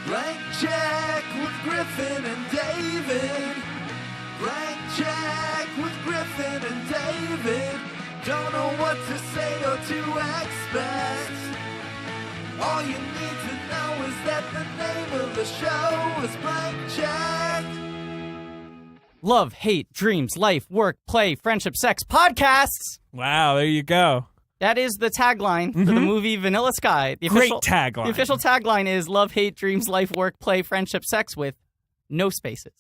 Blank check with Griffin and David. Blank check with Griffin and David. Don't know what to say or to expect. All you need to know is that the name of the show is Blank Check. Love, hate, dreams, life, work, play, friendship, sex, podcasts. Wow, there you go. That is the tagline for the movie Vanilla Sky. The Great official, tagline. The official tagline is love, hate, dreams, life, work, play, friendship, sex with no spaces.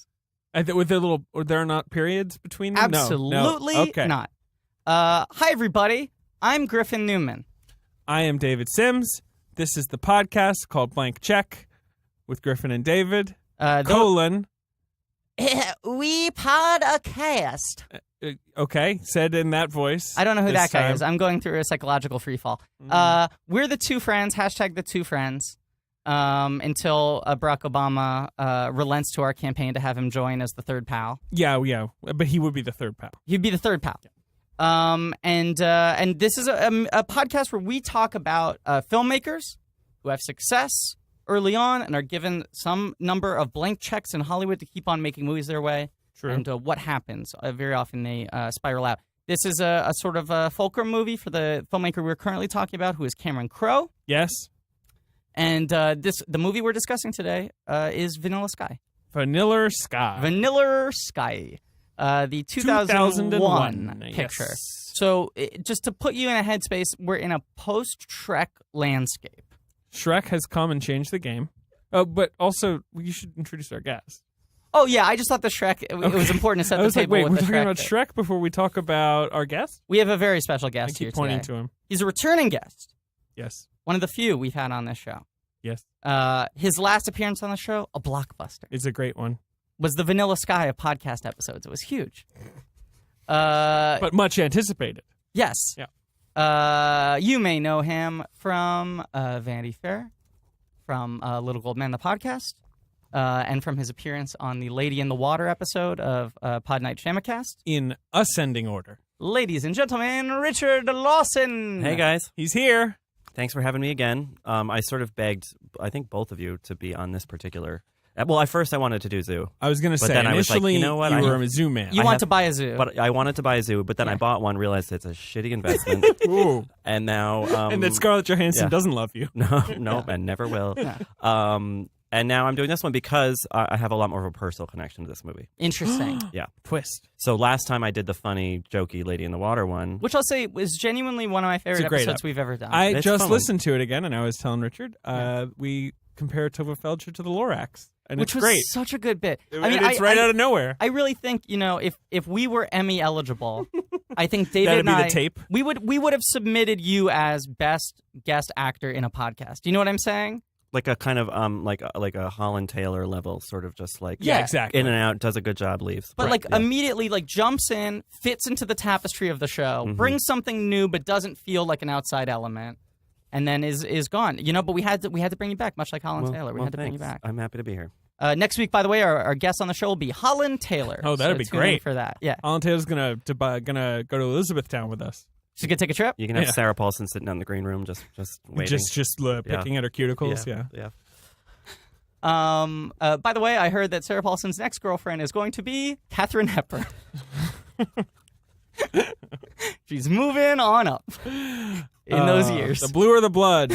With the little, or there are not periods between them? Absolutely No. Okay. not. Hi, everybody. I'm Griffin Newman. I am David Sims. This is the podcast called Blank Check with Griffin and David. We podcast. Okay, said in that voice. I don't know who that guy time. is. I'm going through a psychological freefall. We're the two friends, hashtag the two friends, until Barack Obama relents to our campaign to have him join as the third pal. Yeah, but he would be the third pal. He'd be the third pal. Yeah. And this is a podcast where we talk about filmmakers who have success early on and are given some number of blank checks in Hollywood to keep on making movies their way. True. And what happens? Very often they spiral out. This is a sort of a fulcrum movie for the filmmaker we're currently talking about, who is Cameron Crowe. Yes. And the movie we're discussing today is Vanilla Sky. Vanilla Sky. Vanilla Sky. The 2001 picture. Yes. So just to put you in a headspace, we're in a post-Shrek landscape. Shrek has come and changed the game. Oh, but also, you should introduce our guest. Oh, yeah, I just thought the Shrek, it was important to set the table wait, with we're the talking about Shrek before we talk about our guest? We have a very special guest here keep pointing today. to him. He's a returning guest. Yes. One of the few we've had on this show. Yes. His last appearance on the show, a blockbuster, It's a great one. was the Vanilla Sky of podcast episodes. It was huge. But much anticipated. Yes. Yeah. You may know him from Vanity Fair, from Little Gold Man, the podcast, and from his appearance on the Lady in the Water episode of Pod Night Shamacast. In ascending order. Ladies and gentlemen, Richard Lawson. Hey, guys. He's here. Thanks for having me again. I sort of begged, I think, both of you to be on this particular... Well, at first I wanted to do zoo. I was going to say, then I was like, initially, you know what? you I were have- a zoo man. You want to buy a zoo. But I wanted to buy a zoo, but then I bought one, realized it's a shitty investment. Ooh. And now... and that Scarlett Johansson doesn't love you. No, and never will. And now I'm doing this one because I have a lot more of a personal connection to this movie. Interesting. Yeah. Twist. So last time I did the funny, jokey Lady in the Water one. Which I'll say was genuinely one of my favorite It's a great episodes ep. we've ever done. I It's just fun. listened to it again, and I was telling Richard, we compare Tova Felcher to the Lorax. And Which it's was great. such a good bit. I mean, it's right out of nowhere. I really think, if we were Emmy eligible, I think David That'd and be I the tape. we would have submitted you as best guest actor in a podcast. Do you know what I'm saying? Like a kind of like a Holland Taylor level, sort of just like Yeah, exactly. in and out, does a good job, leaves. But Right, immediately jumps in, fits into the tapestry of the show, brings something new but doesn't feel like an outside element, and then is gone. But we had to bring you back, much like Holland Taylor. We had to bring you back. I'm happy to be here. Next week, by the way, our guest on the show will be Holland Taylor. Oh, that'd be tune in great. for that. Yeah. Alan Taylor's gonna go to Elizabethtown with us. She's gonna take a trip. You can have Sarah Paulson sitting down in the green room, just waiting. Just picking at her cuticles. Yeah. By the way, I heard that Sarah Paulson's next girlfriend is going to be Katharine Hepburn. She's moving on up in those years. The bluer the blood,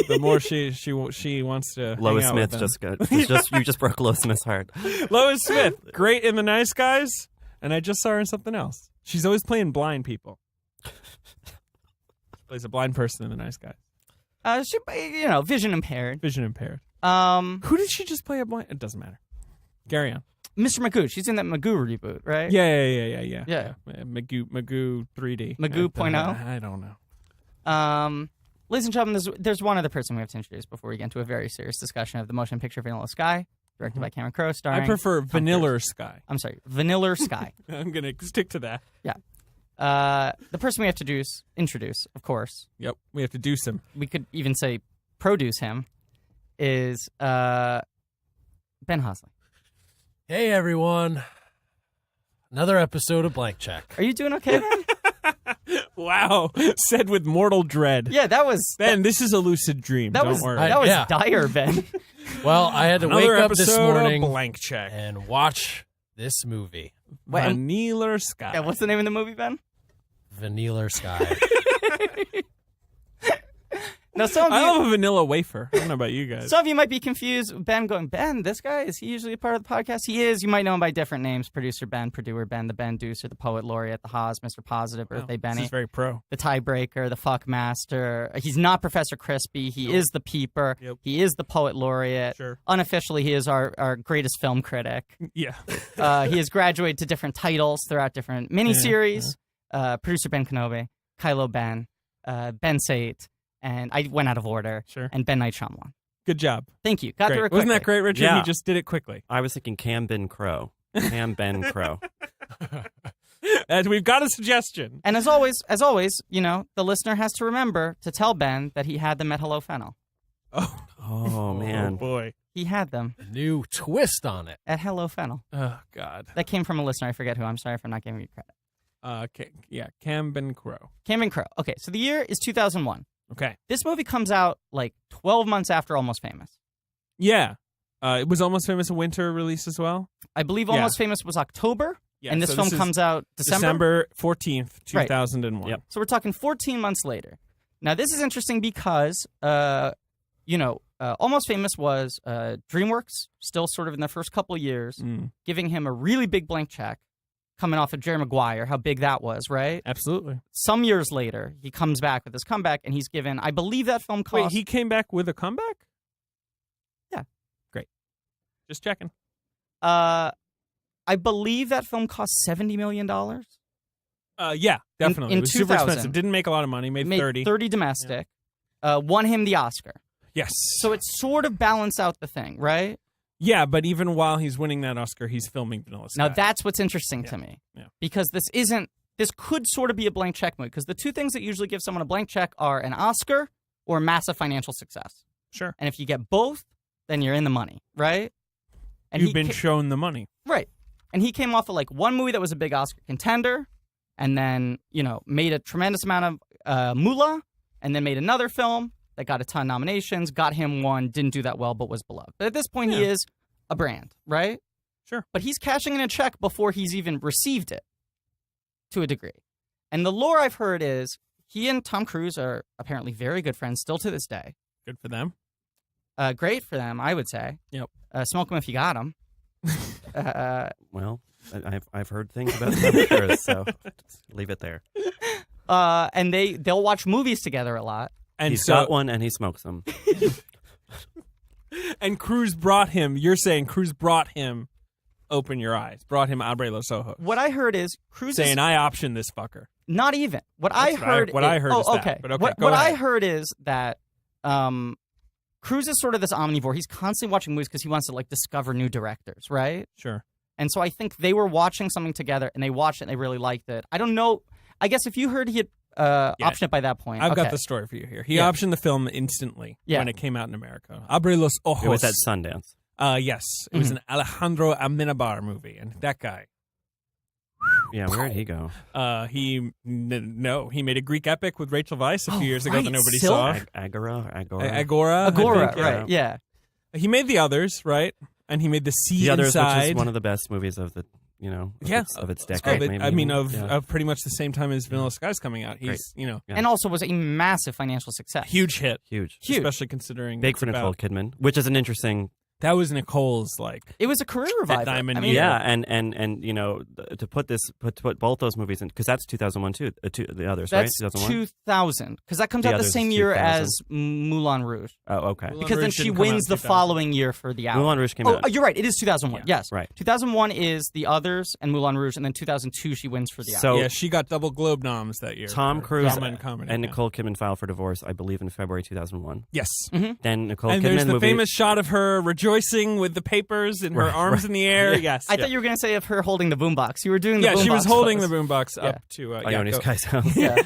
the more she wants to. Lois hang out Smith with them. you just broke Lois Smith's heart. Lois Smith, great in The Nice Guys, and I just saw her in something else. She's always playing blind people. She plays a blind person in The Nice Guys. She, vision impaired. Vision impaired. Who Who did she just play a blind? It doesn't matter. Carry on. Mr. Magoo. She's in that Magoo reboot, right? Yeah. Magoo 3D. Magoo .0? I don't know. Ladies and gentlemen, there's one other person we have to introduce before we get into a very serious discussion of the motion picture Vanilla Sky, directed by Cameron Crowe, starring... I prefer Tom Vanilla Cruise. Sky. I'm sorry, Vanilla Sky. I'm gonna stick to that. Yeah. The person we have to introduce, of course, Yep. We have to do some. we could even say produce him, is Ben Hosley. Hey everyone, another episode of Blank Check. Are you doing okay, man? Wow. Said with mortal dread. Yeah, that was Ben, this is a lucid dream. that Don't was worry. that was Yeah. dire, Ben. Well, I had to Another wake up this episode of morning Blank Check. and watch this movie, Vanilla Sky. Yeah, what's the name of the movie, Ben? Vanilla Sky. Now, some I of you, love a vanilla wafer. I don't know about you guys. some of you might be confused. Ben going, Ben, this guy, is he usually a part of the podcast? He is. You might know him by different names: producer Ben, Purduer Ben, the Ben Deucer, the poet laureate, the Haas, Mr. Positive, Birthday This Benny, is very pro. the tiebreaker, the fuck master. He's not Professor Crispy. He is the peeper. Yep. He is the poet laureate. Sure. Unofficially, he is our greatest film critic. Yeah. He has graduated to different titles throughout different miniseries. Producer Ben Kenobi, Kylo Ben, Ben Sate, and I went out of order. Sure. And Ben Night Shyamalan. Good job. Thank you. Got Great. there Wasn't quickly. that great, Richard? Yeah. He just did it quickly. I was thinking Cam Ben Crow. Cam Ben Crow. And we've got a suggestion. And as always, you know, the listener has to remember to tell Ben that he had them at Hello Fennel. Oh, man. Oh, boy. He had them New twist on it. at Hello Fennel. Oh, God. That came from a listener. I forget who. I'm sorry for not giving you credit. Cam Ben Crow. Cameron Crowe. Okay, so the year is 2001. Okay. This movie comes out like 12 months after Almost Famous. Yeah. It was Almost Famous a winter release as well? I believe Yeah. Almost Famous was October, Yeah, and this so film is comes out December 14th, 2001. Yep. So we're talking 14 months later. Now, this is interesting because, Almost Famous was DreamWorks, still sort of in their first couple years, giving him a really big blank check, coming off of Jerry Maguire, how big that was, right? Absolutely. Some years later, he comes back with his comeback, and he's given, I believe that film cost... Wait, he came back with a comeback? Yeah. Great. Just checking. I believe that film cost $70 million. Yeah, definitely. in It was super 2000. expensive. Didn't make a lot of money. Made 30. 30 domestic. Won him the Oscar. Yes. So it sort of balanced out the thing, right? Yeah, but even while he's winning that Oscar, he's filming Vanilla Sky. Now that's what's interesting to me. Yeah. Because this could sort of be a blank check movie. Because the two things that usually give someone a blank check are an Oscar or massive financial success. Sure. And if you get both, then you're in the money, right? And You've been shown the money. right. And he came off of like one movie that was a big Oscar contender, and then, made a tremendous amount of moolah, and then made another film that got a ton of nominations, got him one, didn't do that well, but was beloved. But at this point, he is a brand, right? Sure. But he's cashing in a check before he's even received it, to a degree. And the lore I've heard is he and Tom Cruise are apparently very good friends still to this day. Good for them. Great for them, I would say. Yep. Smoke them if you got them. Well, I've heard things about them, so just leave it there. And they'll watch movies together a lot. And He's got one and he smokes them. And Cruz brought him. You're saying Cruz brought him. Open Your Eyes. Brought him Abre los Ojos. What I heard is Cruz Saying is I optioned this fucker. not even. What I That's heard. what I heard is that, okay. but okay, What go I ahead. heard is that Cruz is sort of this omnivore. He's constantly watching movies because he wants to like discover new directors, right? Sure. And so I think they were watching something together and they watched it and they really liked it. I don't know. I guess if you heard he had optioned it by that point. I've got okay. the story for you here. He Yeah. optioned the film instantly Yeah. when it came out in America. Abre los Ojos. It was at Sundance. Yes. It was an Alejandro Amenabar movie. And that guy, Yeah, where'd he go? he made a Greek epic with Rachel Weisz a few years ago right, that nobody Silk? saw. Agora? Agora. Agora, I think, right? Yeah. He made the others, right? And he made the Sea The Others, Inside. which is one of the best movies of the, of its decade. Maybe. Of pretty much the same time as Vanilla Sky's coming out. He's, Yeah. And also was a massive financial success. huge hit. Huge. Especially considering Big it's for Nicole about- Kidman, which is an interesting. That was Nicole's It was a career revival. diamond I mean, year. Yeah, and to put both those movies in, because that's 2001 too. The Others, That's right? 2001. 2000 because that comes The out the Others same is year 2000. as Moulin Rouge. Oh, okay. Moulin Because then Rouge she didn't come out wins in the 2000. following year for the album. Moulin Rouge came Oh, out. you're right. It is 2001. Yeah. Yes. Right. 2001 is The Others and Moulin Rouge, and then 2002 she wins for the album. So Yeah, she got double Globe noms that year. Tom for Cruise drama and comedy. and yeah. Nicole Kidman filed for divorce, I believe, in February 2001. Yes. Then Nicole And Kidman there's the movie. famous shot of her rejoicing with the papers and her arms in the air. Yes. I thought you were going to say of her holding the boombox. You were doing the Yeah, boombox. she was holding the pose. boombox up to. Ioni's go. Guy's house. Yeah.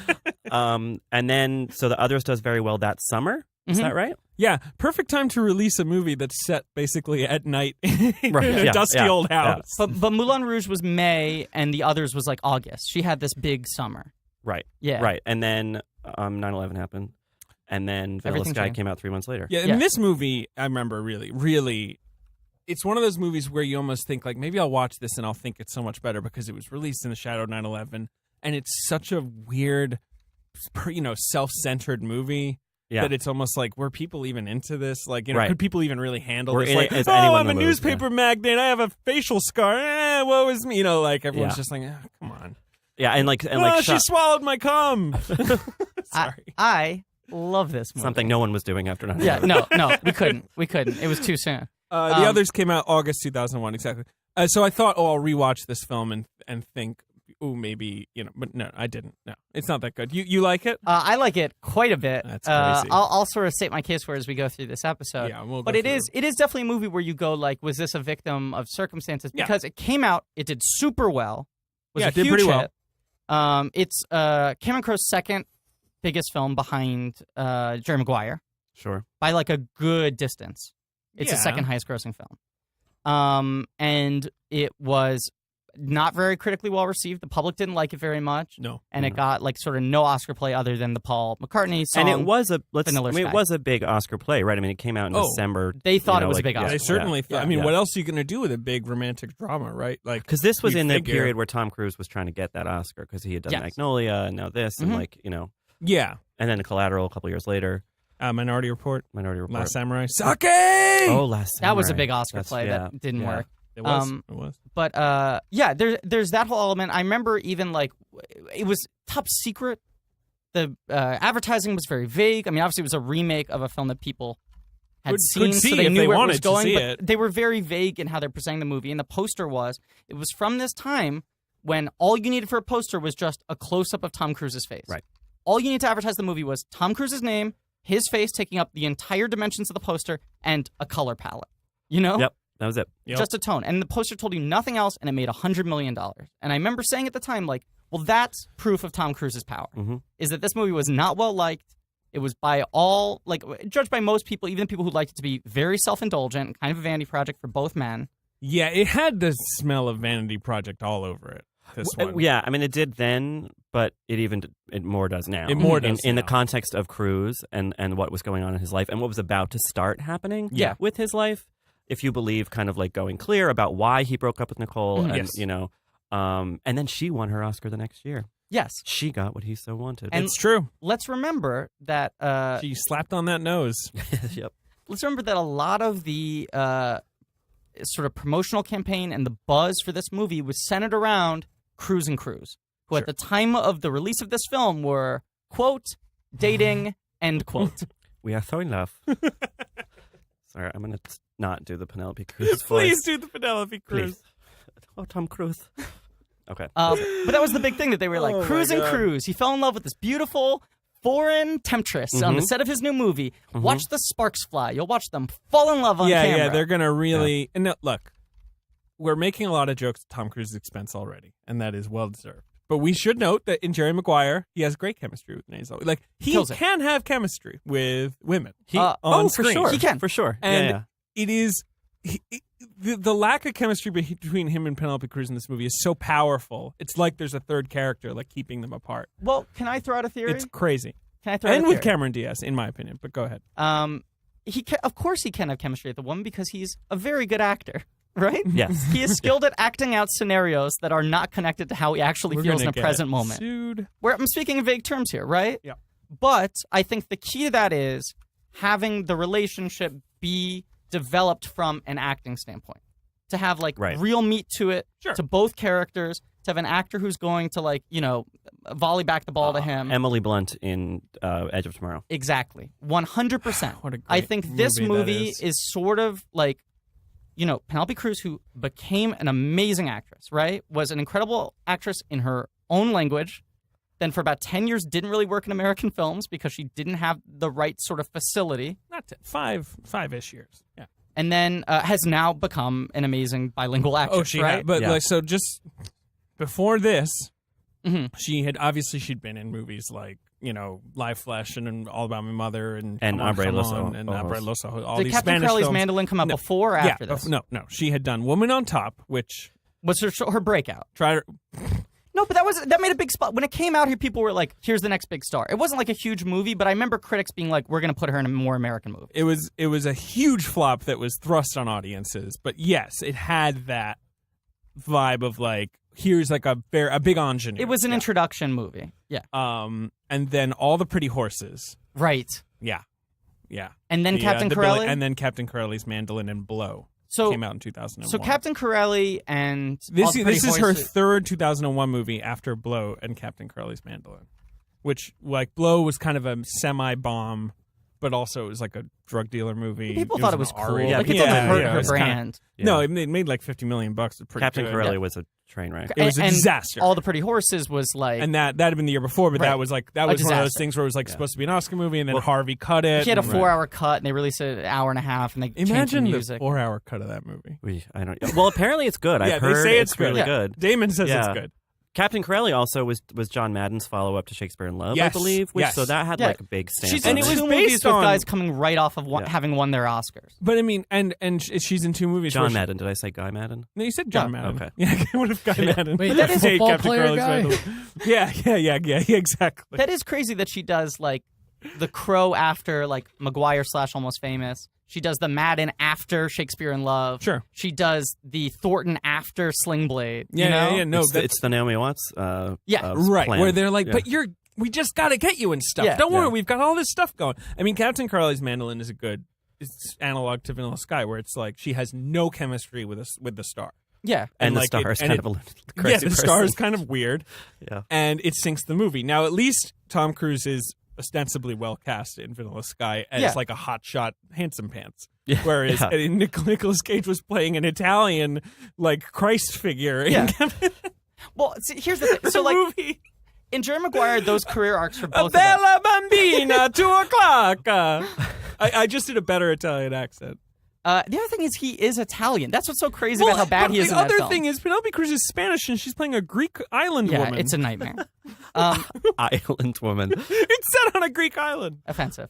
And then, so The Others does very well that summer. Is that right? Yeah, perfect time to release a movie that's set basically at night in Right, a yeah, dusty yeah, old yeah. house. But Moulin Rouge was May, and The Others was like August. She had this big summer. Right. Yeah. Right. And then 9/11 happened. And then Vanilla Everything Sky changed. came out 3 months later. Yeah, Yeah. and this movie, I remember really, it's one of those movies where you almost think, like, maybe I'll watch this and I'll think it's so much better because it was released in the shadow of 9/11. And it's such a weird, self-centered movie Yeah. that it's almost like, were people even into this? Like, Right. could people even really handle Were this? in Like, it as anyone I'm a in the movie, newspaper magnate. I have a facial scar. Woe is me. Like, everyone's Yeah. just like, come on. Yeah, and like She swallowed my cum. Sorry. I love this movie. something no one was doing after 9/11. Yeah, no, we couldn't. It was too soon. The others came out August 2001, exactly. So I thought, I'll rewatch this film and think, maybe, but no, I didn't. No, it's not that good. You like it? I like it quite a bit. That's crazy. I'll sort of state my case for it as we go through this episode. Yeah, we'll go but it through. is definitely a movie where you go like, was this a victim of circumstances? Yeah. Because it came out, it did super well. Was Yeah, a it did huge pretty well. hit. It's Cameron Crowe's second biggest film behind Jerry Maguire Sure. by like a good distance. It's the Yeah. second highest grossing film. And it was not very critically well received. The public didn't like it very much. No. And it got like sort of no Oscar play other than the Paul McCartney song. And it was Vanilla Sky. it was a big Oscar play, right? I mean, it came out in December. They thought it was a big Yeah, Oscar. they certainly thought. I mean, Yeah. what else are you going to do with a big romantic drama, right? Like, Because this was you'd in the figure- period where Tom Cruise was trying to get that Oscar because he had done Yes. Magnolia and now this and Mhm. Yeah. and then Collateral a couple years later, Minority Report, Minority Report. Last Samurai. Sake! Oh, Last That was a Samurai. big Oscar That's- play yeah. that didn't Yeah. work. It was. Um, It was. But there's that whole element. I remember even like it was top secret. The advertising was very vague. I mean, obviously it was a remake of a film that people had Could seen, see so they if knew they where it wanted was to going. see But it. they were very vague in how they're presenting the movie. And the poster it was from this time when all you needed for a poster was just a close up of Tom Cruise's face. Right. All you needed to advertise the movie was Tom Cruise's name, his face taking up the entire dimensions of the poster, and a color palette. You know? Yep, that was it. Yep. Just a tone. And the poster told you nothing else, and it made $100 million. And I remember saying at the time, like, well, that's proof of Tom Cruise's power, is that this movie was not well-liked. It was by all, like, judged by most people, even people who liked it to be very self-indulgent, kind of a vanity project for both men. Yeah, it had the smell of Vanity Project all over it. This one. Yeah, I mean, it did then, but it more does now. It more does in the now. context of Cruise and what was going on in his life and what was about to start happening Yeah. with his life. If you believe kind of like going clear about why he broke up with Nicole and, Yes. and then she won her Oscar the next year. Yes. She got what he so wanted. And It's true. let's remember that She slapped on that nose. Yep. let's remember that a lot of the sort of promotional campaign and the buzz for this movie was centered around Cruise and Cruz, who at the time of the release of this film were, quote, dating, end quote. We are so in love. Sorry, I'm going to not do the Penelope Cruz Please voice. do the Penelope Cruz. Please. Oh, Tom Cruise. Okay. But that was the big thing that they were like, Oh, my Cruise and God. Cruz. He fell in love with this beautiful foreign temptress on the set of his new movie. Watch the sparks fly. You'll watch them fall in love on camera. Yeah, they're going to really... And no, look, we're making a lot of jokes at Tom Cruise's expense already, and that is well-deserved. But we should note that in Jerry Maguire, he has great chemistry with Nate Zellweger. Like, he Kills it. can have chemistry with women. oh, screen. for sure. He can. For sure. And yeah. it is... The lack of chemistry between him and Penelope Cruz in this movie is so powerful. It's like there's a third character, like, keeping them apart. Well, can I throw out a theory? It's crazy. Can I throw out And a with theory? Cameron Diaz, in my opinion. But go ahead. Of course he can have chemistry with the woman because he's a very good actor, right? Yes. He is skilled at acting out scenarios that are not connected to how he actually We're feels in gonna a get present moment. sued. Where I'm speaking in vague terms here, right? Yeah. But I think the key to that is having the relationship be developed from an acting standpoint. To have like Right. real meat to it, Sure. to both characters, to have an actor who's going to like, volley back the ball to him. Emily Blunt in Edge of Tomorrow. Exactly. 100%. What a I great think this movie that movie is sort of like, Penelope Cruz, who became an amazing actress, right? Was an incredible actress in her own language. Then for about 10 years didn't really work in American films because she didn't have the right sort of facility. Not 10, five-ish years. Yeah. And then has now become an amazing bilingual actress, Oh, she right? had. But Yeah. like, so just before this, Mhm. she'd been in movies like, Live Flesh and All About My Mother and And Come On, Hombre Come Los On and Ojos. Hombre Los Ojos, all Did these Captain Spanish Crowley's films. Mandolin come out No. before or Yeah, after this? no. She had done Woman on Top, which Was her breakout? tried. No, but that made a big spot. When it came out here, people were like, here's the next big star. It wasn't like a huge movie, but I remember critics being like, we're going to put her in a more American movie. It was a huge flop that was thrust on audiences. But yes, it had that vibe of like, here's like a big ingenue. It was an introduction movie. Yeah. And then All the Pretty Horses. Right. Yeah. Yeah. And then Captain Corelli? And then Captain Corelli's Mandolin and Blow. Came out in 2001. So Captain Corelli and this is her third 2001 movie after Blow and Captain Corelli's Mandolin, which like Blow was kind of a semi-bomb, but also it was like a drug dealer movie. People thought it was cool. Yeah, like people hurt her it was brand. No, it made like $50 million. It's pretty Captain good. Corelli was a train wreck. It was a disaster. All the Pretty Horses was like, and that had been the year before, but that was one of those disaster. things where it was like supposed to be an Oscar movie, and then Harvey cut it. he had a 4-hour cut, and they released it an hour and a half, and they changed Imagine the the music. 4-hour cut of that movie. I don't. Well, apparently it's good. I've heard they say it's really good. good. Damon says it's good. Captain Corelli also was John Madden's follow-up to Shakespeare in Love, I believe. So that had like a big stamp. She's on in it it. was two based movies with on- guys coming right off of having won their Oscars. But I mean, and she's in two movies. John Madden. Did I say Guy Madden? No, you said John Madden. Okay. Yeah, what if Guy Madden? Wait, that is a football Captain player Corelli's guy? Mandolin. Yeah, exactly. That is crazy that she does like the Crow after like Maguire / Almost Famous. She does the Madden after Shakespeare in Love. Sure. She does the Thornton after Sling Blade. Yeah, you know? yeah. No, It's the Naomi Watts. right. plan. Where they're like, but we just got to get you and stuff. Yeah. Don't worry, we've got all this stuff going. I mean, Captain Corelli's Mandolin is it's analog to Vanilla Sky, where it's like she has no chemistry with the star. Yeah. and the like star is and kind it- of a crazy the person. star is kind of weird. Yeah. And it sinks the movie. Now, at least Tom Cruise is ostensibly well cast in Vanilla Sky as like a hotshot handsome pants. Yeah. Whereas Nicolas Cage was playing an Italian like Christ figure in Well, see, here's the thing. So the like movie. in Jerry Maguire, those career arcs for A both of them. bella bambina, 2 o'clock. I just did a better Italian accent. The other thing is he is Italian. That's what's so crazy about how bad he is the in that other film. thing is Penelope Cruz is Spanish and she's playing a Greek island yeah, woman. it's a nightmare. Island woman. It's set on a Greek island. Offensive.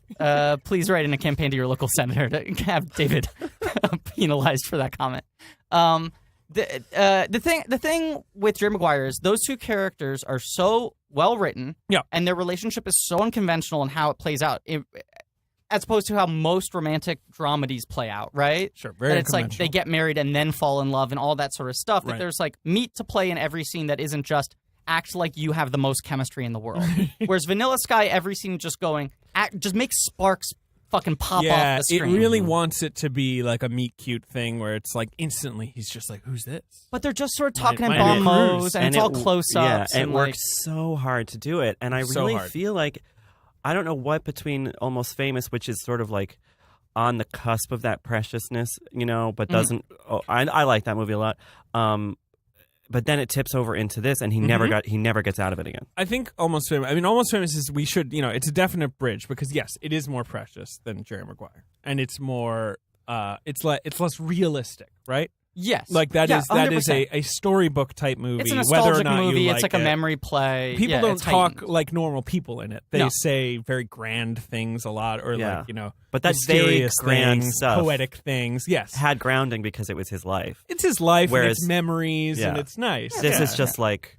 Please write in a campaign to your local senator to have David penalized for that comment. The thing with Jerry Maguire is those two characters are so well written, and their relationship is so unconventional in how it plays out, as opposed to how most romantic dramedies play out, right? Sure, very that it's like unconventional. they get married and then fall in love and all that sort of stuff. That Right. there's like meat to play in every scene that isn't just act like you have the most chemistry in the world. Whereas Vanilla Sky, every scene just just make sparks fucking pop off the screen. it really wants it to be like a meet cute thing where it's like instantly he's just like, who's this? But they're just sort of talking in my bomb name modes, Cruz. and it's all close-ups. Yeah, and it like, works so hard to do it. And I So really hard. feel like, I don't know what between Almost Famous, which is sort of like on the cusp of that preciousness, but doesn't. Oh, I like that movie a lot. But then it tips over into this, and he never gets out of it again. I think Almost Famous. I mean, Almost Famous is it's a definite bridge because yes, it is more precious than Jerry Maguire, and it's more it's less realistic, right? yes. Like that is 100%. a storybook type movie. It's a whether nostalgic or not movie. you It's like a memory play. People Yeah, don't it's talk heightened. like normal people in it. They No. say very grand things a lot, or Yeah. like But that vague, mysterious grand things, stuff poetic things. Yes, had grounding because it was his life. it's his life, and Whereas- it's memories, and yeah. it's nice. This Yeah. is just like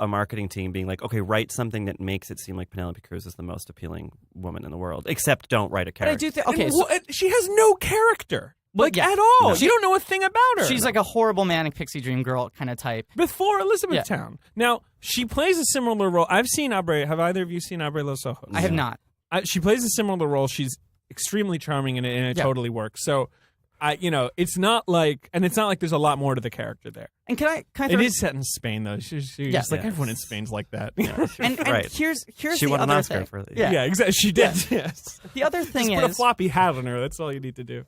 a marketing team being like, okay, write something that makes it seem like Penelope Cruz is the most appealing woman in the world. Except don't write a But I character. do think And okay. So she has no character, Well, like yeah. at all. No. You don't know a thing about her. she's like a horrible manic pixie dream girl kind of type. before Elizabethtown. Now she plays a similar role. I've seen Abre. Have either of you seen Abre Los Ojos? I have not. She plays a similar role. She's extremely charming in it, and it totally works. So, it's not like there's a lot more to the character there. And can I It is set in Spain, though. She's just like everyone in Spain's like that. and Right. here's She the won an other Oscar thing. for it. Yeah. exactly. She did. Yes. The other thing Just put a is floppy hat on her. That's all you need to do.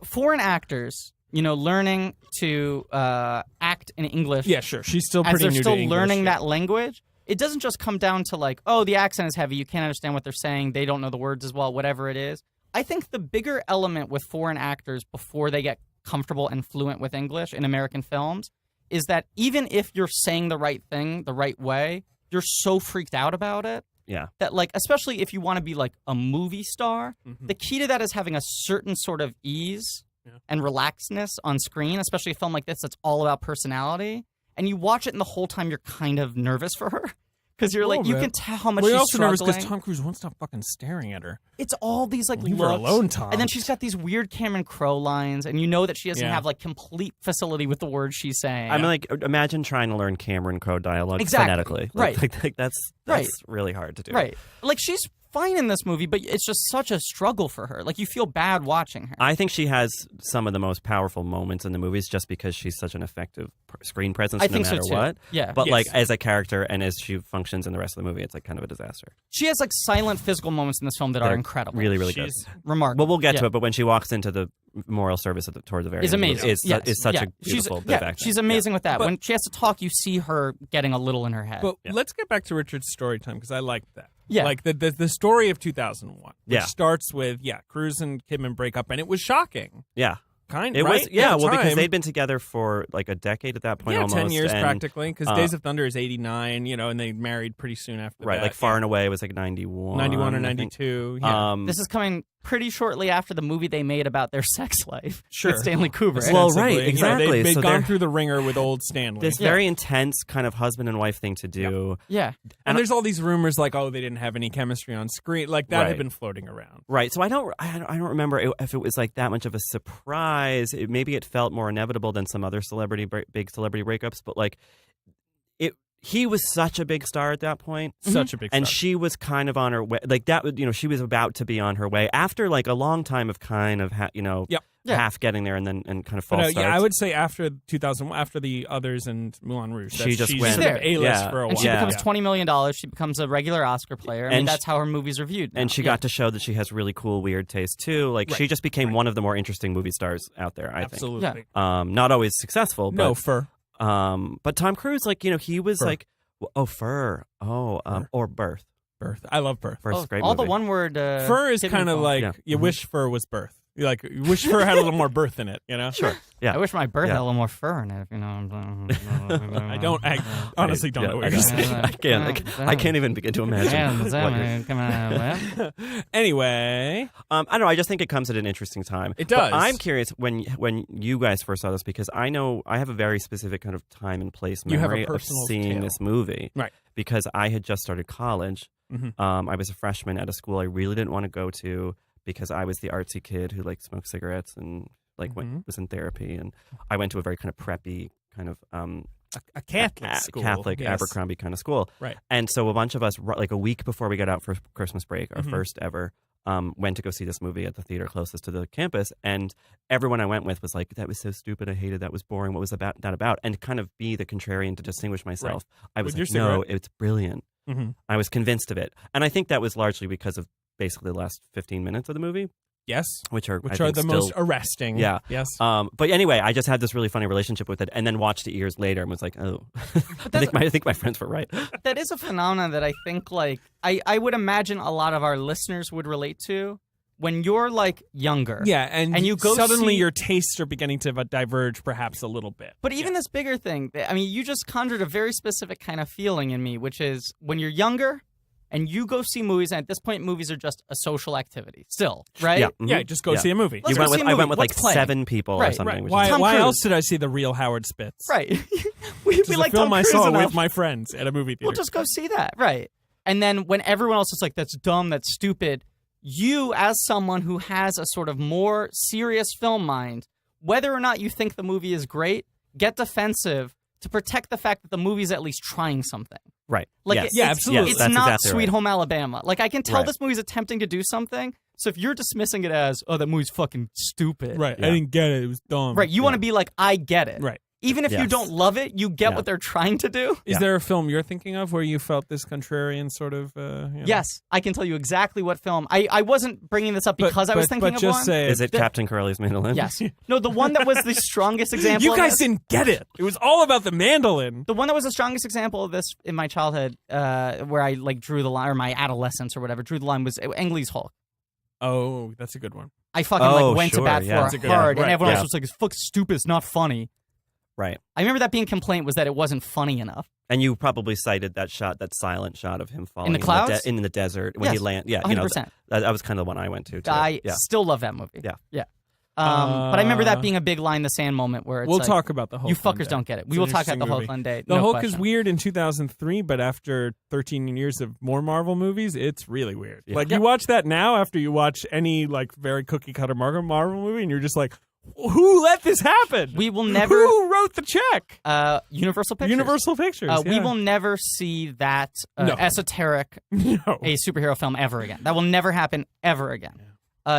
foreign actors, learning to act in English. Yeah, sure. She's still as pretty they're new still to English. learning that language. It doesn't just come down to like, oh, the accent is heavy. You can't understand what they're saying. They don't know the words as well. Whatever it is. I think the bigger element with foreign actors before they get comfortable and fluent with English in American films is that even if you're saying the right thing the right way, you're so freaked out about it Yeah. that, like, especially if you want to be like a movie star, Mm-hmm. the key to that is having a certain sort of ease and relaxedness on screen, especially a film like this that's all about personality. and you watch it, and the whole time you're kind of nervous for her. Because you're Little like, you bit. can tell how much We're she's also nervous struggling. because Tom Cruise won't stop fucking staring at her. It's all these like Leave looks. her alone, Tom. And then she's got these weird Cameron Crowe lines, and you know that she doesn't Yeah. have like complete facility with the words she's saying. I mean, like, imagine trying to learn Cameron Crowe dialogue Exactly. phonetically. Right. Like, that's really hard to do. Right. Like, she's fine in this movie, but it's just such a struggle for her. Like, you feel bad watching her. I think she has some of the most powerful moments in the movies just because she's such an effective screen presence I no think so, matter too. what. Yeah. But Yes. like as a character and as she functions in the rest of the movie, it's like kind of a disaster. She has like silent physical moments in this film that are incredible. Really, really good. She's Remarkable. Well, we'll get to Yeah. it, but when she walks into the memorial service towards the very Is end, amazing. Is such a she's, beautiful bit of acting. she's amazing with that. But- When she has to talk, you see her getting a little in her head. But let's get back to Richard's story time because I liked that. Yeah. Like the story of 2001, which Yeah. starts with Cruz and Kidman break up, and it was shocking. Yeah. Kind It right? was, yeah, At the well, because time. they'd been together for like a decade at that point, almost. 10 years and, practically, because Days of Thunder is 89, and they married pretty soon after right, that. like Far and Away was like 91. 91 or I think. 92. Yeah. this is coming pretty shortly after the movie they made about their sex life Sure. with Stanley Kubrick. Well, Ostensibly. right, exactly. They've So gone they're- through the ringer with old Stanley. This very intense kind of husband and wife thing to do. Yeah. and there's all these rumors like, oh, they didn't have any chemistry on screen. Like, that Right. had been floating around. Right. So I don't remember if it was like that much of a surprise. Maybe it felt more inevitable than some other big celebrity breakups, but like he was such a big star at that point. Such a big And star. she was kind of on her way, like that. She was about to be on her way after like a long time of kind of Yep. half getting there and then kind of false But starts. I would say after 2001, after the others and Moulin Rouge, She just she's went- sort of There. A-list Yeah. for a while. And she Yeah. becomes $20 million. She becomes a regular Oscar player. I mean, And that's how her movies are viewed now. and she got to show that she has really cool, weird taste too. Like she just became one of the more interesting movie stars out there. I Absolutely. think. Not always successful, but No, fur. but Tom Cruise, like he was Fur. like, Fur, or Birth. Birth. I love Birth. Birth's a great all movie. the one word. Fur is Kidman kind of film. like Yeah. you Mhm. wish fur was birth. You wish fur had a little more birth in it. Sure. Yeah. I wish my birth Yeah. had a little more fur in it. If you know. I honestly don't know what you're saying. I can't even begin to imagine. what you're- Anyway, I don't know. I just think it comes at an interesting time. It But does. I'm curious when you guys first saw this because I know I have a very specific kind of time and place You have a memory of personal seeing tale. this movie. Right. Because I had just started college. Mhm. I was a freshman at a school I really didn't want to go to because I was the artsy kid who like smoked cigarettes and like was in therapy, and I went to a very kind of preppy kind of a Catholic school. Catholic yes. Abercrombie kind of school. Right. And so a bunch of us, like a week before we got out for Christmas break, our Mhm. first ever, went to go see this movie at the theater closest to the campus. And everyone I went with was like, that was so stupid. I hated that. Was boring. What was that about? And kind of be the contrarian to distinguish myself. I was With like, your no, cigarette? it's brilliant. Mhm. I was convinced of it. And I think that was largely because of basically the last 15 minutes of the movie, Yes. which are, I Which think, are the still, most arresting. Yeah. Yes. but anyway, I just had this really funny relationship with it, and then watched it years later and was like, "Oh, I think my friends were right." That is a phenomenon that I think, like, I would imagine a lot of our listeners would relate to when you're like younger. Yeah, and you go suddenly see- your tastes are beginning to diverge perhaps a little bit. But even this bigger thing, I mean, you just conjured a very specific kind of feeling in me, which is when you're younger and you go see movies, and at this point, movies are just a social activity still, right? Yeah, Yeah, just go see a movie. Let's You go went see with, a I movie. went with like What's playing? 7 people or Right, something. Right. Which Why, is, Tom why Cruise. else did I see the real Howard Spitz? Right. Which we is like a film Tom I Cruise saw enough. with my friends at a movie theater. We'll just go see that, right? And then when everyone else is like, that's dumb, that's stupid, you, as someone who has a sort of more serious film mind, whether or not you think the movie is great, get defensive to protect the fact that the movie's at least trying something. right. Like, yes. it's, absolutely. It's That's not exactly Sweet right. Home Alabama. Like, I can tell Right. this movie's attempting to do something. So if you're dismissing it as, oh, that movie's fucking stupid. Right. Yeah. I didn't get it. It was dumb. Right. You want to be like, I get it. Right. Even if you Yes. don't love it, you get Yeah. what they're trying to do. Is Yeah. there a film you're thinking of where you felt this contrarian sort of? You know? Yes, I can tell you exactly what film. I wasn't bringing this up because I was thinking but of just one. say Is it Captain Curly's mandolin? Yes. No, the one that was the strongest example You of guys this, didn't get it. It was all about the mandolin. the one that was the strongest example of this in my childhood, where I like drew the line, or my adolescence or whatever, drew the line was Ang Lee's Hulk. Oh, that's a good one. I fucking Oh, like went sure, to bat yeah. for That's a it good hard, one. and Right, everyone yeah. else was like, "It's fucking stupid. It's not funny." Right. I remember that being complaint was that it wasn't funny enough. And you probably cited that silent shot of him falling the clouds? in the desert when he Yes, lands. Yeah, 100%. that was kind of the one I went to. Too. I yeah. still love that movie. Yeah. Yeah. But I remember that being a big line in the sand moment where it's we'll like, talk about the Hulk. you fuckers one day. don't get it. We It's will an talk about the interesting Hulk movie. one day. The no Hulk question. is weird in 2003, but after 13 years of more Marvel movies, it's really weird. Yeah. Like you watch that now after you watch any like very cookie cutter Marvel movie, and you're just like, who let this happen? We will never. Who wrote the check? Universal Pictures. Universal Pictures. We yeah. will never see that No. esoteric No. a superhero film ever again. That will never happen ever again.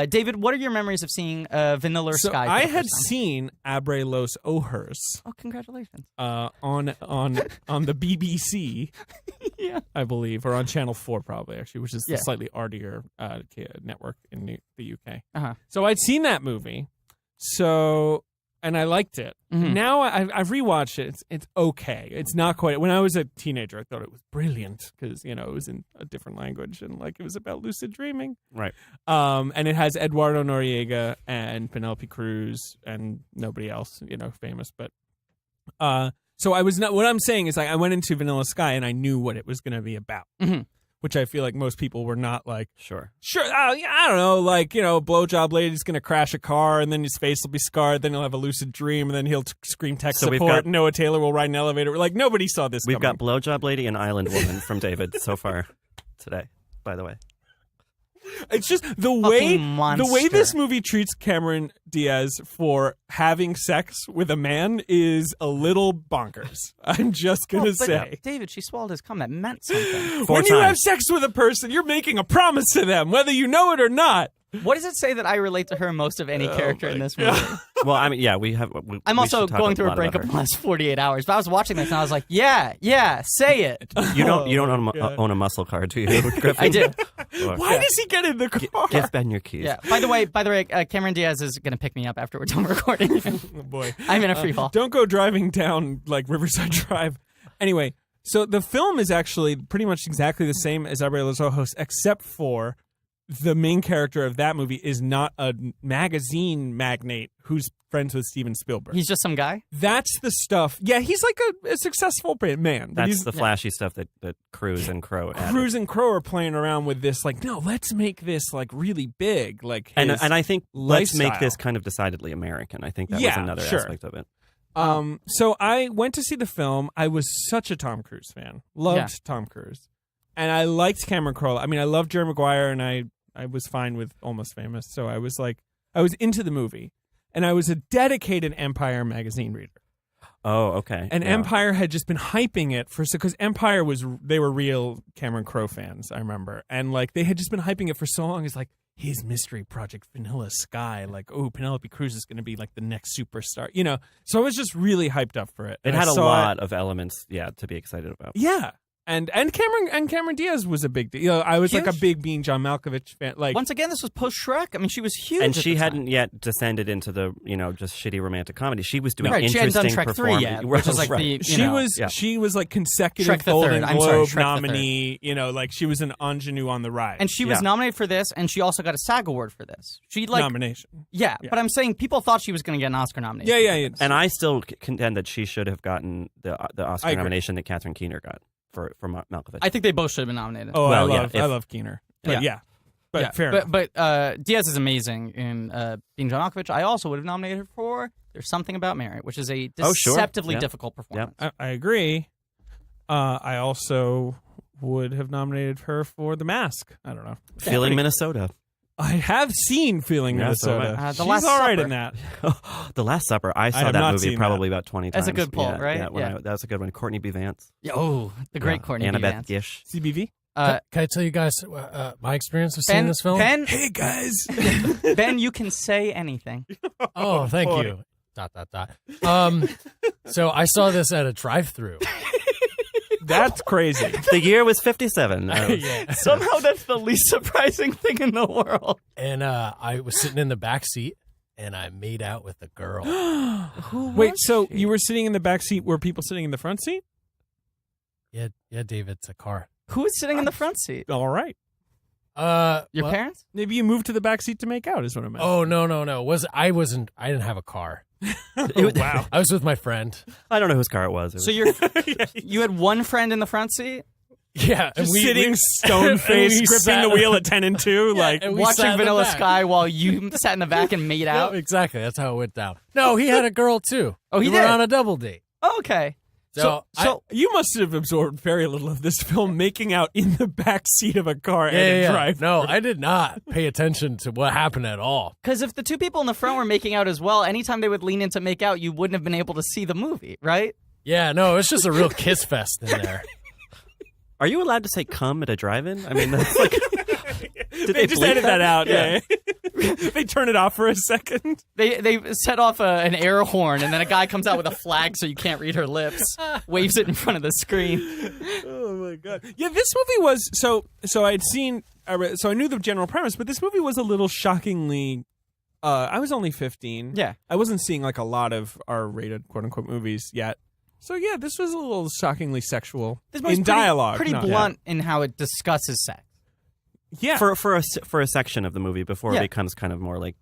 David, what are your memories of seeing Vanilla So Sky? for I the had first time? seen Abre Los Ojos Oh, congratulations! on the BBC, Yeah. I believe, or on Channel 4 probably actually, which is the Yeah. slightly artier network in the UK. Uh-huh. So I'd seen that movie, and I liked it. Mhm. Now I've rewatched it. It's okay. It's not quite. When I was a teenager, I thought it was brilliant because it was in a different language and like it was about lucid dreaming. Right. And it has Eduardo Noriega and Penelope Cruz and nobody else, famous. But so I was not. What I'm saying is, like, I went into Vanilla Sky and I knew what it was going to be about, Mhm. which I feel like most people were not like. Sure. Sure, yeah, I don't know, like, blowjob lady's going to crash a car, and then his face will be scarred, then he'll have a lucid dream, and then he'll scream tech So we've support, got- and Noah Taylor will ride an elevator. Like, nobody saw this We've coming. got Blowjob Lady and Island Woman from David so far today, by the way. It's just the way monster. this movie treats Cameron Diaz for having sex with a man is a little bonkers. I'm just going to But, say. David, she swallowed his cum. That meant something. Four When you have times. sex with a person, you're making a promise to them, whether you know it or not. What does it say that I relate to her most of any character in this movie? Well, I mean, yeah, we have. I'm we also should talk going through a lot breakup about in her. the last 48 hours. But I was watching this and I was like, yeah, say it. You don't God. own a muscle car, do you, Griffin? I do. Or- Why does he get in the car? Give Ben your keys. Yeah. By the way, Cameron Diaz is going to pick me up after we're done recording. Oh, boy. I'm in a free fall. Don't go driving down like Riverside Drive. Anyway, so the film is actually pretty much exactly the same as Abre Los Ojos, except for the main character of that movie is not a magazine magnate who's friends with Steven Spielberg. He's just some guy? That's the stuff. Yeah, he's like a successful man. But That's he's, the flashy stuff that Cruz and Crow added. Cruz and Crow are playing around with this, like, no, let's make this like really big, like and his I think let's make lifestyle. this kind of decidedly American. I think that Yeah, was another sure. aspect of it. So I went to see the film. I was such a Tom Cruise fan. Loved Tom Cruise. And I liked Cameron Crowe. I mean, I loved Jerry Maguire, and I was fine with Almost Famous. So I was into the movie. And I was a dedicated Empire magazine reader. Oh, okay. And Yeah. Empire had just been hyping it because Empire they were real Cameron Crowe fans, I remember. And like they had just been hyping it for so long. It's like his mystery project, Vanilla Sky. Like, oh, Penelope Cruz is going to be like the next superstar, So I was just really hyped up for it. It And had I a saw lot of elements, to be excited about. Yeah. And Cameron Diaz was a big deal. I was like a Huge. big Being John Malkovich fan. Like, Once again, this was post-Shrek. I mean, she was huge. And at she the hadn't time. yet descended into the, just shitty romantic comedy. She was doing Right, she hadn't interesting done Shrek 3 performance. yet, which is like Right. the, you she know. was Yeah. she was like consecutive Shrek the Golden Third. I'm sorry, Globe Shrek the nominee. Like she was an ingenue on the rise. And she was Yeah. nominated for this, and she also got a SAG award for this. She like, nomination. yeah, but I'm saying people thought she was going to get an Oscar nomination. Yeah. And I still contend that she should have gotten the Oscar I agree. nomination that Catherine Keener got for Malkovich. I think they both should have been nominated. Oh, Well, I yeah, love Keener. But Yeah. But fair enough. But Diaz is amazing in Being John Malkovich. I also would have nominated her for There's Something About Mary, which is a Oh, sure. deceptively Yeah. difficult performance. I agree. I also would have nominated her for The Mask. I don't know. Feeling Minnesota. I have seen Feeling Yeah, so Minnesota. The She's Last all right Supper. in that. The Last Supper. I saw have that not movie seen probably about 20 times. That's a good pull, Yeah, right? Yeah, Yeah. that was a good one. Courtney B. Vance. Yeah, oh, the great Courtney B. Annabeth Vance. Gish. CBV. Can I tell you guys my experience of seeing this film? Ben, Hey guys. Ben, you can say anything. Oh, thank boy. you. ... So I saw this at a drive-through. That's crazy. The year was 57. Yeah. Somehow that's the least surprising thing in the world. And I was sitting in the back seat, and I made out with a girl. Wait, so you were sitting in the back seat? Were people sitting in the front seat? Yeah, David, it's a car. Who was sitting in the front seat? All right. Your well, parents? Maybe you moved to the back seat to make out is what I meant. Oh no. I didn't have a car. Wow. I was with my friend. I don't know whose car it was. So you had one friend in the front seat? Yeah, Just sitting stone-faced, gripping the wheel at 10 and 2, like and we Watching sat in the Vanilla back. Sky while you sat in the back and made out. Yeah, exactly. That's how it went down. No, he had a girl too. Oh, he we did? were on a double date. Oh, okay. So you must have absorbed very little of this film, making out in the back seat of a car at a drive. No, I did not pay attention to what happened at all. Because if the two people in the front were making out as well, anytime they would lean in to make out, you wouldn't have been able to see the movie, right? Yeah, no, it's just a real kiss fest in there. Are you allowed to say "cum" at a drive-in? I mean, that's like. Did They just bleep edit that out. Yeah. Yeah. They turn it off for a second. They set off an air horn, and then a guy comes out with a flag so you can't read her lips, waves it in front of the screen. Oh my god! Yeah, this movie was so. I'd seen, so I knew the general premise, but this movie was a little shockingly. I was only 15. Yeah. I wasn't seeing like a lot of R-rated quote unquote movies yet. So yeah, this was a little shockingly sexual This movie's in dialogue. pretty not- blunt in how it discusses sex. Yeah. for a section of the movie before Yeah. it becomes kind of more like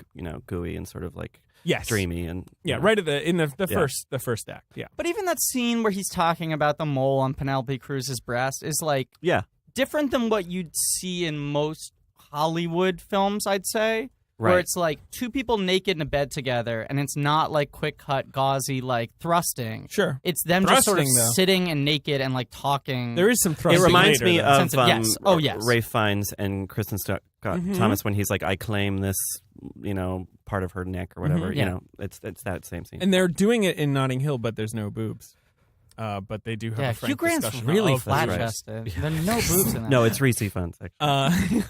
gooey and sort of like yes. dreamy and Yeah. Right at the Yeah. first act. Yeah. But even that scene where he's talking about the mole on Penelope Cruz's breast is like yeah different than what you'd see in most Hollywood films, I'd say. right. Where it's like two people naked in a bed together, and it's not like quick cut, gauzy, like thrusting. Sure. It's them just sort of Thrusting, though. sitting and naked and like talking. There is some thrusting. It reminds later, me though. of Sense of- yes. Oh, yes. Ralph Fiennes and Kristen Scott Thomas when he's like, I claim this, part of her neck or whatever. yeah. It's that same scene. And they're doing it in Notting Hill, but there's no boobs. But they do have Yeah, a frank Hugh Grant's discussion really of flat the chested. There are no boobs in that. No, it's Reese Funds. Actually.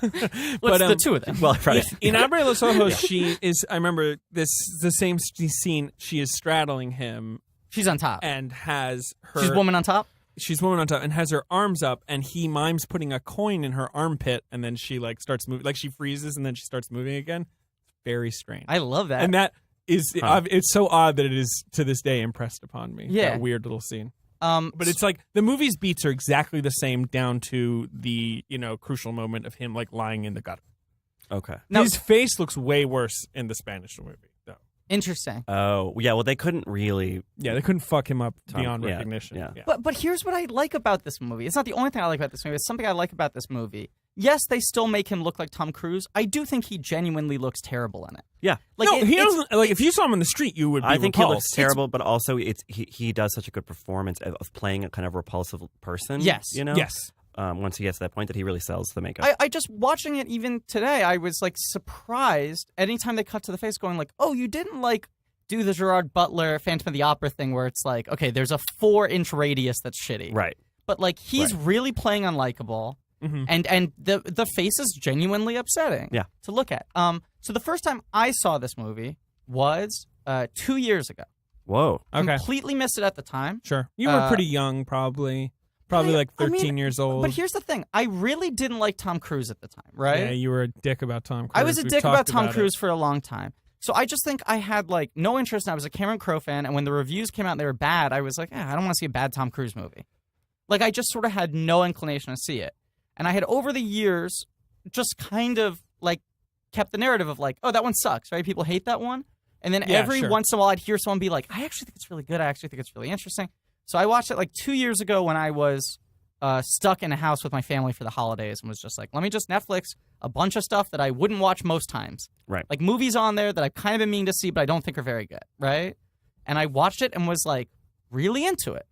What's the two of them? Well, right. In Abre los Ojos, she is. I remember the same scene. She is straddling him She's on top. and has her. She's woman on top. She's woman on top and has her arms up, and he mimes putting a coin in her armpit, and then she like starts moving, like she freezes, and then she starts moving again. Very strange. I love that. And that is, it's so odd that it is to this day impressed upon me. Yeah. That weird little scene. But But it's like the movie's beats are exactly the same down to the crucial moment of him like lying in the gutter. Okay. No. His face looks way worse in the Spanish movie, though. interesting. Oh, yeah. Well, they couldn't really. Yeah, they couldn't fuck him up beyond yeah, recognition. yeah. But here's what I like about this movie. It's not the only thing I like about this movie. It's something I like about this movie. Yes, they still make him look like Tom Cruise. I do think he genuinely looks terrible in it. Yeah. Like no, it- he it's- doesn't. Like if you saw him in the street, you would be I think he repulsed. looks terrible, but also he does such a good performance of playing a kind of repulsive person. Yes. Yes. Once he gets to that point that he really sells the makeup. I just watching it even today, I was like surprised anytime they cut to the face going like, oh, you didn't like do the Gerard Butler Phantom of the Opera thing where it's like, okay, there's a 4-inch radius that's shitty. Right. But like he's really playing unlikable. Mhm. And the face is genuinely upsetting to look at. So the first time I saw this movie was 2 years ago. Whoa. Okay. Completely missed it at the time. Sure. You were pretty young, probably. Probably like 13 years old. But here's the thing. I really didn't like Tom Cruise at the time, right? Yeah, you were a dick about Tom Cruise. I was a We've dick about talked Tom it. Cruise for a long time. So I just think I had like no interest, and I was a Cameron Crowe fan, and when the reviews came out and they were bad, I was like, I don't want to see a bad Tom Cruise movie. Like I just sort of had no inclination to see it. And I had over the years just kind of like kept the narrative of like, oh, that one sucks, right? People hate that one. And then Yeah, every sure. once in a while I'd hear someone be like, I actually think it's really good. I actually think it's really interesting. So I watched it like 2 years ago when I was stuck in a house with my family for the holidays and was just like, let me just Netflix a bunch of stuff that I wouldn't watch most times. Right. Like movies on there that I've kind of been meaning to see, but I don't think are very good, right? And I watched it and was like really into it.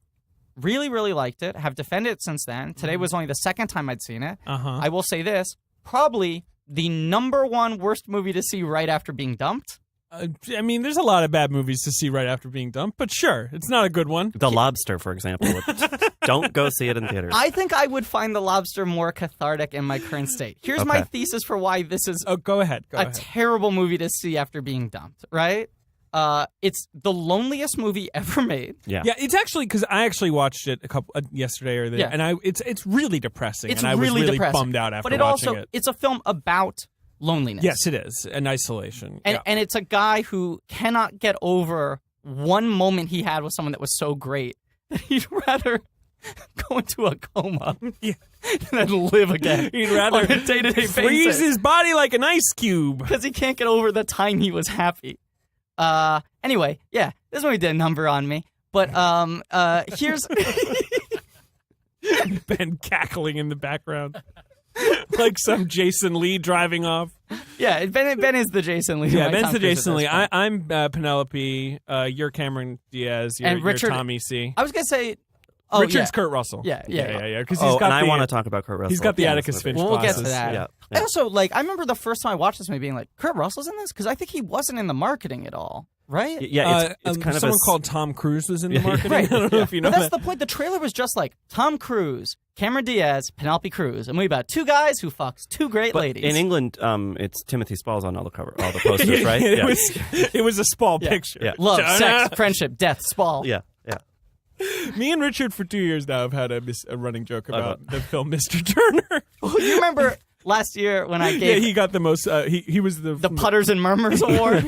Really, really liked it. Have defended it since then. Today was only the second time I'd seen it. Uh-huh. I will say this, probably the #1 worst movie to see right after being dumped. I mean, there's a lot of bad movies to see right after being dumped, but sure, it's not a good one. The Lobster, for example. Don't go see it in theaters. I think I would find The Lobster more cathartic in my current state. Here's my Okay. thesis for why this is Oh, go ahead. Go a ahead. terrible movie to see after being dumped, right? It's the loneliest movie ever made. yeah. Yeah, it's actually because I actually watched it a couple yesterday or Yeah. and it's really depressing. It's and I was really really depressing. bummed out after But it watching also it. it's a film about loneliness. Yes, it is an isolation. And yeah. and it's a guy who cannot get over one moment he had with someone that was so great that he'd rather go into a coma than live again. He'd rather on a day-to-day freeze basis his body like an ice cube. because he can't get over the time he was happy. Anyway, yeah, this movie did a number on me. But here's Ben cackling in the background. Like some Jason Lee driving off. Yeah, Ben is the Jason Lee. Yeah, like Ben's Tom the Cruise Jason at Lee. this point. I'm Penelope. You're Cameron Diaz. You're, And Richard- you're Tommy C. I was gonna say, oh Richard's yeah. Kurt Russell. Yeah. Because Oh, he's got and I the, want to talk about Kurt Russell. he's got the Yeah, Atticus this Finch movie. We'll get to glasses. that. Yeah. I also I remember the first time I watched this movie being like, Kurt Russell's in this? Because I think he wasn't in the marketing at all, right? Yeah, it's kind of someone a called Tom Cruise was in the marketing. Right. I don't know if you know But that's that. the point. The trailer was just like Tom Cruise, Cameron Diaz, Penelope Cruz, a movie about two guys who fucks two great But ladies. in England, it's Timothy Spall's on all the posters, right? It was a Spall Yeah. picture. Yeah. Love, Shut sex, up. friendship, death, Spall. Yeah. Me and Richard for 2 years now have had a running joke about the film Mr. Turner. You remember last year when I gave He got the most. He was the Putters and Murmurs Award?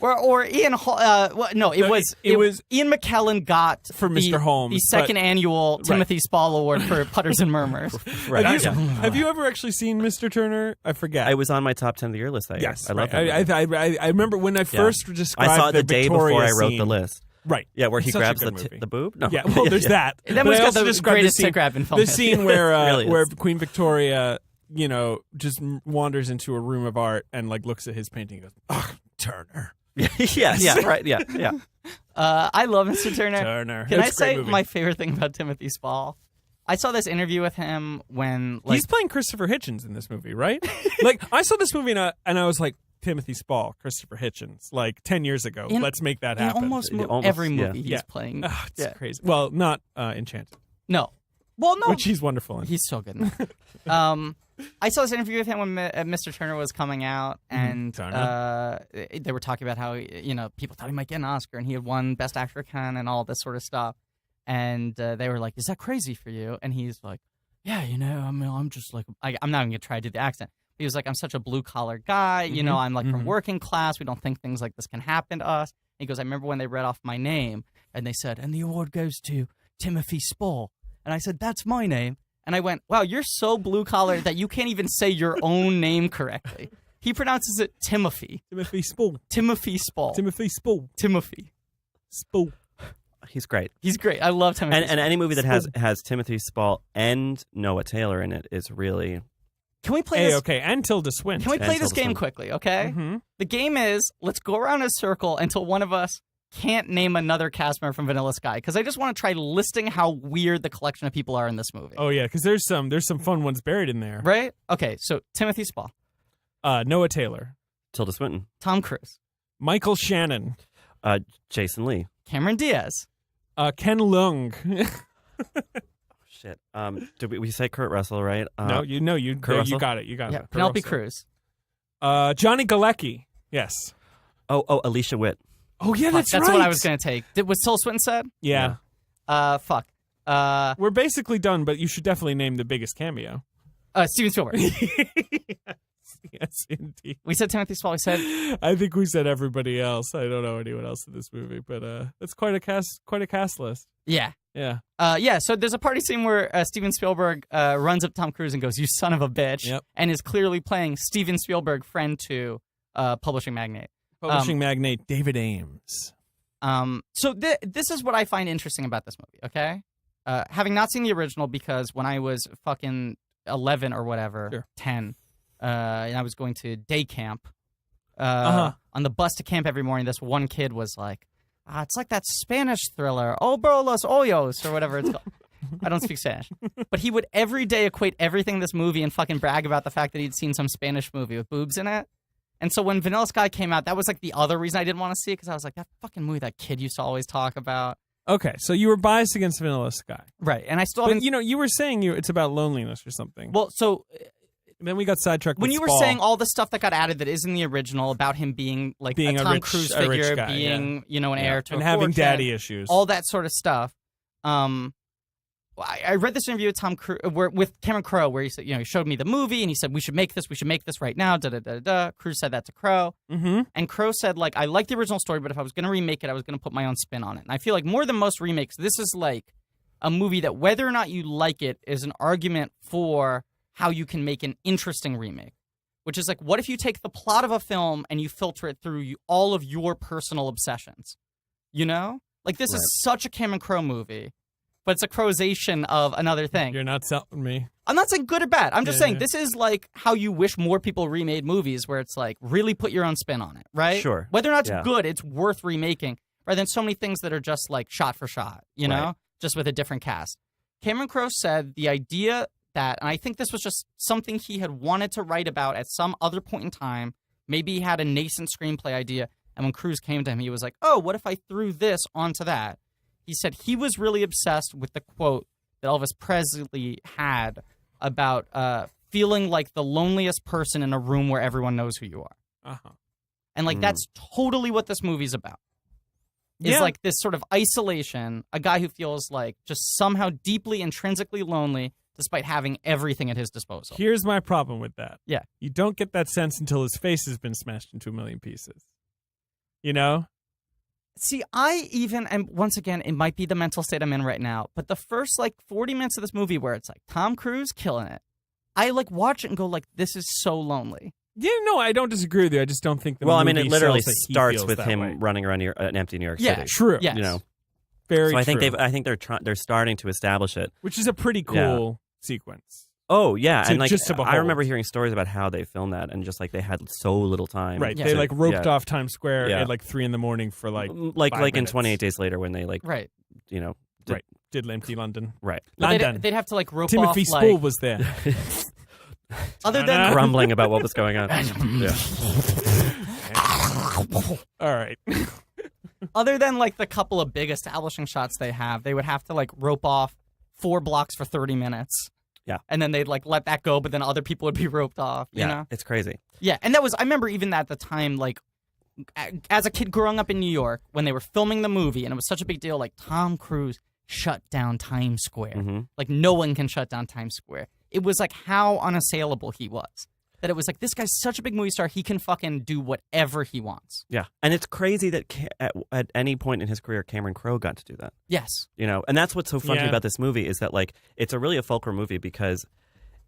Or Ian Hall, it was Ian McKellen got For the, Mr. Holmes, the second annual Timothy Spall Award for Putters and Murmurs. Have you ever actually seen Mr. Turner? I forget. I was on my top 10 of the year list. Yes, I love right. that. I remember when I first described I saw it the day before Victoria I wrote scene. the list. Right. Yeah, where he Such a grabs good movie. the boob. No. Yeah, well, there's that. And then But we've I got also the described greatest the scene, tit grab in film the scene where Really is. where Queen Victoria, just wanders into a room of art and like looks at his painting and goes, "Ugh, Turner, Yes. Yeah. Right. Yeah. Yeah. I love Mr. Turner. Turner." Can I It's a great say movie. my favorite thing about Timothy Spall? I saw this interview with him when He's playing Christopher Hitchens in this movie, right? Like I saw this movie and I was like, Timothy Spall, Christopher Hitchens, like 10 years ago. Let's make that in happen. almost Almost, every yeah. movie he's Yeah. playing. Ugh, it's Yeah. crazy. Well, not Enchanted, No. Well, no. which he's wonderful in. He's so good. in that. I saw this interview with him when Mr. Turner was coming out, and they were talking about how people thought he might get an Oscar, and he had won Best Actor Can and all this sort of stuff. And they were like, "Is that crazy for you?" And he's like, "Yeah, I'm just like I'm not even gonna try to do the accent." He was like, "I'm such a blue collar guy. I'm like from working class. We don't think things like this can happen to us." And he goes, "I remember when they read off my name, and they said, and the award goes to Timothy Spall." And I said, "That's my name." And I went, "Wow, you're so blue-collar that you can't even say your own name correctly." He pronounces it Timothy. Timothy Spall. Timothy Spall. Timothy Spall. Timothy. Spall. He's great. He's great. I love Timothy And Spall. any movie that has Timothy Spall and Noah Taylor in it is really Can we play Hey, this? okay, and Tilda Swinton. Can we play And this Tilda game Swinton. quickly, okay? Mm-hmm. The game is, let's go around in a circle until one of us can't name another cast member from Vanilla Sky, because I just want to try listing how weird the collection of people are in this movie. Oh yeah, because there's some fun ones buried in there. Right? Okay, so Timothy Spall, Noah Taylor, Tilda Swinton, Tom Cruise, Michael Shannon, Jason Lee. Cameron Diaz, Ken Leung. Shit. Did we say Kurt Russell, right? You Kurt Russell? got it. You got yeah, it. Kurt Penelope Russell. Cruz. Johnny Galecki. Yes. Oh, Alicia Witt. Oh yeah, Fuck, that's that's right. what I was going to take. Was Tilda Swinton said? Yeah. Fuck. We're basically done, but you should definitely name the biggest cameo. Steven Spielberg. Yes, indeed. We said Timothy Spall. We said I think we said everybody else. I don't know anyone else in this movie, but that's quite a cast list. yeah. Yeah. So there's a party scene where Steven Spielberg runs up to Tom Cruise and goes, "You son of a bitch," Yep. and is clearly playing Steven Spielberg, friend to publishing magnate. Publishing magnate David Ames. So this is what I find interesting about this movie, okay? Having not seen the original, because when I was fucking 11 or whatever, Sure. 10, and I was going to day camp, on the bus to camp every morning, this one kid was like, it's like that Spanish thriller, Oh Bro Los Hoyos, or whatever it's called. I don't speak Spanish. But he would every day equate everything in this movie and fucking brag about the fact that he'd seen some Spanish movie with boobs in it. And so when Vanilla Sky came out, that was like the other reason I didn't want to see it, because I was like, that fucking movie that kid used to always talk about. Okay, so you were biased against Vanilla Sky. Right, and I still But, haven't... you were saying it's about loneliness or something. Well, so Then we got sidetracked when with you were Spall. saying all the stuff that got added that is in the original about him being like Being a a Tom rich- Cruise a rich figure, guy, being, an heir to and a having fortune, daddy issues. all that sort of stuff. I read this interview with Tom Cruise, with Cameron Crowe, where he said, he showed me the movie and he said, we should make this right now. Da da da da. Cruise said that to Crowe, and Crowe said, like, I like the original story, but if I was going to remake it, I was going to put my own spin on it. And I feel like more than most remakes, this is like a movie that whether or not you like it is an argument for how you can make an interesting remake. Which is like, what if you take the plot of a film and you filter it through all of your personal obsessions? Like, this is such a Cameron Crowe movie but it's a crowization of another thing. You're not selling me. I'm not saying good or bad. I'm just saying Yeah. this is like how you wish more people remade movies, where it's like really put your own spin on it, right? Sure. Whether or not it's Yeah. good, it's worth remaking, rather than so many things that are just like shot for shot, you know, Right. just with a different cast. Cameron Crowe said the idea that, and I think this was just something he had wanted to write about at some other point in time. Maybe he had a nascent screenplay idea, and when Cruz came to him, he was like, "Oh, what if I threw this onto that?" He said he was really obsessed with the quote that Elvis Presley had about feeling like the loneliest person in a room where everyone knows who you are. Uh-huh. And like that's totally what this movie's about. Is Yeah. like this sort of isolation, a guy who feels like just somehow deeply intrinsically lonely despite having everything at his disposal. Here's my problem with that. Yeah. You don't get that sense until his face has been smashed into a million pieces. You know? See, and once again, it might be the mental state I'm in right now, but the first like 40 minutes of this movie where it's like Tom Cruise killing it, I like watch it and go like, this is so lonely. Yeah, no, I don't disagree with you. I just don't think the Well, I movie mean, it literally sells that he starts feels with that him way. running around an empty New York Yeah, City. True. Yes. You know, Very so I think true. they're starting to establish it. Which is a pretty cool sequence. Oh yeah, To- and like just to I behold. remember hearing stories about how they filmed that, and just like they had so little time. Right. Yeah. They like roped yeah. off Times Square Yeah. at like 3 a.m. for like like 5 in minutes. 28 Days Later when they like Right. you know Right. Did empty London. right But London. they'd have to like rope Timothy off Spall like, was there. other than grumbling about what was going on. Yeah. All right. other than like the couple of big establishing shots they have, they would have to like rope off 4 blocks for 30 minutes. Yeah. And then they'd like let that go, but then other people would be roped off, you Yeah, know? it's crazy. Yeah. And I remember even at the time, like as a kid growing up in New York, when they were filming the movie and it was such a big deal, like Tom Cruise shut down Times Square. Mm-hmm. Like no one can shut down Times Square. It was like how unassailable he was. That it was like, this guy's such a big movie star, he can fucking do whatever he wants. Yeah, and it's crazy that at any point in his career, Cameron Crowe got to do that. Yes. You know, and that's what's so funny Yeah. about this movie is that like it's really a fulcrum movie because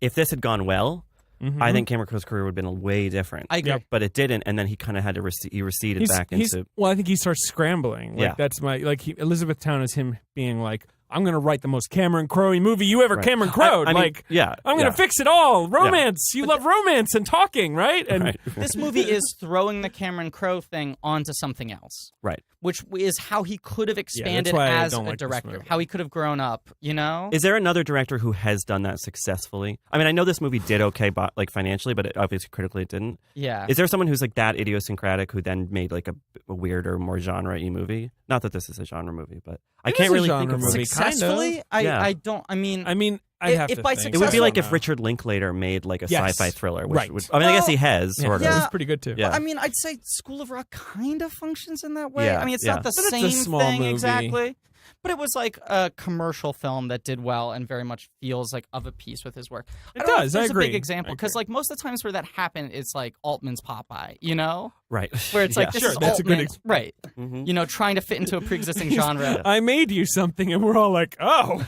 if this had gone well, Mhm. I think Cameron Crowe's career would have been way different. I agree. Yep. But it didn't, and then he kind of had to he receded back into. Well, I think he starts scrambling. Like, Yeah. that's my Elizabethtown is him being like, I'm gonna write the most Cameron Crowe movie you ever Right. Cameron Crowe. I mean, Like, yeah, I'm gonna yeah. fix it all. Romance. You love romance and talking, right? And Right. This movie is throwing the Cameron Crowe thing onto something else, Right. which is how he could have expanded why I as don't a like this director, movie. how he could have grown up, you know? Is there another director who has done that successfully? I mean, I know this movie did okay, like financially, but obviously critically it didn't. Yeah. Is there someone who's like that idiosyncratic who then made like a weirder, more genre-y movie? Not that this is a genre movie, but I It can't is a really genre think of movie. one. Successfully? Yeah. I don't, I mean, I mean, I'd If- have if to by think. It would be like I if don't know. Richard Linklater made like a Yes. sci-fi thriller, which Right. would, I mean, I guess Well, he has sort Yeah, of. it's pretty good too. Yeah. I mean, I'd say School of Rock kind of functions in that way. Yeah, I mean, it's yeah. not the But it's a same small thing movie. exactly, but it was like a commercial film that did well and very much feels like of a piece with his work. It I don't know if does, I there's a agree. big example I because agree. like most of the times where that happened, it's like Altman's Popeye, you know, Right. where it's like this Sure, is that's a good Altman, right? Mhm. You know, trying to fit into a pre-existing genre. I made you something, and we're all like, "Oh,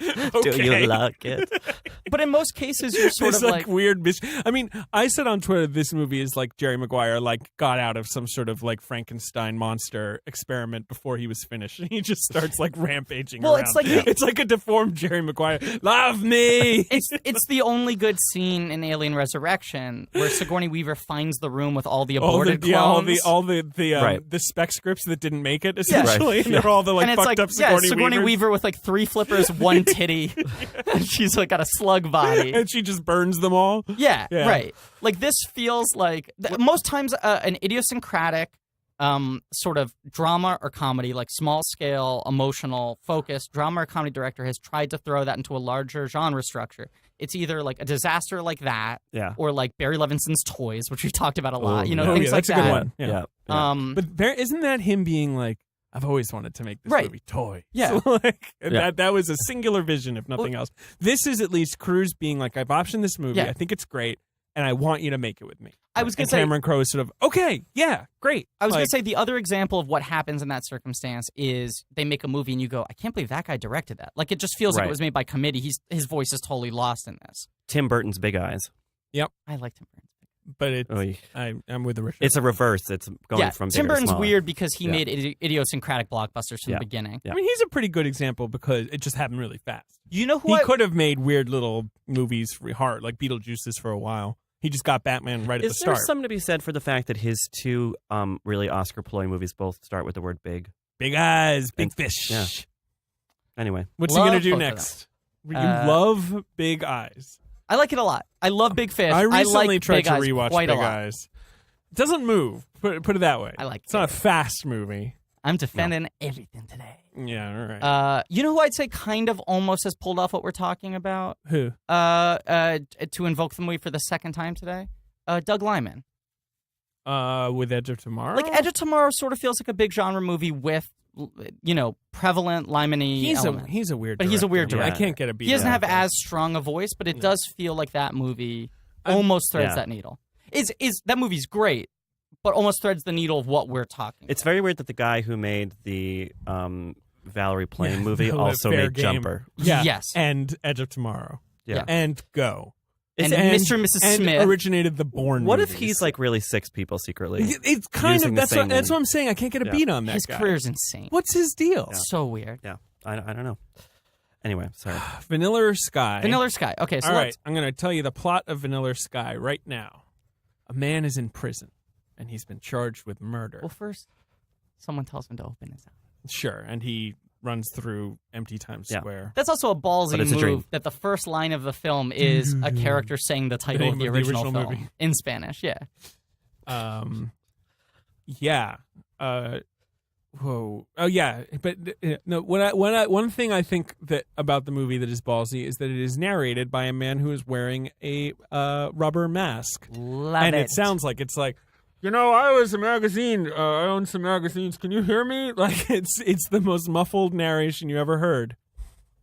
okay." Do you like it? But in most cases, you're sort This of like weird. I mean, I said on Twitter this movie is like Jerry Maguire like got out of some sort of like Frankenstein monster experiment before he was finished, and he just starts like rampaging. Well, around. it's like- it's like a deformed Jerry Maguire. Love me. it's the only good scene in Alien Resurrection where Sigourney Weaver finds the room with all the all aborted the all the clones. Right. the spec scripts that didn't make it essentially, Right. and they're all the like and it's fucked like, up yeah, Sigourney Weavers. Weaver with like 3 flippers, 1 titty. She's like got a slug body. and she just burns them all. Yeah, Yeah. right. Like this feels like most times an idiosyncratic sort of drama or comedy, like small scale, emotional, focused drama or comedy director has tried to throw that into a larger genre structure. It's either like a disaster like that, Yeah. or like Barry Levinson's Toys, which we've talked about a lot. Ooh, You know, yeah. Oh, things yeah, like that's a that. good one. Yeah. Yeah. Yeah. But isn't that him being like, I've always wanted to make this Right. movie toy. Yeah. So, like, Yeah. that was a singular vision, if nothing else. This is at least Cruise being like, I've optioned this movie. Yeah. I think it's great, and I want you to make it with me. I was gonna and say- Cameron Crowe is sort of, okay, yeah, great. I was going Like, to say the other example of what happens in that circumstance is they make a movie and you go, I can't believe that guy directed that. Like it just feels like Right. it was made by committee. His voice is totally lost in this. Tim Burton's Big Eyes. I liked him. but it's Oy. I'm with the Richard. It's a reverse. It's going from bigger Tim Burton's to smaller. weird because he Yeah. made idiosyncratic blockbusters from the beginning. Yeah. I mean, he's a pretty good example because it just happened really fast. You know who He I could have made weird little movies for heart, like Beetlejuice's for a while. He just got Batman right at the Is there start. something to be said for the fact that his two really Oscar-ploy movies both start with the word big? Big eyes, big And- fish. yeah. Anyway, What's he Love gonna do both of next? You love Big Eyes. I like it a lot. I love Big Fish. I recently like tried Big to Eyes rewatch quite Big a lot. Eyes. It doesn't move. Put it that way. I like It's not a Big Eyes. fast movie. I'm defending everything today. Yeah, all right. You know who I'd say kind of almost has pulled off what we're talking about? Who? To invoke the movie for the second time today? Doug Liman. With Edge of Tomorrow? Like Edge of Tomorrow sort of feels like a big genre movie with, prevalent Limany elements. He's a weird But he's a weird director. I director. can't get a beat. He doesn't on have that. as strong a voice, but it does feel like that movie almost threads yeah. that needle. Is that movie's great, but almost threads the needle of what we're talking it's very weird that the guy who made the Valerie Plame movie No, also Fair made Game. Jumper. Yeah. Yes. And Edge of Tomorrow. Yeah. And Go. And Mr. and Mrs. and Smith. originated the Bourne What if movies. he's like really six people secretly? It's kind using of the that's same what name? I'm saying. I can't get a Yeah. beat on that His guy. career's insane. What's his deal? So weird. Yeah, I don't know. Anyway, sorry. Vanilla Sky. Vanilla Sky. Okay, so All right, let's. I'm going to tell you the plot of Vanilla Sky right now. A man is in prison, and he's been charged with murder. Well, first, someone tells him to open his eyes. Sure, and he runs through empty Times Yeah. Square. That's also a ballsy But it's a move dream. that the first line of the film is a character saying the title name of the of the original original film movie. in Spanish. Yeah. Yeah. Whoa. Oh, yeah. But no. One thing I think that about the movie that is ballsy is that it is narrated by a man who is wearing a rubber mask, Love and it. it sounds like it's like. I was a magazine. I own some magazines. Can you hear me? Like it's the most muffled narration you ever heard.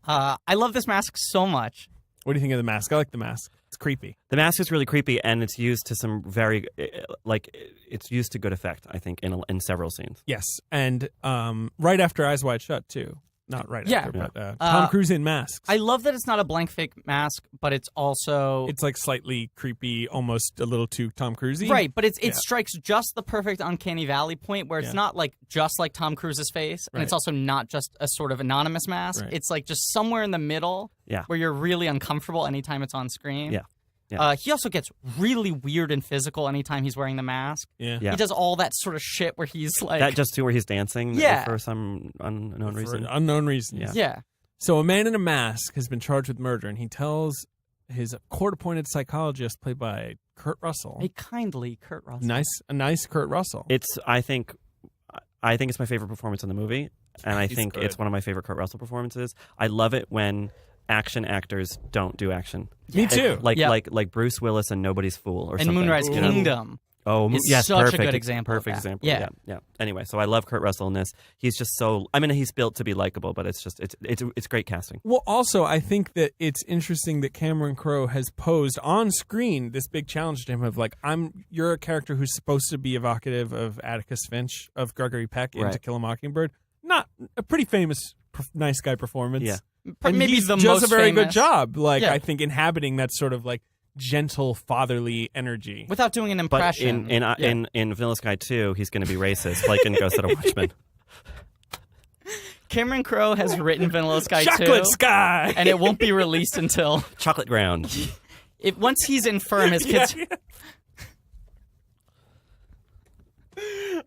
I love this mask so much. What do you think of the mask? I like the mask. It's creepy. The mask is really creepy, and it's used to some very it's used to good effect. I think in several scenes. Yes, and right after Eyes Wide Shut too. Not right Yeah. after, but Tom Cruise in masks. I love that it's not a blank fake mask, but it's also It's like slightly creepy, almost a little too Tom Cruise-y. right. But it Yeah. strikes just the perfect uncanny valley point where it's Yeah. not like just like Tom Cruise's face, and it's Right. also not just a sort of anonymous mask. Right. It's like just somewhere in the middle Yeah. where you're really uncomfortable anytime it's on screen. Yeah. Yeah. He also gets really weird and physical anytime he's wearing the mask. Yeah. Yeah. He does all that sort of shit where he's like, That just too where he's dancing Yeah. for some unknown For reason. unknown reasons. Yeah. yeah. So a man in a mask has been charged with murder, and he tells his court-appointed psychologist, played by Kurt Russell. A kindly Kurt Russell. A nice Kurt Russell. I think it's my favorite performance in the movie, and I He's think good. it's one of my favorite Kurt Russell performances. I love it when action actors don't do action. Me too. Like Bruce Willis and Nobody's Fool or And something. Moonrise you know? Kingdom. Oh, is yes, such a perfect. good example of Perfect that. example. Yeah. Yeah. Anyway, so I love Kurt Russell in this. He's just so. I mean, he's built to be likable, but it's great casting. Well, also, I think that it's interesting that Cameron Crowe has posed on screen this big challenge to him of like, you're a character who's supposed to be evocative of Atticus Finch, of Gregory Peck in Right. To Kill a Mockingbird. Not a pretty famous nice guy performance. Yeah. And Maybe he's the does most a very famous. good job. Like, Yeah. I think inhabiting that sort of like gentle fatherly energy. Without doing an But impression. in Vanilla Sky 2, he's going to be racist, like in Ghost of the Watchmen. Cameron Crowe has written Vanilla Sky 2. Chocolate Sky. And it won't be released until Chocolate Ground. once he's infirm. His kids.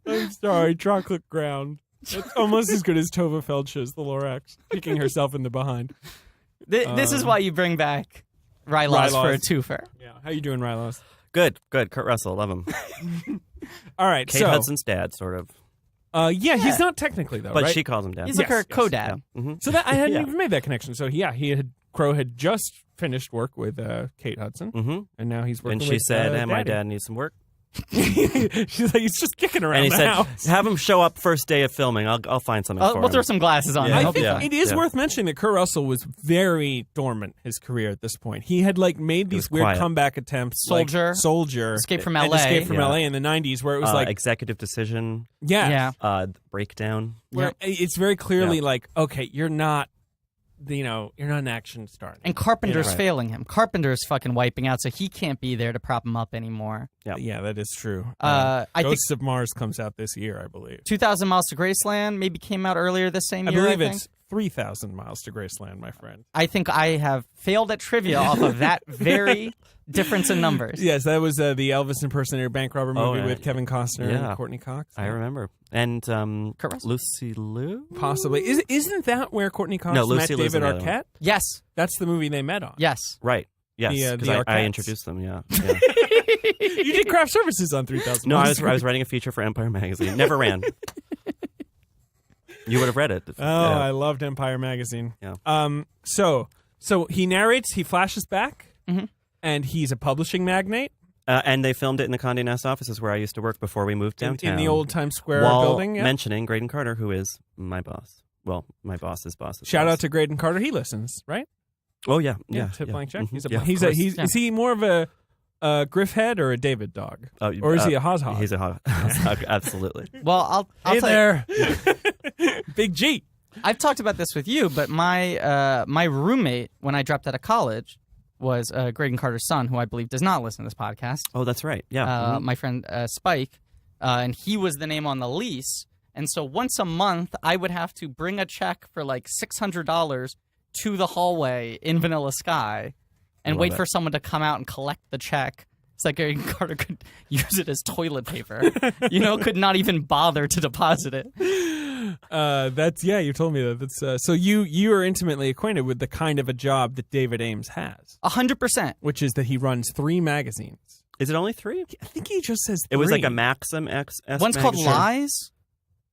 I'm sorry, Chocolate Ground. It's almost as good as Tova Feldshuh's The Lorax, kicking herself in the behind. This is why you bring back Rylos for a twofer. Yeah, how you doing, Rylos? Good. Kurt Russell, love him. All right, Kate so Hudson's dad, sort of. he's not technically though, But right? she calls him dad. He's like her Yes, co-dad. So that I hadn't Yeah. even made that connection. So Crowe had just finished work with Kate Hudson, Mm-hmm. and now he's working. And she with, said, my Daddy." dad needs some work. She's like, he's just kicking around And he the said, house. have him show up first day of filming. I'll find something for We'll him. throw some glasses on. Yeah. him. I He'll be think fine. it is Yeah. worth mentioning that Kurt Russell was very dormant his career at this point. He had like made these was weird quiet. comeback attempts, Soldier. like Soldier, Escape from and LA. Escape from Yeah. LA in the '90s, where it was like, Executive Decision, yeah, Yeah. Breakdown. where it's very clearly Yeah. like, okay, you're not you're not an action star. And Carpenter's Right. failing him. Carpenter's fucking wiping out, so he can't be there to prop him up anymore. Yeah, that is true. I think Ghosts of Mars comes out this year, I believe. 2,000 Miles to Graceland maybe came out earlier this same I year. believe I think. it's 3,000 Miles to Graceland, my friend. I think I have failed at trivia off of that very difference in numbers. Yes, that was the Elvis impersonator bank robber movie yeah. with Kevin Costner and Courtney Cox. I remember. And Kurt Russell? Lucy Liu? Possibly. Isn't that where Courtney Cox No, met Lucy Liu's David another one. Arquette? Yes. That's the movie they met on. Yes. Right. Yes, The, because I Arquettes. introduced them, yeah. You did craft services on 3,000 No, I Miles. was writing a feature for Empire Magazine. Never ran. You would have read it. Oh, I loved Empire Magazine. Yeah. So he narrates, he flashes back, and he's a publishing magnate And they filmed it in the Condé Nast offices where I used to work before we moved downtown. in the old Times Square while building. Yeah. mentioning Graydon Carter, who is my boss. Well, my boss's boss. Shout out to Graydon Carter. He listens, right? Oh yeah, yeah. Tip blank check. Mhm. Is he more of a Griff head or a David dog? Or is he a Hos Hog? He's a Hos Hog, absolutely. Well, I'll Hey tell there. Big G. I've talked about this with you, but my roommate when I dropped out of college was Graydon Carter's son, who I believe does not listen to this podcast. Oh, that's right. Yeah. My friend Spike, and he was the name on the lease. And so once a month, I would have to bring a check for like $600 to the hallway in Vanilla Sky and wait for someone to come out and collect the check. It's like Graydon Carter could use it as toilet paper. Could not even bother to deposit it. You told me that. That's so you are intimately acquainted with the kind of a job that David Ames has, 100%. which is that he runs 3 magazines. Is it only 3? I think he just says 3. It was like a Maxim X. One's called Lies.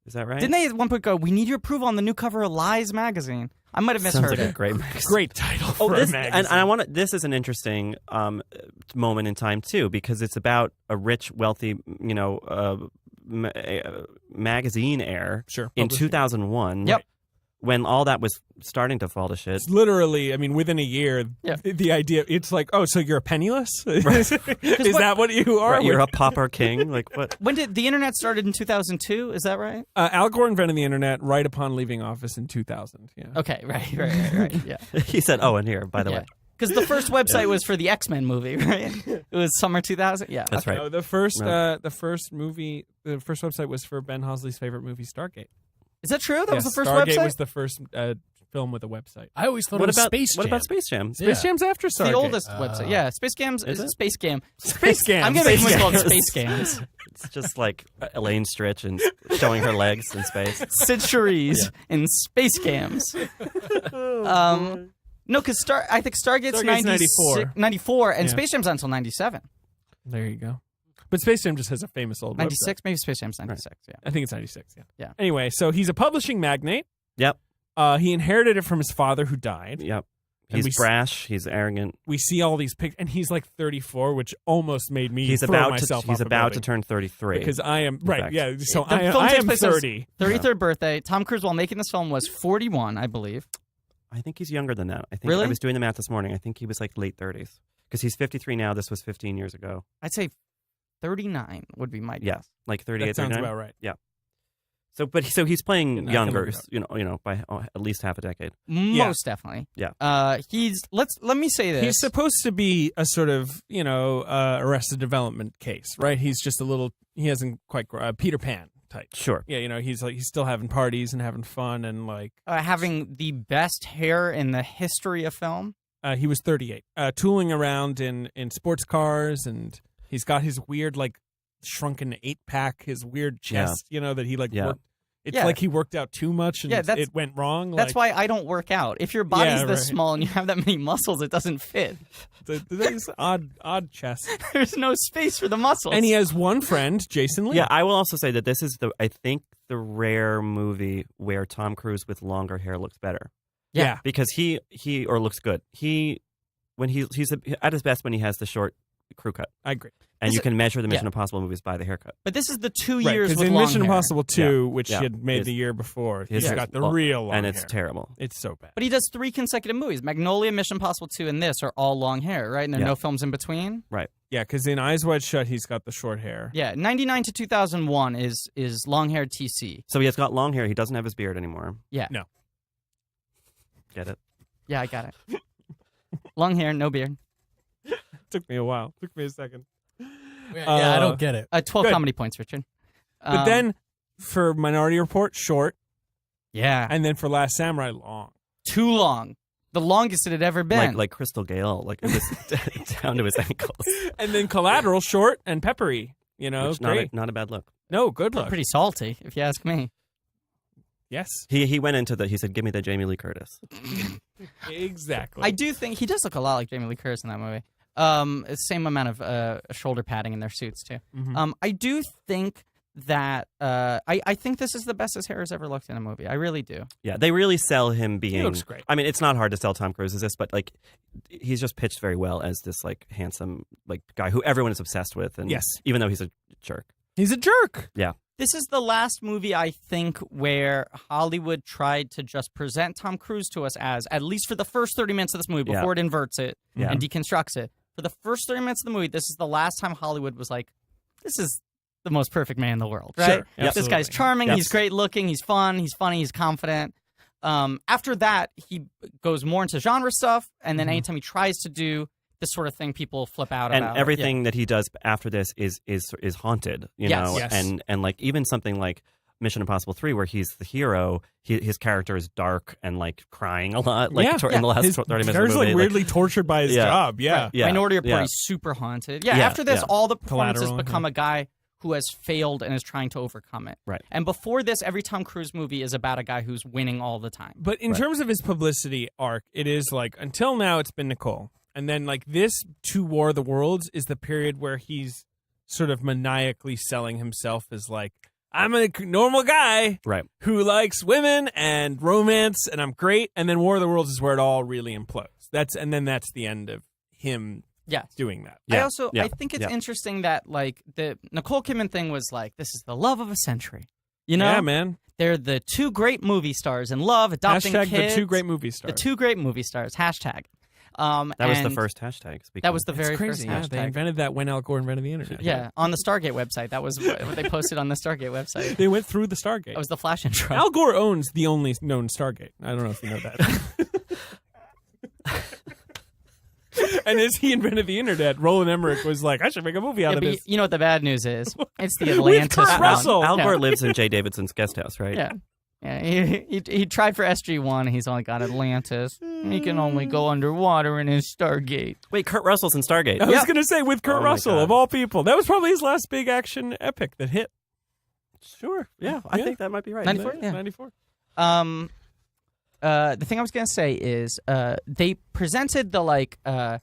Is that right? Didn't they at one point go, "We need your approval on the new cover of Lies magazine"? I might have Sounds misheard like a it. great magazine. Great title for this, a magazine. and I want to. This is an interesting moment in time too, because it's about a rich, wealthy, magazine heir Sure, in publishing. 2001. Yep. When all that was starting to fall to shit. It's literally, within a year, Yeah. the idea, it's like, oh, so you're a penniless? Is that what you are? Right, you're a pauper king. Like what? When did the internet started in 2002? Is that right? Al Gore invented the internet right upon leaving office in 2000. Yeah. Okay, right. Yeah. He said, "Oh, and here, by the way." Because the first website was for the X-Men movie, right? It was summer 2000. Yeah, That's right. No, the first website was for Ben Hosley's favorite movie, Stargate. Is that true? That was the first Stargate website. was the first film with a website. I always thought What it was about Space Jam. What about Space Jam? Yeah. Space Jam's after It's Stargate. the oldest website. Yeah, Space Games. Is it? Space Gam. Space Gam. I'm gonna make Space one called Gams. Space Games. It's just like Elaine Stritch and showing her legs in space. Sid Charisse in Space Games. No, because I think Stargate's 94, and Yeah. Space Jam's not until 97. There you go. But Space Jam just has a famous old 96, maybe Space Jam's 96. Yeah. website. I think it's 96, yeah. Yeah. Anyway, so he's a publishing magnate. Yep. He inherited it from his father who died. Yep. And He's brash. He's arrogant. We see all these pictures, and he's like 34, which almost made me He's throw about myself to. He's off a about to building. turn 33. Because I am right, fact. yeah. So The film I takes am place on his 30. 33rd birthday. Tom Cruise, while making this film, was 41, I believe. I think he's younger than that. I think Really? I was doing the math this morning. I think he was like late 30s because he's 53 now. This was 15 years ago. I'd say 39 would be my Yeah, guess. like 38. That sounds 39? about right. So he's playing I can younger, look it up. by at least half a decade. Most definitely. Yeah. Let me say this. He's supposed to be a sort of, Arrested Development case, right? He's just a little, he hasn't quite, Peter Pan type. Sure. Yeah, he's still having parties and having fun and like. Having the best hair in the history of film. He was 38, tooling around in sports cars, and he's got his weird like shrunken 8-pack, his weird chest, that he like worked. It's Yeah. like he worked out too much and it went wrong. That's why I don't work out. If your body's this right. small and you have that many muscles, it doesn't fit. There's odd chest. There's no space for the muscles. And he has one friend, Jason Lee. Yeah, I will also say that this is I think the rare movie where Tom Cruise with longer hair looks better Yeah. because he looks good. He's at his best when he has the short crew cut, I agree. and you can measure the Mission yeah. Impossible movies by the haircut. But this is the 2 Right, years because with in long Mission hair. Impossible 2, which Yeah. he had made His- the year before, his he's hair's got the long, real long and it's hair. terrible. It's so bad. But he does 3 consecutive movies. Magnolia, Mission Impossible 2, and this are all long hair, right? And there are Yeah. no films in between. Right. Yeah, because in Eyes Wide Shut, he's got the short hair. Yeah, 99 to 2001 is long hair TC. So he has got long hair. He doesn't have his beard anymore. Yeah. No. Get it? Yeah, I got it. Long hair, no beard. Took me a while. Took me a second. Yeah, I don't get it. 12 Good. comedy points, Richard. But then for Minority Report, short. Yeah. And then for Last Samurai, long. Too long. The longest it had ever been. Like Crystal Gale, like it was down to his ankles. And then Collateral, short and peppery. You know, Which, great. not a bad look. No, good look. Pretty salty, if you ask me. Yes. He went into he said, give me the Jamie Lee Curtis. Exactly. I do think he does look a lot like Jamie Lee Curtis in that movie. Same amount of shoulder padding in their suits, too. Mm-hmm. I do think that I think this is the best his hair has ever looked in a movie. I really do. Yeah, they really sell him being. He looks great. I mean, it's not hard to sell Tom Cruise as this, but like, he's just pitched very well as this like handsome like guy who everyone is obsessed with, and Yes. even though he's a jerk. He's a jerk. Yeah, This is the last movie, I think, where Hollywood tried to just present Tom Cruise to us as, at least for the first 30 minutes of this movie, before it inverts it and deconstructs it. For the first 30 minutes of the movie, this is the last time Hollywood was like, this is the most perfect man in the world, right? Sure, This absolutely. guy's charming, Yes. he's great looking, he's fun, he's funny, he's confident. After that, he goes more into genre stuff, and then anytime he tries to do this sort of thing, people flip out and about everything that he does after this is haunted, you Yes. know, Yes. and like even something like Mission Impossible 3, where he's the hero, his character is dark and like crying a lot, like in the last His 30 minutes of the character's movie. like weirdly tortured by his job. Yeah. Right. Minority Report, yeah. he's super haunted. Yeah, Yeah, after this, yeah. all the performances Collateral, become a guy who has failed and is trying to overcome it. Right. And before this, every Tom Cruise movie is about a guy who's winning all the time. But in terms of his publicity arc, it is like, until now, it's been Nicole. And then like this to War of the Worlds is the period where he's sort of maniacally selling himself as like, I'm a normal guy Right. who likes women and romance, and I'm great. And then War of the Worlds is where it all really implodes. That's the end of him Yes. doing that. I Yeah, also yeah, I think it's yeah. interesting that like the Nicole Kidman thing was like, this is the love of a century. You know? Yeah, man. They're the two great movie stars in love, adopting Hashtag kids. the two great movie stars. The two great movie stars. Hashtag. That was the and first hashtag. That was the It's very crazy. first They hashtag. invented that when Al Gore invented the internet. Yeah, on the Stargate website. That was what they posted on the Stargate website. They went through the Stargate. That was the Flash intro. Al Gore owns the only known Stargate. I don't know if you know that. And as he invented the internet, Roland Emmerich was like, I should make a movie out Yeah, of but this. you know what the bad news is? It's the With Atlantis Kurt one. Russell. Al Gore Yeah. lives in Jay Davidson's guest house, right? Yeah. Yeah, he tried for SG-1. He's only got Atlantis. He can only go underwater in his Stargate. Wait, Kurt Russell's in Stargate. I was going to say, with Kurt Oh my Russell, God. of all people. That was probably his last big action epic that hit. Sure. Yeah, I Yeah. think that might be right. 94? Yeah. 94. The thing I was gonna say is, they presented the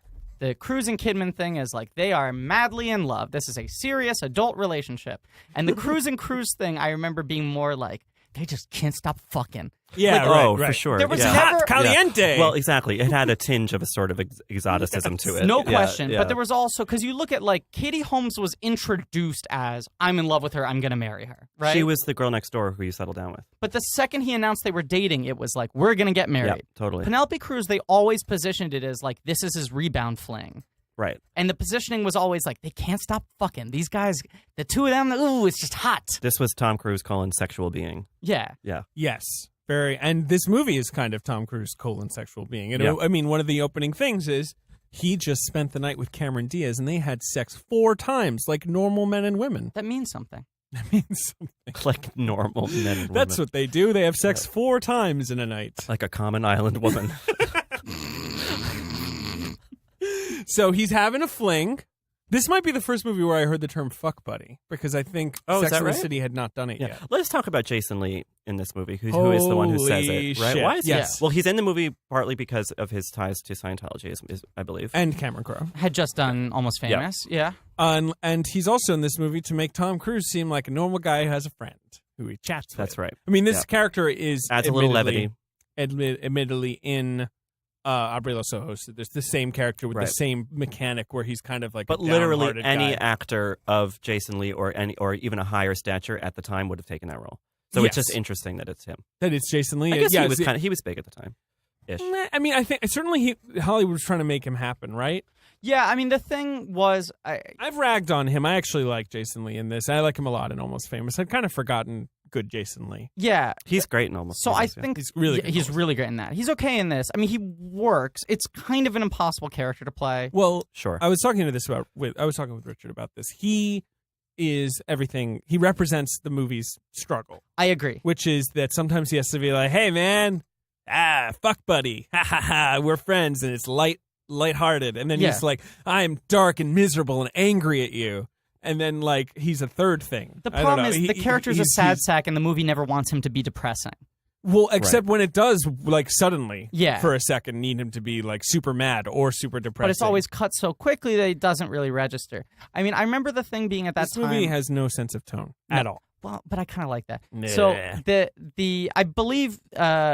Cruise and Kidman thing as like they are madly in love. This is a serious adult relationship, and the Cruise and Cruise thing I remember being more like they just can't stop fucking. Yeah, Like, right, oh, right. for sure. There was yeah. never- Hot caliente. Yeah. Well, exactly. It had a tinge of a sort of exoticism to it. No Yeah, question. yeah. But there was also, because you look at like Katie Holmes was introduced as I'm in love with her, I'm gonna marry her, right? She was the girl next door who you settled down with. But the second he announced they were dating, it was like we're gonna get married. Yeah, totally. Penelope Cruz, they always positioned it as like this is his rebound fling. Right. And the positioning was always like, they can't stop fucking. These guys, the two of them, ooh, it's just hot. This was Tom Cruise calling sexual being. Yeah. Yeah. Yes. Very. And this movie is kind of Tom Cruise sexual being. And Yeah. I mean, one of the opening things is he just spent the night with Cameron Diaz and they had sex 4 times like normal men and women. That means something. That means something. Like normal men and women. That's what they do. They have sex 4 times in a night. Like a common island woman. So he's having a fling. This might be the first movie where I heard the term fuck buddy because I think Oh, is Sex that and the right? City had not done it Yeah. yet. Let's talk about Jason Lee in this movie, who is the one who says Holy it, right? shit. Why is Yes. Well, he's in the movie partly because of his ties to Scientology, I believe. And Cameron Crowe. Had just done Almost Famous. Yeah. And he's also in this movie to make Tom Cruise seem like a normal guy who has a friend who he chats with. That's right. I mean, this Yeah. character is Adds a little levity. Admittedly, in Aubrey Loso hosted, there's the same character with Right. the same mechanic where he's kind of like But a literally downhearted any guy. actor of Jason Lee or even a higher stature at the time would have taken that role. So it's Yes. just interesting that it's him. That it's Jason Lee. I guess yeah, he was big at the time. Ish. I mean, I think certainly Hollywood was trying to make him happen, right? Yeah, I mean, the thing was, I've ragged on him. I actually like Jason Lee in this. I like him a lot in Almost Famous. I'd kind of forgotten good Jason Lee. Yeah. He's great in almost. So all I this, yeah. think He's really good. he's really great in that. He's okay in this. I mean, he works. It's kind of an impossible character to play. Well, Sure. I was talking with Richard about this. He is everything. He represents the movie's struggle, I agree. which is that sometimes he has to be like, "Hey, man, fuck buddy, ha ha ha, we're friends," and it's lighthearted, and then he's like, "I'm dark and miserable and angry at you," and then like he's a third thing. The I don't problem know. is the character's a he's- sad sack, and the movie never wants him to be depressing. Well, except when it does, like suddenly, Yeah. for a second, need him to be like super mad or super depressed. But it's always cut so quickly that it doesn't really register. I mean, I remember the thing being at that this time. movie has no sense of tone at all. Well, but I kind of like that. Nah. So the I believe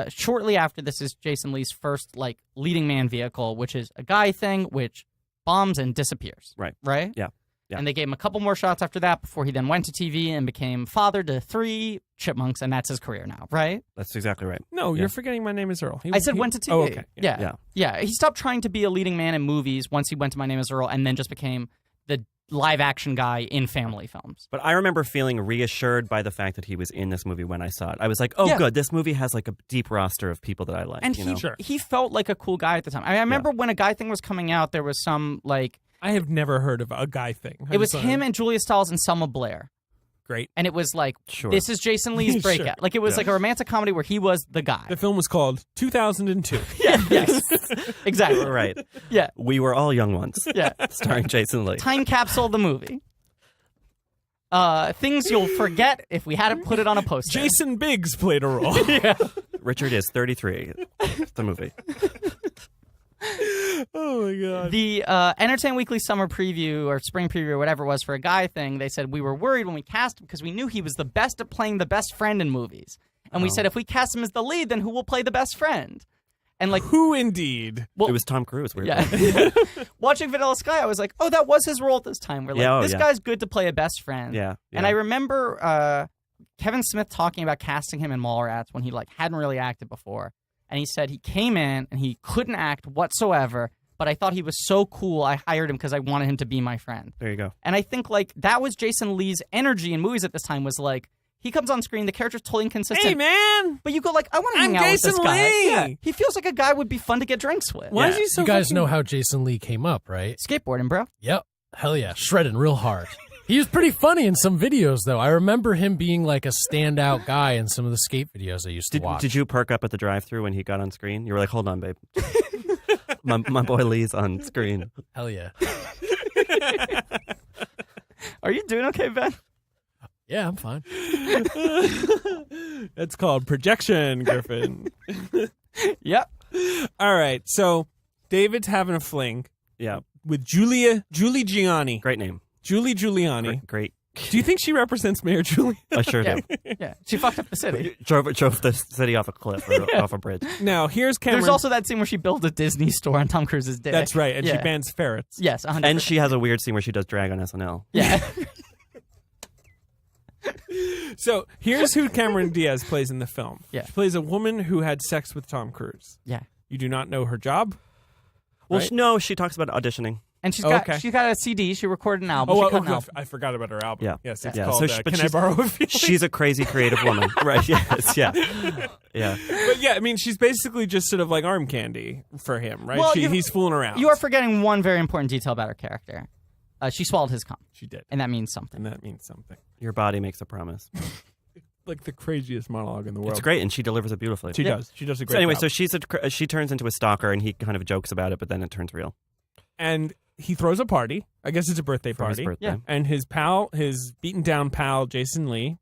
shortly after this is Jason Lee's first like leading man vehicle, which is a guy thing, which bombs and disappears. Right. Right. Yeah. Yeah. And they gave him a couple more shots after that before he then went to TV and became father to 3 chipmunks, and that's his career now. Right. That's exactly right. No, Yeah. you're forgetting My Name Is Earl. I said went to TV. Oh, okay. Yeah. Yeah. He stopped trying to be a leading man in movies once he went to My Name Is Earl, and then just became the live action guy in family films. But I remember feeling reassured by the fact that he was in this movie when I saw it. I was like, oh, Yeah. good. This movie has like a deep roster of people that I like. And you know? he felt like a cool guy at the time. I remember when A Guy Thing was coming out, there was some like I have never heard of a guy thing. it was him and Julia Stiles and Selma Blair. Great. And it was like, Sure. this is Jason Lee's Sure. breakout. Like, it was like a romantic comedy where he was the guy. The film was called 2002. Yes. Exactly. Right. Yeah. We Were All Young Ones. Yeah. Starring Jason Lee. Time capsule the movie. Things you'll forget if we hadn't put it on a poster. Jason Biggs played a role. Richard is 33. The movie. Oh my god. The Entertainment Weekly summer preview or spring preview or whatever it was for A Guy Thing, they said we were worried when we cast him because we knew he was the best at playing the best friend in movies. And we said if we cast him as the lead, then who will play the best friend? And like, Who indeed? well, It was Tom Cruise. yeah. Watching Vanilla Sky, I was like, oh, that was his role at this time. We're like, Yeah, oh, this yeah. guy's good to play a best friend. Yeah. And I remember Kevin Smith talking about casting him in Mallrats when he like hadn't really acted before. And he said he came in and he couldn't act whatsoever, but I thought he was so cool, I hired him because I wanted him to be my friend. There you go. And I think like that was Jason Lee's energy in movies at this time was like, he comes on screen, the character's totally inconsistent. Hey man! But you go like, I want to hang I'm out with this Jason guy. Lee! Yeah, he feels like a guy would be fun to get drinks with. Why is Yeah. he so You guys fucking- know how Jason Lee came up, right? Skateboarding, bro. Yep. Hell yeah. Shredding real hard. He was pretty funny in some videos, though. I remember him being like a standout guy in some of the skate videos I used to watch. Did you perk up at the drive-thru when he got on screen? You were like, hold on, babe. my boy Lee's on screen. Hell yeah. Are you doing okay, Ben? Yeah, I'm fine. That's called projection, Griffin. Yep. All right, so David's having a fling Yeah. with Julie Gianni. Great name. Julie Giuliani. Great. Do you think she represents Mayor Giuliani? I sure Yeah. do. Yeah. She fucked up the city. Drove the city off a cliff or off a bridge. Now, here's Cameron. There's also that scene where she builds a Disney store on Tom Cruise's dick. That's right, and she Yeah. bans ferrets. Yes, 100%. And she has a weird scene where she does drag on SNL. Yeah. So here's who Cameron Diaz plays in the film. Yeah. She plays a woman who had sex with Tom Cruise. Yeah. You do not know her job? Well, Right. no, she talks about auditioning. And she's Oh, got okay. she's got a CD. She recorded an album. Oh, she cut an okay. album. I forgot about her album. Yeah. Yes, it's Yeah. called So she- but Can I she's- Borrow a Feeling? She's a crazy creative woman. Right, yes, yeah. Yeah. But yeah, I mean, she's basically just sort of like arm candy for him, right? Well, He's fooling around. You are forgetting one very important detail about her character. She swallowed his cum, She did. and that means something. And that means something. Your body makes a promise. Like the craziest monologue in the world. It's great, and she delivers it beautifully. She Yeah. does. She does a great So anyway, job. so she turns into a stalker, and he kind of jokes about it, but then it turns real. And he throws a party. I guess it's a birthday For his party. birthday. Yeah. And his beaten down pal, Jason Lee,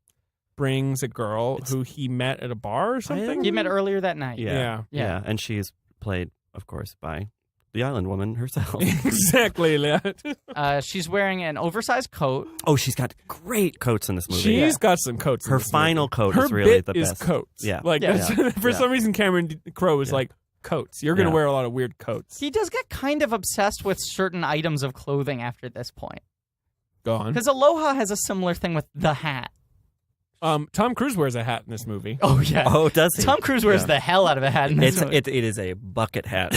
brings a girl who he met at a bar or something. You met earlier that night. Yeah. Yeah. And she's played, of course, by the island woman herself. Exactly. She's wearing an oversized coat. Oh, she's got great coats in this movie. She's got some coats. in Her this final movie. coat Her is really bit the is best. coats. Yeah. Like Yeah. that's- for Yeah. some reason, Cameron Crowe was Yeah. like coats. You're going to Yeah. wear a lot of weird coats. He does get kind of obsessed with certain items of clothing after this point. Go on. Because Aloha has a similar thing with the hat. Tom Cruise wears a hat in this movie. Oh, yeah. Oh, does he? Tom Cruise wears Yeah. the hell out of a hat in this movie. It is a bucket hat.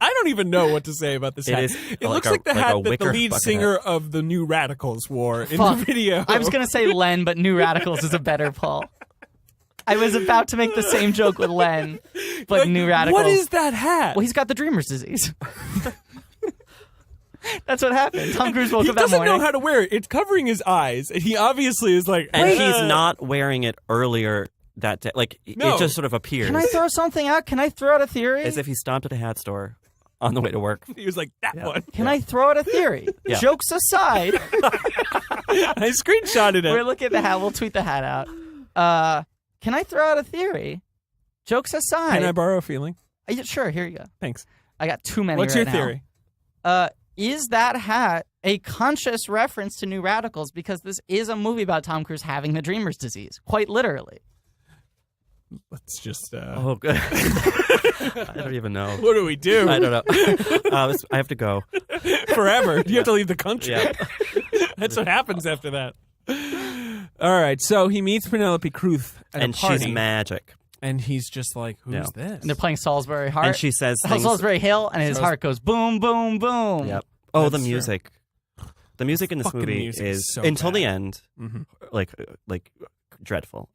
I don't even know what to say about this It hat. is It like looks a- like the like a hat that the wicker lead bucket singer of the New Radicals wore in Fuck. the video. I was going to say Len, but New Radicals is a better pull. I was about to make the same joke with Len, but New Radicals. What is that hat? Well, he's got the dreamer's disease. That's what happened. Tom Cruise woke He up that doesn't morning. know how to wear it. It's covering his eyes. And he obviously is like... And he's not wearing it earlier that day. Like, No. it just sort of appears. Can I throw something out? Can I throw out a theory? As if he stopped at a hat store on the way to work. He was like, that one. Can I throw out a theory? Yeah. Jokes aside, I screenshotted we're it. looking at the hat. We'll tweet the hat out. Can I throw out a theory? Jokes aside. Can I borrow a feeling? Sure, here you go. Thanks. I got too many What's right your now. theory? Is that hat a conscious reference to New Radicals? Because this is a movie about Tom Cruise having the dreamer's disease, quite literally. Let's just... Oh, good. I don't even know. What do we do? I don't know. I have to go. Forever. You have to leave the country. Yeah. That's what happens after that. All right. So he meets Penelope Cruz at And a party. she's magic. And he's just like, who's Yeah. this? And they're playing Salisbury Heart. And she says things. Salisbury Hill, and his heart goes boom, boom, boom. Yep. Oh, That's the music. The music in this Fucking movie music is is so until the bad. end, Mhm. like dreadful.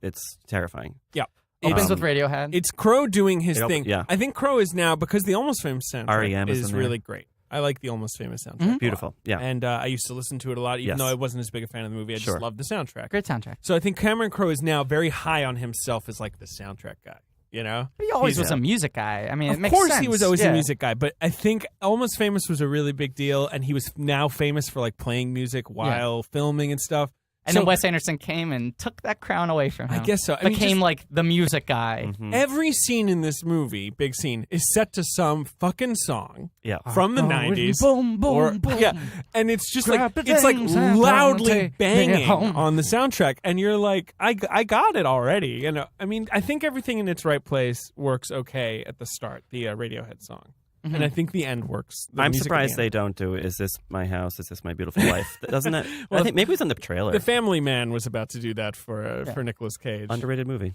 It's terrifying. Yeah. Opens Um, with Radiohead. It's Crow doing his thing. yeah. I think Crow is now, because the Almost Famous soundtrack R.E.M. is is in there. really great. I like the Almost Famous soundtrack. Mhm. Beautiful. Yeah. And I used to listen to it a lot, even Yes. though I wasn't as big a fan of the movie. I Sure. just loved the soundtrack. Great soundtrack. So I think Cameron Crowe is now very high on himself as like the soundtrack guy. You know? He always He's was a music guy. I mean, it Of makes course sense. he was always Yeah. a music guy, but I think Almost Famous was a really big deal, and he was now famous for like playing music while filming and stuff. And So- then Wes Anderson came and took that crown away from him. I guess so. I mean, Became just- like the music guy. Mhm. Every scene in this movie, big scene, is set to some fucking song Yeah. from the Oh, 90s. Boom, boom, or, boom. Yeah, and it's just Grab like the it's like things and loudly take me banging home. on the soundtrack, and you're like, I got it already. You know, I mean, I think everything in its right place works okay at the start, the Radiohead song, Mm-hmm. and I think the end works. The I'm music at surprised the they end. don't do Is This My House? Is This My Beautiful Life? Doesn't it? Well, I think maybe it was in the trailer. The Family Man was about to do that for Nicolas Cage. Underrated movie.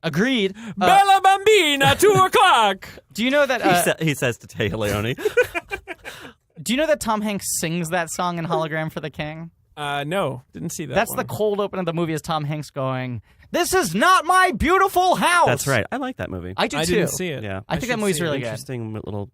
Agreed. Bella Bambina, 2 o'clock. Do you know that? He says to Taya Leone. Do you know that Tom Hanks sings that song in Hologram for the King? No, didn't see that. That's one. the cold open of the movie. Is Tom Hanks going, "This is not my beautiful house." That's right. I like that movie. I do I too. didn't see it. Yeah. I think that should movie's see it. really good. Interesting little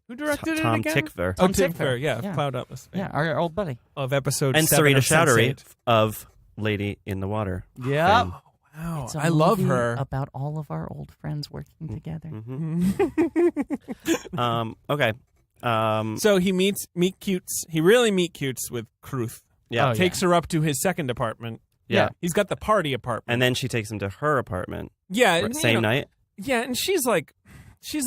Who directed it Tom again? Tickver. Oh, Tom Tim Tickver. Fair, yeah, Yeah. Cloud Atlas Yeah, our old buddy. of episode And 7 Sarita of Chowdhury Sense8. of Lady in the Water. Yep. fame. Wow, It's a I love movie her. About all of our old friends working together. Okay. So he meet cutes. He really meet cutes with Kruth. Yeah. Oh, Takes her up to his second apartment. Yeah. He's got the party apartment. And then she takes him to her apartment. Yeah, and, you Same know, night. Yeah, and she's a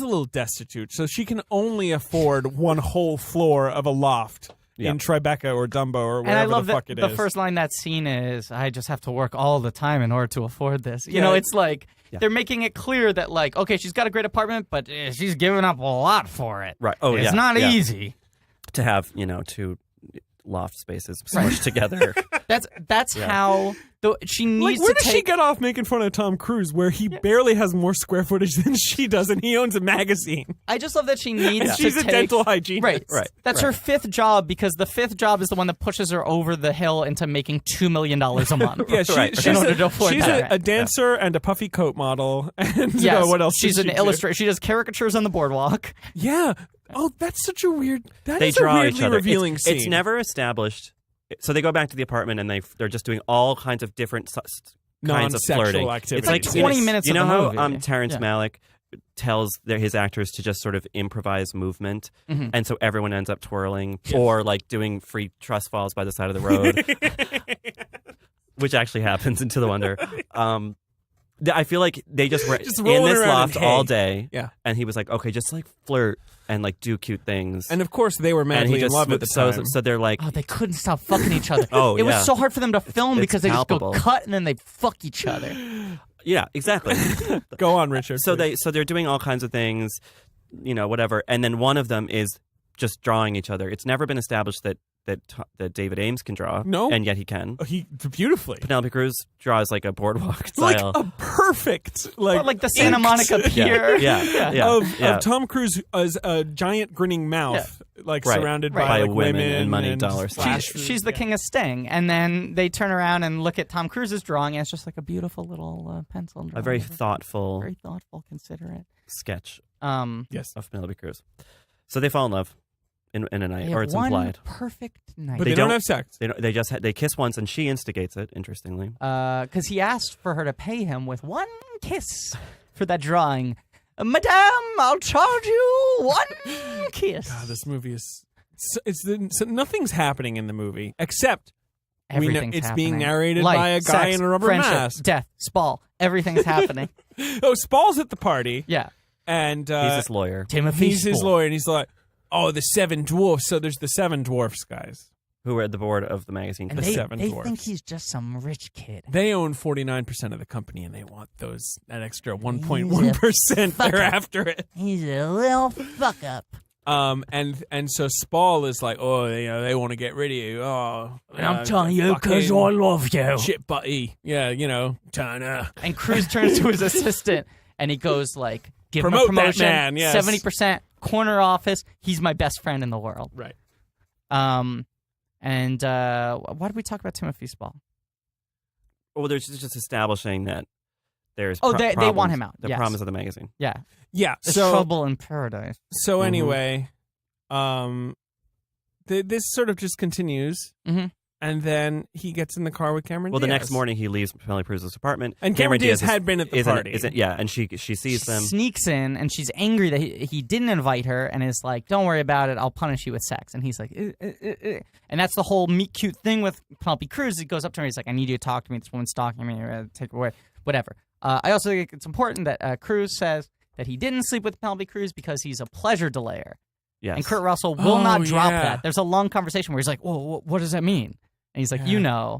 little destitute, so she can only afford one whole floor of a loft Yeah. in Tribeca or Dumbo or And I wherever love the fuck that it the is. first line that scene is, "I just have to work all the time in order to afford this." You know, it's like they're making it clear that, like, okay, she's got a great apartment, but she's giving up a lot for it. Right. Oh, It's yeah. not yeah. easy. To have, two loft spaces smushed together. That's how she Like, needs where to does she take. get off making fun of Tom Cruise, where he barely has more square footage than she does, and he owns a magazine? I just love that she needs And to she's a take, dental hygienist. Right, Right, That's her fifth job, because the fifth job is the one that pushes her over the hill into making $2 million a month. Yeah, Right. she's In order to afford that. a dancer and a puffy coat model. And Yes, what else? she's does an she do? illustrator. She does caricatures on the boardwalk. Yeah. Oh, that's such a weird. That They is draw a weirdly each other. revealing scene. It's never established. So they go back to the apartment and they're just doing all kinds of different kinds of Non-sexual flirting. activity. It's Like like 20 minutes You of know the how movie. Terrence Yeah. Malick tells his actors to just sort of improvise movement, Mhm. and so everyone ends up twirling or like doing free trust falls by the side of the road, which actually happens into the Wonder. I feel like they just were Just in rolling this around loft in hay. all day, Yeah. and he was like, "Okay, just like flirt and like do cute things." And of course, they were And madly he in just love at the so time. so they're like, Oh, they couldn't stop fucking each other. Oh, it was yeah. so hard for them to film it's because they palpable. just go cut and then they fuck each other. yeah, exactly. Go on, Richard. So please. they're doing all kinds of things, whatever. And then one of them is just drawing each other. It's never been established that that David Ames can draw. No. And yet he can. He beautifully. Penelope Cruz draws like a boardwalk Like style. a perfect Or like the Santa Monica Pier. Of Tom Cruise as a giant grinning mouth, like Right. surrounded Right. by By like women and money, dollar signs. She's the king of Sting, and then they turn around and look at Tom Cruise's drawing, and it's just like a beautiful little pencil drawing. A very thoughtful very thoughtful, considerate. sketch Yes. of Penelope Cruz. So they fall in love in a night, They or have it's one implied. perfect night. But They they don't don't- have sex. They kiss once, and she instigates it. Interestingly, Because he asked for her to pay him with one kiss for that drawing. Madame, I'll charge you one kiss. God, this movie is. Nothing's happening in the movie except Everything's it's happening. being narrated Life, by a guy sex, in a rubber friendship, mask. death, Spall. Everything's happening. Oh, Spall's at the party, Yeah. and he's this lawyer Timothy he's his Spall. lawyer, and he's like, "Oh, the seven dwarfs." So there's the seven dwarfs guys. who were at the board of the magazine. And The they seven think dwarfs. he's just some rich kid. They own 49% of the company, and they want that extra 1.1%. fuck They're up. after it. He's a little fuck up. And so Spall is like, oh, they want to get rid of you. Oh, I'm telling you because I love you. shit butty. Yeah, Turner. And Cruz turns to his assistant and he goes like, give him Promote a promotion, that man, yes. 70%, corner office. He's my best friend in the world. Right. And why did we talk about Timothy Spall? Well, they're just establishing that there's Oh, they problems, want him out, The yes. problems of the magazine. Yeah. Yeah. There's So trouble in paradise. so anyway, this sort of just continues, Mhm. and then he gets in the car with Cameron. Well, the Diaz. next morning he leaves Penelope Cruz's apartment, And Cameron Diaz is- had been at the isn't- party. and she sees She them. sneaks in and she's angry that he didn't invite her and is like, don't worry about it. I'll punish you with sex. And he's like, And that's the whole meet cute thing with Penelope Cruz. He goes up to her. He's like, I need you to talk to me. This woman's stalking me. Take her away. Whatever. I also think it's important that Cruz says that he didn't sleep with Penelope Cruz because he's a pleasure delayer. Yes. And Kurt Russell will not drop yeah. that. There's a long conversation where he's like, whoa, what does that mean? And he's like, Yeah.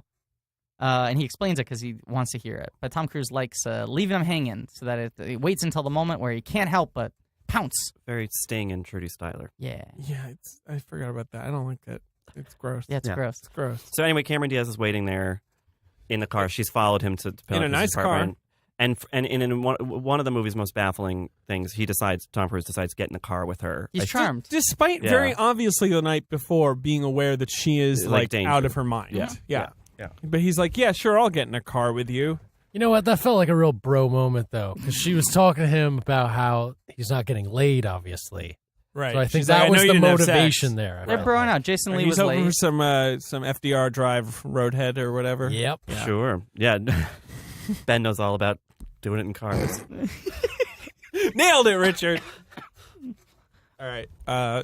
and he explains it because he wants to hear it. But Tom Cruise likes leaving him hanging so that it waits until the moment where he can't help but pounce. Very Sting and Trudy Styler. Yeah. Yeah, I forgot about that. I don't like that. It's gross. Yeah, it's Yeah. gross. It's gross. So anyway, Cameron Diaz is waiting there in the car. She's followed him to Penelope's nice car. apartment. And in one of the movie's most baffling things, Tom Cruise decides to get in the car with her. He's charmed. Despite Yeah. very obviously the night before being aware that she is Like like danger. out of her mind. Yeah. But he's like, yeah, sure, I'll get in a car with you. You know what? That felt like a real bro moment, though, because she was talking to him about how he's not getting laid, obviously. Right. So I think She's like, that I was know you the didn't have motivation sex. there. I They're felt broing like. out. Jason Lee He's was hoping late. for some FDR Drive Roadhead or whatever. Yep. Sure. Yeah. Ben knows all about doing it in cars. Nailed it, Richard. All right.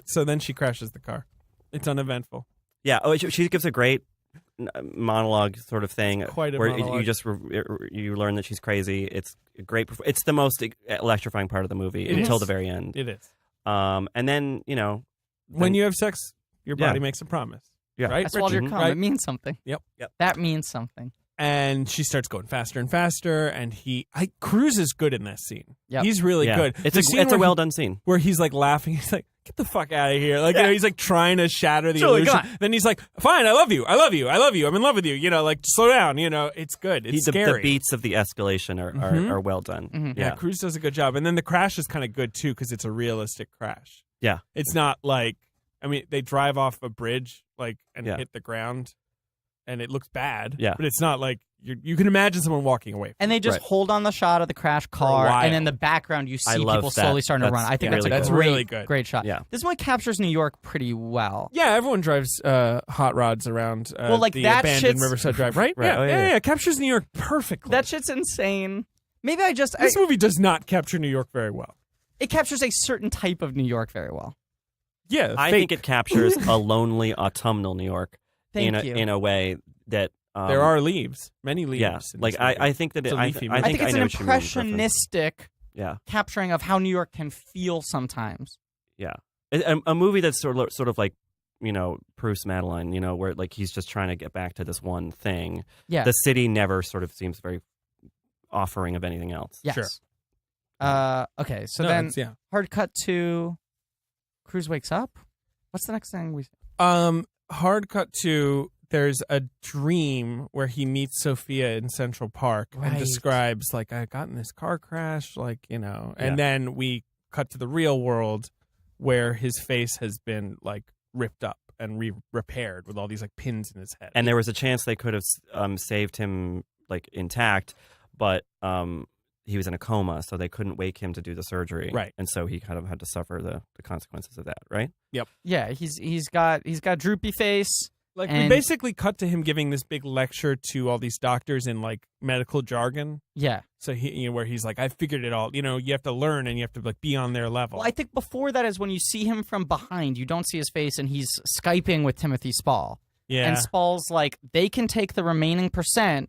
So then she crashes the car. It's uneventful. Yeah. Oh, she gives a great monologue sort of thing. Quite a where monologue. you just you learn that she's crazy. It's a great. It's the most electrifying part of the movie It until is. the very end. It is. And then When you have sex, your body Yeah. makes a promise. Yeah. Right? That's while you're Richard? calm. Right? It means something. Yep. That means something. And she starts going faster and faster, and Cruz is good in this scene. Yep. He's really Yeah. good. It's The a scene it's a where well done scene. where he's like laughing. He's like, "Get the fuck out of here!" Like he's like trying to shatter the Julie, illusion. come on. Then he's like, "Fine, I love you. I love you. I love you. I'm in love with you." Like slow down. It's good. It's The scary. beats of the escalation are well done. Mhm. Yeah, Cruz does a good job. And then the crash is kind of good too because it's a realistic crash. Yeah. It's not like they drive off a bridge and Yeah. hit the ground, and it looks bad. Yeah. but it's not like you can imagine someone walking away. And they just Right. hold on the shot of the crash a car, while. and in the background you see I love people that. slowly starting to That's run. I think really that's a good. great, really good. great shot. Yeah. This one captures New York pretty well. Yeah, everyone drives hot rods around the that abandoned shit's- Riverside Drive, right? Right. Yeah, Oh, yeah. yeah. Captures New York perfectly. That shit's insane. Maybe This movie does not capture New York very well. it captures a certain type of New York very well. Yeah, I fake. think it captures a lonely autumnal New York Thank you. in a way that there are leaves, many leaves. Yeah, in like this movie. I think that It's a I leafy think movie. I think it's I an know what you mean, Griffin. impressionistic Yeah, capturing of how New York can feel sometimes. yeah. A movie that's sort of like Proust Madeline, where like he's just trying to get back to this one thing. Yeah. The city never sort of seems very offering of anything else. Yes. Sure. Okay, so No, then it's- hard cut to Cruz wakes up. What's the next thing we? hard cut to there's a dream where he meets Sophia in Central Park and describes like, I got in this car crash, like, you know, and then we cut to the real world where his face has been like ripped up and repaired with all these like pins in his head. And there was a chance they could have saved him like intact, but he was in a coma, so they couldn't wake him to do the surgery. Right. And so he kind of had to suffer the consequences of that, right? Yep. Yeah, he's got droopy face. Like, and we basically cut to him giving this big lecture to all these doctors in like medical jargon. Yeah. So where he's like, I figured it all. You know, you have to learn and you have to like be on their level. Well, I think before that is when you see him from behind, you don't see his face, and he's Skyping with Timothy Spall. Yeah. And Spall's like, they can take the remaining %.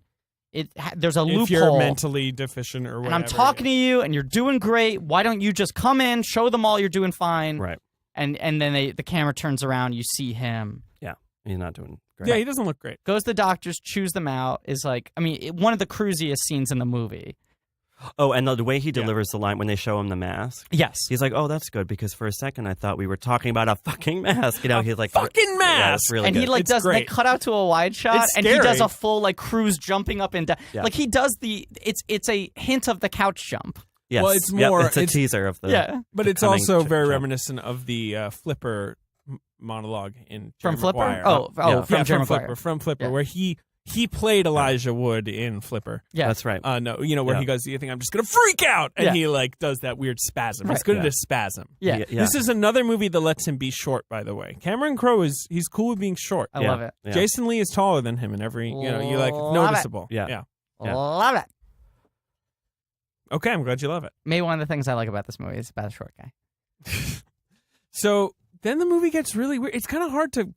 There's a loophole. If you're mentally deficient or whatever. And I'm talking to you, and you're doing great. Why don't you just come in, show them all you're doing fine? Right. And then the camera turns around, you see him. Yeah. He's not doing great. Yeah, he doesn't look great. Goes to the doctors, chews them out. Is like, I mean, one of the cruisiest scenes in the movie. Oh, and the way he delivers the line when they show him the mask. Yes. He's like, oh, that's good, because for a second I thought we were talking about a fucking mask. You know, he's like, fucking mask! Yeah, it's really and good. he like It's does they great. cut out to a wide shot, It's and he scary. does a full like Cruz jumping up and down. Yeah. Like he does it's a hint of the couch jump. Yes. Well, it's Yep, more- it's a it's- teaser of the. Yeah. But it's coming also very jump. reminiscent of the Flipper monologue in From Jerry Flipper? Maguire. Oh, Yeah. from Jerry Maguire. From Flipper, Yeah. where he played Elijah Wood in Flipper. Yeah. That's right. No, you know, where Yeah. he goes, you think I'm just going to freak out? And Yeah. he, like, does that weird spasm. He's Right. good Yeah. at a spasm. Yeah. Yeah. This is another movie that lets him be short, by the way. Cameron Crowe he's cool with being short. I love it. Yeah. Jason Lee is taller than him in every, you know, you like Love it. noticeable. Yeah. Yeah. Love it. Okay, I'm glad you love it. Maybe one of the things I like about this movie is about a short guy. So then the movie gets really weird. It's kind of hard to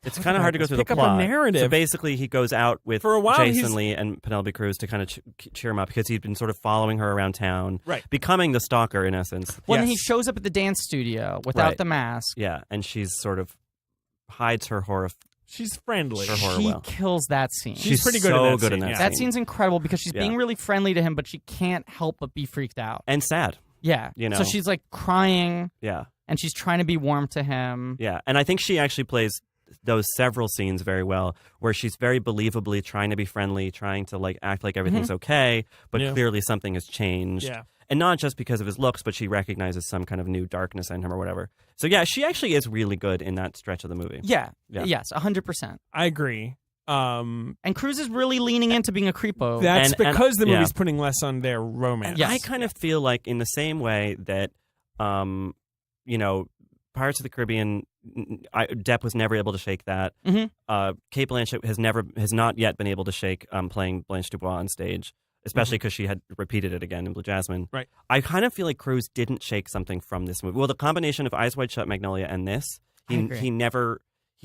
It's kind of hard to go through the pick up plot. a narrative. So basically, he goes out with For a while, Jason he's- Lee and Penelope Cruz to kind of cheer him up, because he's been sort of following her around town, Right. becoming the stalker in essence. Well, then he Yes. shows up at the dance studio without Right. the mask. Yeah, and she's sort of hides her horror. She's friendly. Her horror She well. kills that scene. She's pretty good so at that good scene, in that yeah. scene. That scene's incredible because she's Yeah. being really friendly to him, but she can't help but be freaked out. And sad. Yeah. You know. So she's like crying, Yeah, and she's trying to be warm to him. yeah. And I think she actually plays those several scenes very well, where she's very believably trying to be friendly, trying to like act like everything's okay, but Yeah. clearly something has changed. Yeah. And not just because of his looks, but she recognizes some kind of new darkness in him or whatever. So yeah, she actually is really good in that stretch of the movie. Yeah. Yeah. Yes, 100%. I agree. And Cruz is really leaning into being a creepo. That's And- because the yeah. movie's putting less on their romance. Yes. I kind of feel like in the same way that, you know, Pirates of the Caribbean, Depp was never able to shake that. Mhm. Cate Blanchett has not yet been able to shake playing Blanche Dubois on stage, especially because she had repeated it again in Blue Jasmine. Right. I kind of feel like Cruz didn't shake something from this movie. Well, the combination of Eyes Wide Shut, Magnolia, and this, I agree. he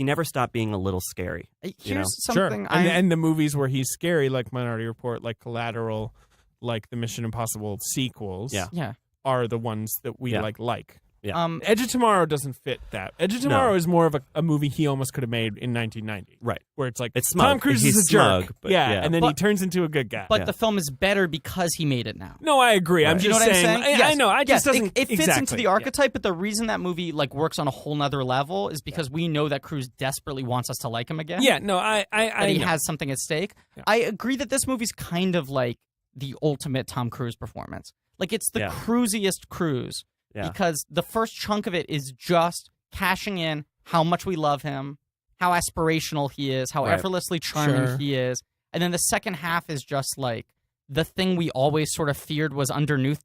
never stopped being a little scary. Here's you know? something Sure. I'm... And the movies where he's scary, like Minority Report, like Collateral, like the Mission Impossible sequels, Yeah. Yeah. are the ones that we Yeah. like. Yeah. Edge of Tomorrow doesn't fit that. Edge of Tomorrow is more of a movie he almost could have made in 1990. Right. Where it's like, It's smug. Tom Cruise He's is a jerk. smug, but yeah, yeah. and then he But- turns into a good guy. But Yeah. the film is better because he made it now. No, I agree. I'm Right. You know just what I'm saying. saying? I know. I Yes, just doesn't. it fits into exactly. the archetype, but the reason that movie like works on a whole nother level is because we know that Cruz desperately wants us to like him again. Yeah. No, I that he know. has something at stake. Yeah. I agree that this movie's kind of like the ultimate Tom Cruise performance. Like it's the Yeah. cruisiest Cruise Yeah. because the first chunk of it is just cashing in how much we love him, how aspirational he is, how Right. effortlessly charming Sure. he is. And then the second half is just like the thing we always sort of feared was underneath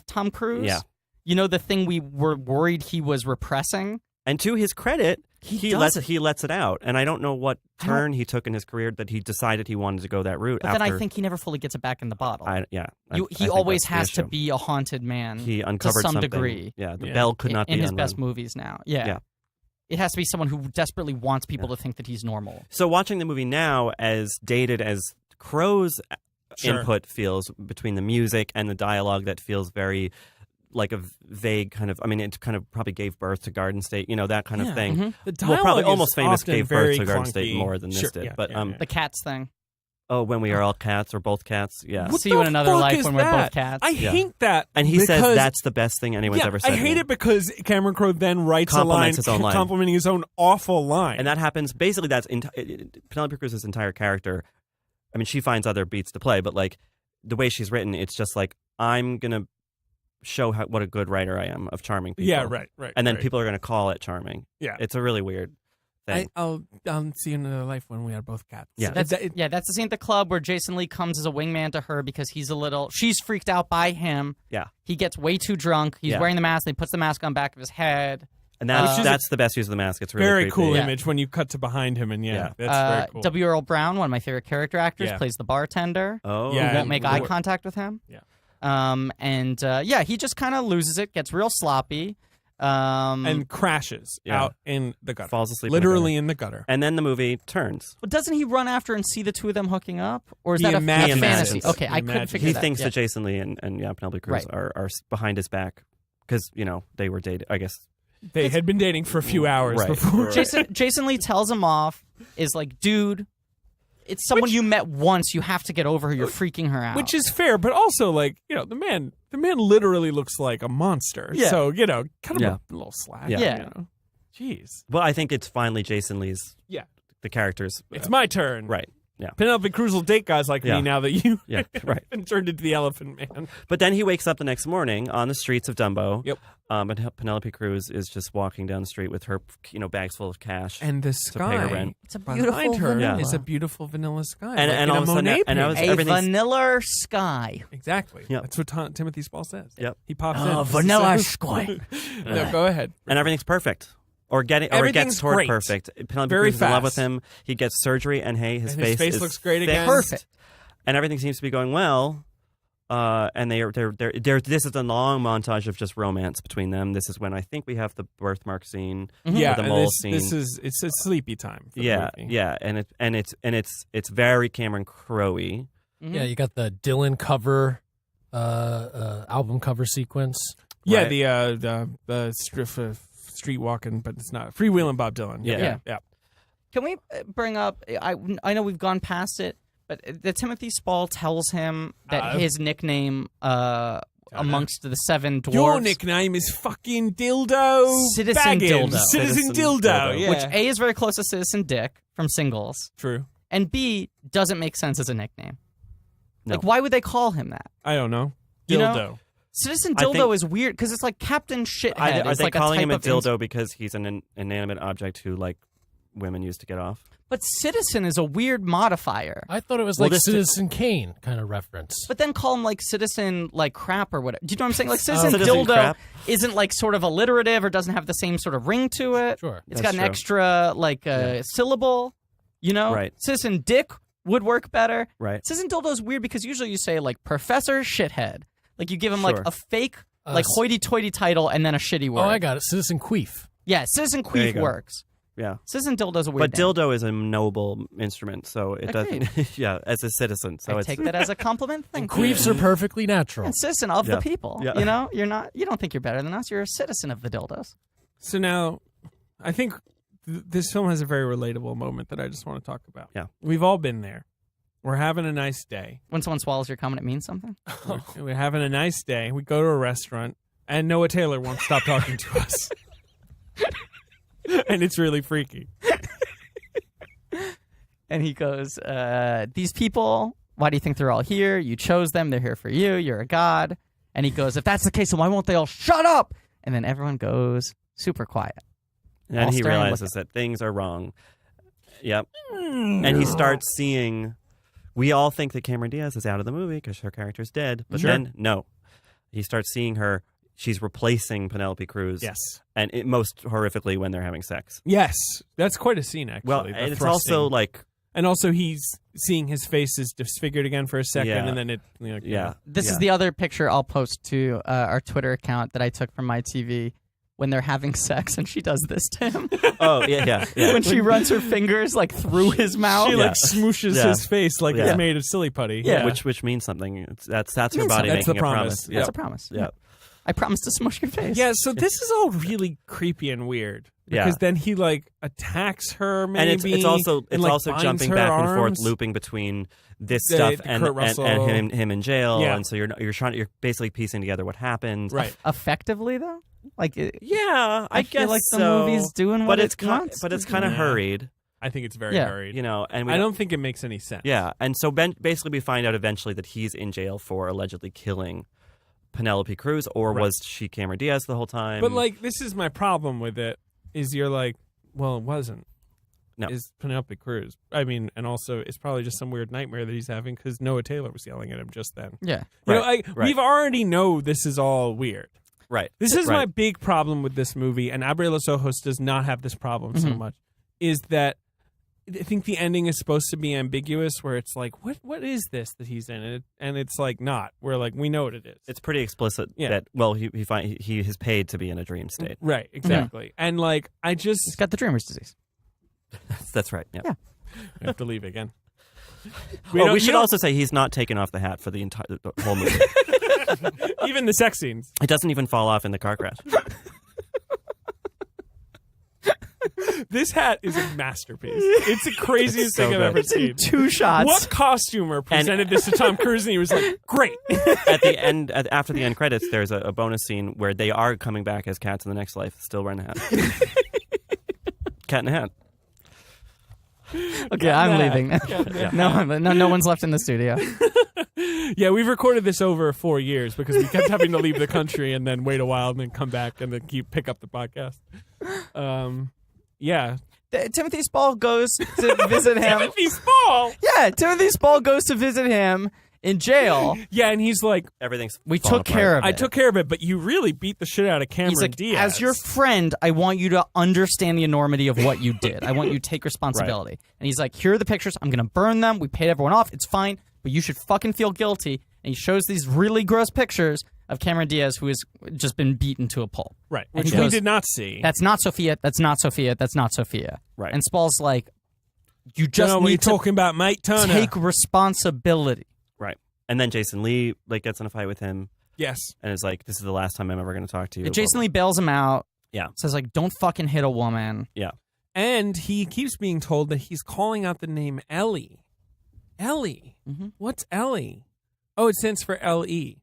Tom Cruise. Yeah. You know, the thing we were worried he was repressing. And to his credit, he does it. lets it out. And I don't know what turn he took in his career that he decided he wanted to go that route. But after, then I think he never fully gets it back in the bottle. I He think always that's the has to issue. be a haunted man He to uncovered some something. degree. Yeah, the Yeah. bell could not in be his unrung. best movies now. Yeah. Yeah. It has to be someone who desperately wants people to think that he's normal. So watching the movie now, as dated as Crow's Sure. input feels between the music and the dialogue, that feels very like a vague kind of. I mean, it kind of probably gave birth to Garden State, you know, that kind Yeah. of thing. Mhm. The Well, probably dialogue Almost is Famous often gave very birth to Garden clunky. State more than this Sure, did. yeah, but yeah. The cats thing. Oh, when we are all cats or both cats. Yeah. What See you the in another fuck life is when we're that? both cats. I hate that. And he says because- that's the best thing anyone's ever said. I to hate me. it because Cameron Crowe then writes Compliments a his own line. complimenting his own awful line. And that happens. Basically, that's Penelope Cruz's entire character. I mean, she finds other beats to play, but like the way she's written, it's just like I'm gonna show what a good writer I am of charming people. Yeah, right. And then right. people are gonna call it charming. Yeah. It's a really weird thing. I'll see you in another life when we are both cats. Yeah. That's the scene at the club where Jason Lee comes as a wingman to her because she's freaked out by him. Yeah. He gets way too drunk. He's Yeah. wearing the mask. And he puts the mask on the back of his head. And that's the best use of the mask. It's really very creepy. cool Yeah. image when you cut to behind him, and Yeah. that's very cool. W. Earl Brown, one of my favorite character actors, Yeah. plays the bartender. Oh, Yeah, Who won't make eye Lord. contact with him. Yeah. He just kind of loses it, gets real sloppy. And crashes Yeah. out in the gutter. Falls asleep. Literally in the gutter. And then the movie turns. But doesn't he run after and see the two of them hooking up? Or is He that a imagines fantasy? it. Okay, He I couldn't imagines figure He that. thinks yeah. that Jason Lee and Penelope Cruz Right. are behind his back because they were dating. I guess. They had been dating for a few hours Right. before. Jason Lee tells him off, is like, dude, it's someone you met once. You have to get over her. You're freaking her out. Which is fair, but also the man literally looks like a monster. Yeah. So, cut him Yeah. a little slack. Yeah. Jeez. Well, I think it's finally Jason Lee's. Yeah. The characters. It's my turn. Right. Yeah. Penelope Cruz will date guys like Yeah. me now that you Yeah, right. been turned into the Elephant Man. But then he wakes up the next morning on the streets of Dumbo. Yep. And Penelope Cruz is just walking down the street with her, bags full of cash. And the pay her sky rent. It's a behind beautiful her vanilla. is a beautiful vanilla sky. And- like and in all a of a sudden- Monet and I was- painting. a everything's- vanilla sky. Exactly. Yep. That's what Timothy Spall says. Yep. He pops Oh, in. vanilla sky. No, go ahead. And everything's perfect. Or it Everything's gets toward great. perfect. Penelope Very Cruz is in love with fast. him. He gets surgery, and hey, his And his face is looks great again. fixed. Perfect. And everything seems to be going well. And they're this is a long montage of just romance between them. This is when I think we have the birthmark scene. Yeah, the and mole this scene. it's a sleepy time. For Yeah, the movie. yeah, and it's very Cameron Crowe-y. Yeah, you got the Dylan cover, album cover sequence. Yeah, Right. the street walking, but it's not freewheeling Bob Dylan. Yeah. yeah. Can we bring up? I know we've gone past it, but the Timothy Spall tells him that his nickname amongst the seven dwarves, Your nickname is fucking Dildo. Citizen Baggins. Dildo. Citizen Citizen Dildo. Dildo. Yeah. which A is very close to Citizen Dick from Singles, True. and B doesn't make sense as a nickname. No. Like, why would they call him that? I don't know. You know, Dildo. Citizen I Dildo think- is weird because it's like Captain Shithead. Are It's they like calling a him type a of dildo because he's an inanimate object who women used to get off? But Citizen is a weird modifier. I thought it was Well, like this- Citizen Kane kind of reference. But then call him like Citizen Crap or whatever. Do you know what I'm saying? Like Citizen Citizen Dildo Crap. isn't sort of alliterative or doesn't have the same sort of ring to it. Sure. It's That's got an true. extra syllable, Right. Citizen Dick would work better. Right. Citizen Dildo is weird because usually you say Professor Shithead. Like you give him Sure. a fake hoity-toity title and then a shitty word. Oh, I got it. Citizen Queef. Yeah, Citizen There you Queef go. works. Yeah. Citizen Dildo's a weird But name. dildo is a noble instrument, so it Agreed. doesn't. Yeah, as a citizen, so I it's take that as a compliment. Thank you. Queefs are perfectly natural. And citizen of Yeah. the people. Yeah. You don't think you're better than us. You're a citizen of the dildos. So now, I think this film has a very relatable moment that I just want to talk about. Yeah. We've all been there. We're having a nice day. When someone swallows your cum, it means something. We're having a nice day. We go to a restaurant, and Noah Taylor won't stop talking to us. And it's really freaky. And he goes, these people, why do you think they're all here? You chose them. They're here for you. You're a god. And he goes, if that's the case, then why won't they all shut up? And then everyone goes super quiet. and All he staring and realizes that things are wrong. Yep. And he starts seeing. We all think that Cameron Diaz is out of the movie because her character's dead, but Sure. then no, he starts seeing her. She's replacing Penelope Cruz. Yes. And most horrifically when they're having sex. Yes. That's quite a scene, actually. Well, the and it's thrusting. also like. And also, he's seeing his face is disfigured again for a second, Yeah. and then it. Yeah. This yeah. is the other picture I'll post to our Twitter account that I took from my TV when they're having sex and she does this to him. Oh yeah. When she runs her fingers through his mouth. She Yeah. smooshes Yeah. his face like Yeah. it's made of silly putty. Yeah. Which means something. That's her means body something. That's the making a promise. promise. That's a promise. Yeah. I promise to smush your face. Yeah, so this is all really creepy and weird. because then he like attacks her. Maybe and it's also binds jumping her back and forth, arms. looping between this stuff and him in jail, Yeah. and so you're basically piecing together what happened. Right. Effectively, though? Like, Yeah, I guess feel like so. the movie's doing what it wants. But it's kind of hurried, I think it's very Yeah. hurried. and I don't think it makes any sense. Yeah, and so basically we find out eventually that he's in jail for allegedly killing Penelope Cruz, or was she Cameron Diaz the whole time? But like, this is my problem with it: is you're like, well, it wasn't. No. Is Penelope Cruz? I mean, and also it's probably just some weird nightmare that he's having because Noah Taylor was yelling at him just then. Yeah. You know, Right. we've already know this is all weird. right, This is right. my big problem with this movie, and Abre Los Ojos does not have this problem so much, is that I think the ending is supposed to be ambiguous, where it's like, what is this that he's in? And it's like not. We're like, we know what it is. It's pretty explicit Yeah. that he is paid to be in a dream state. Right, exactly. And like, I He's just got the dreamer's disease. That's right. Yeah. I have to leave again. We should also say he's not taken off the hat for the whole movie. even the sex scenes. It doesn't even fall off in the car crash. This hat is a masterpiece. It's the craziest so thing I've good. ever seen. 2 shots. What costumer presented this to Tom Cruise and he was like, great. At the end, after the end credits, there's a bonus scene where they are coming back as cats in the next life, still wearing a hat. Cat in a hat. Okay, I'm leaving. No one's left in the studio. Yeah, we've recorded this over 4 years because we kept having to leave the country and then wait a while and then come back and then pick up the podcast. Yeah. Timothy Spall goes to visit him. Timothy Spall! Yeah, Timothy Spall goes to visit him in jail. Yeah, and he's like, Everything's We falling took care apart. of it. I took care of it, but you really beat the shit out of Cameron He's like, Diaz. as your friend, I want you to understand the enormity of what you did. I want you to take responsibility. And he's like, here are the pictures. I'm going to burn them. We paid everyone off. It's fine, but you should fucking feel guilty. And he shows these really gross pictures of Cameron Diaz, who has just been beaten to a pulp. Right, And which he we goes, did not see. That's not Sophia. That's not Sophia. That's not Sophia. Right. And Spall's like, you Don't know just what you're need to talking about, mate Turner. take responsibility. Right. And then Jason Lee gets in a fight with him Yes. and is like, this is the last time I'm ever going to talk to you. Jason Lee bails him out. Yeah. Says like, don't fucking hit a woman. Yeah. And he keeps being told that he's calling out the name Ellie. Ellie? What's Ellie? Oh, it stands for L-E.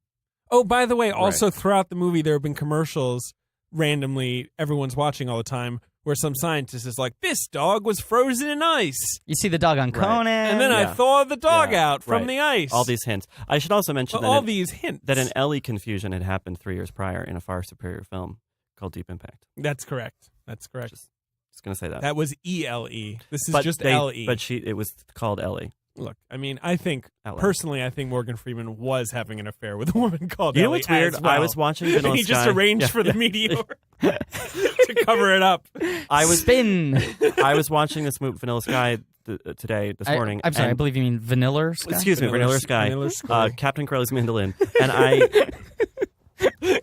Oh, by the way, also throughout the movie, there have been commercials randomly, everyone's watching all the time, where some scientist is like, this dog was frozen in ice. You see the dog on Conan. And then I Yeah. thawed the dog Yeah, out from right. the ice. All these hints. I should also mention all these hints. that an Ellie confusion had happened 3 years prior in a far superior film called Deep Impact. That's correct. That's correct. Just going to say that. That was E-L-E. This is But just they- L-E. But it was called Ellie. Look, I mean, I think, Ellie. personally, I think Morgan Freeman was having an affair with a woman called You know Ellie what's weird? as well. I was watching And Vanilla he just Sky. arranged Yeah. for the meteor to cover it up. I was Spin. I was watching this movie Vanilla Sky this morning. I'm sorry, I and- believe you mean Vanilla Sky? Excuse me, Vanilla Sky. Vanilla Sky. Captain Crowley's mandolin, and I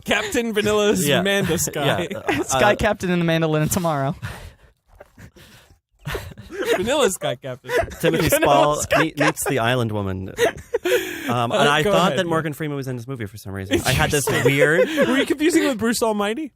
Captain Vanilla's Yeah. Manda Sky. Sky Captain in the Mandolin tomorrow. Vanilla Sky Captain. Timothy Spall meets the island woman. And I Go thought ahead, that yeah. Morgan Freeman was in this movie for some reason. I had this weird. Were you confusing it with Bruce Almighty?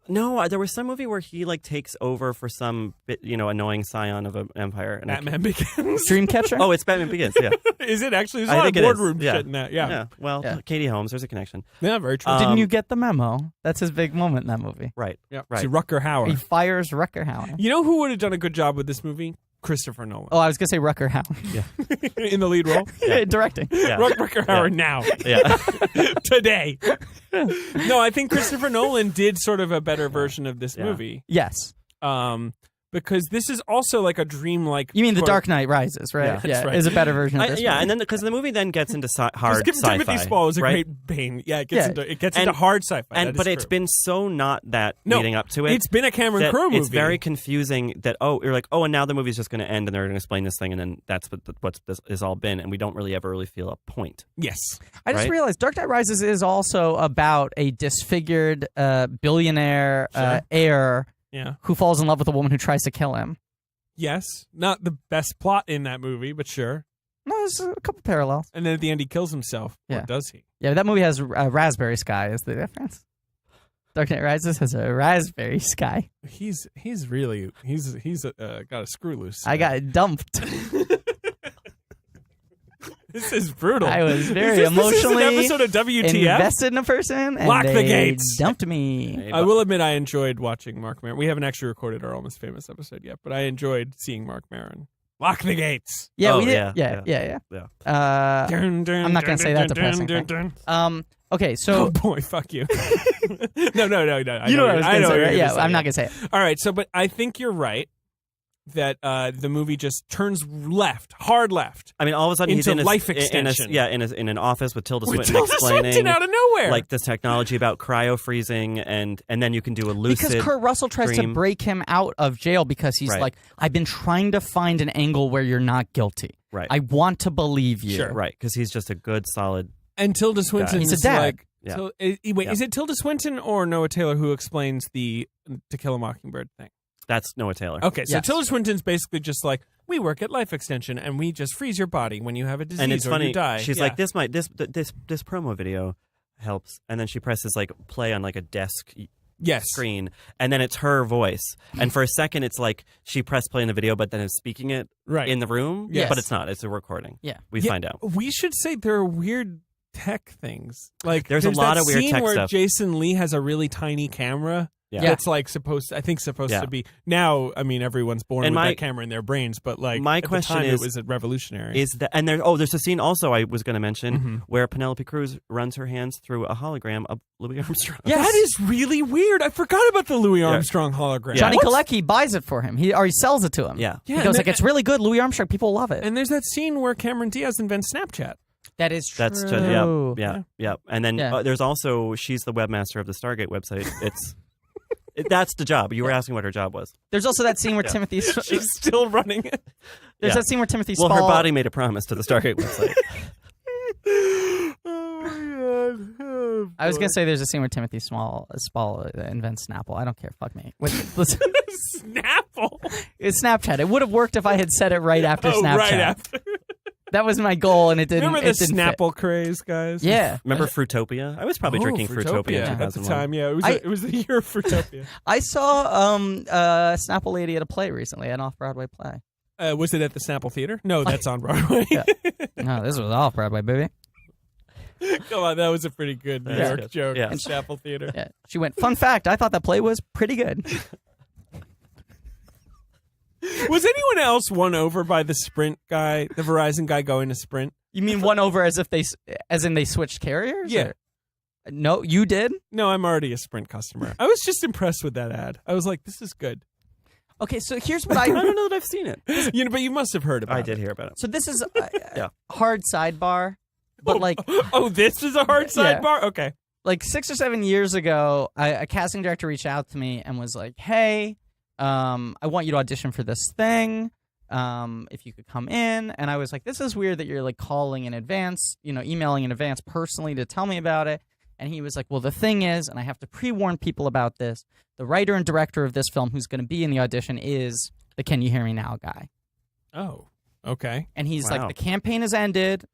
No, there was some movie where he takes over for some annoying scion of an empire. And Batman Begins. Dreamcatcher? Oh, it's Batman Begins. Yeah, Is it actually? There's a I lot think of it is. boardroom Yeah. shit in that. Yeah. Well, Yeah. Katie Holmes. There's a connection. Yeah, very true. Didn't you get the memo? That's his big moment in that movie. Right. yeah. right. See, Rutger He Hauer. fires Rutger Hauer. You know who would have done a good job with this movie? Christopher Nolan. Oh, I was going to say Rutger Hauer. In the lead role. Directing. Yeah. Rutger Hauer now. Yeah. Today. No, I think Christopher Nolan did sort of a better version of this Yeah. movie. Yes. Because this is also like a dreamlike. You mean The quote- Dark Knight Rises, right? Yeah, that's right. Is a better version of this. And then because the movie then gets into hard Just sci-fi. Timothy Spall was a right? great Bane. Yeah, it gets And- into hard sci-fi. But it's been so not that No, leading up to it. It's been a Cameron that Crowe movie. It's very confusing that, you're like, and now the movie's just going to end and they're going to explain this thing and then that's what this has all been and we don't really ever really feel a point. Yes. I just right? realized Dark Knight Rises is also about a disfigured billionaire heir Yeah. who falls in love with a woman who tries to kill him. Yes. Not the best plot in that movie, but sure. No, there's a couple parallels. And then at the end, he kills himself. Yeah. Or does he? Yeah, that movie has Raspberry Sky is the difference. Dark Knight Rises has a raspberry sky. He's got a screw loose. I got dumped. This is brutal. I was very This is emotionally an episode of WTF. invested in a person, and Lock the they gates. dumped me. I will admit I enjoyed watching Mark Maron. We haven't actually recorded our Almost Famous episode yet, but I enjoyed seeing Mark Maron. Lock the gates. Yeah, Oh, we did. yeah. Yeah. I'm I'm not gonna say that depressing thing. Okay, Oh so boy, fuck you. No. you know what I was going to say, right? Yeah, I'm not going to say it. All right, but I think you're right that the movie just turns hard left. I mean, all of a sudden he's Into in life in extension. in an office with Tilda Swinton Tilda explaining Swinton out of nowhere. like this technology about cryo freezing, and then you can do a lucid. Because Kurt Russell tries to dream. break him out of jail because he's Right. like, I've been trying to find an angle where you're not guilty. Right. I want to believe you. Sure. Right, because he's just a good, solid. And Tilda Swinton He's a is dad. like, Yeah. wait, is it Tilda Swinton or Noah Taylor who explains the To Kill a Mockingbird thing? That's Noah Taylor. Okay, so Yes. Tilda Swinton's basically just like, we work at Life Extension and we just freeze your body when you have a disease And it's or funny. you die. She's Yeah. like, this promo video helps, and then she presses like play on like a desk yes. screen, and then it's her voice. And for a second, it's like she pressed play in the video, but then is speaking it Right. in the room. Yes. But it's not. It's a recording. Yeah. We Yeah, find out. We should say there are weird tech things. Like There's a lot that of weird scene tech where stuff. Jason Lee has a really tiny camera. Yeah. That's like supposed Yeah. to be now. I mean, everyone's born And with my- that camera in their brains, but like my at question the time, is- it was revolutionary. Is that and there's a scene also I was going to mention Mm-hmm. where Penelope Cruz runs her hands through a hologram of Louis Armstrong. That is really weird. I forgot about the Louis Armstrong hologram. Johnny What's- Galecki buys it for him. He sells it to him. Yeah. Yeah, He goes and like, it's really good. Louis Armstrong, people love it. And there's that scene where Cameron Diaz invents Snapchat. That is true. That's just, yeah. And then Yeah. there's also she's the webmaster of the Stargate website. That's the job. You were asking what her job was. There's also that scene where Timothy. She's still running it. There's Yeah. that scene where Timothy Well, Spall. her body made a promise to the Stargate website. Oh my god. I was gonna say there's a scene where Timothy Spall invents Snapple. I don't care. Fuck me. Listen, Snapple. it's Snapchat. It would have worked if I had said it right after Snapchat. Right after. That was my goal, and it didn't. Remember the it didn't fit. Snapple craze, guys? Yeah. Remember Fruitopia? I was probably drinking Fruitopia in at the 2001. time. Yeah, it was the year of Fruitopia. I saw Snapple Lady at a play recently, an off-Broadway play. Was it at the Snapple Theater? No, that's on Broadway. Yeah. No, this was off-Broadway, baby. Come on, that was a pretty good New That's York good. joke. Yeah. Snapple Theater. Yeah. She went, fun fact, I thought that play was pretty good. Was anyone else won over by the Sprint guy, the Verizon guy going to Sprint? You mean won over as in they switched carriers? Yeah. Or- No, you did? No, I'm already a Sprint customer. I was just impressed with that ad. I was like, this is good. Okay, so here's what I don't know that I've seen it. But you must have heard about it. I did hear about it. So this is Yeah. hard sidebar, but like this is a hard Yeah. sidebar? Okay. 6 or 7 years ago, a casting director reached out to me and was like, "Hey, I want you to audition for this thing. If you could come in." And I was like, "This is weird that you're like calling in advance, emailing in advance personally to tell me about it." And he was like, "Well, the thing is, and I have to pre-warn people about this, the writer and director of this film who's going to be in the audition is the Can You Hear Me Now guy." Oh, okay. And he's Wow. like, "The campaign has ended."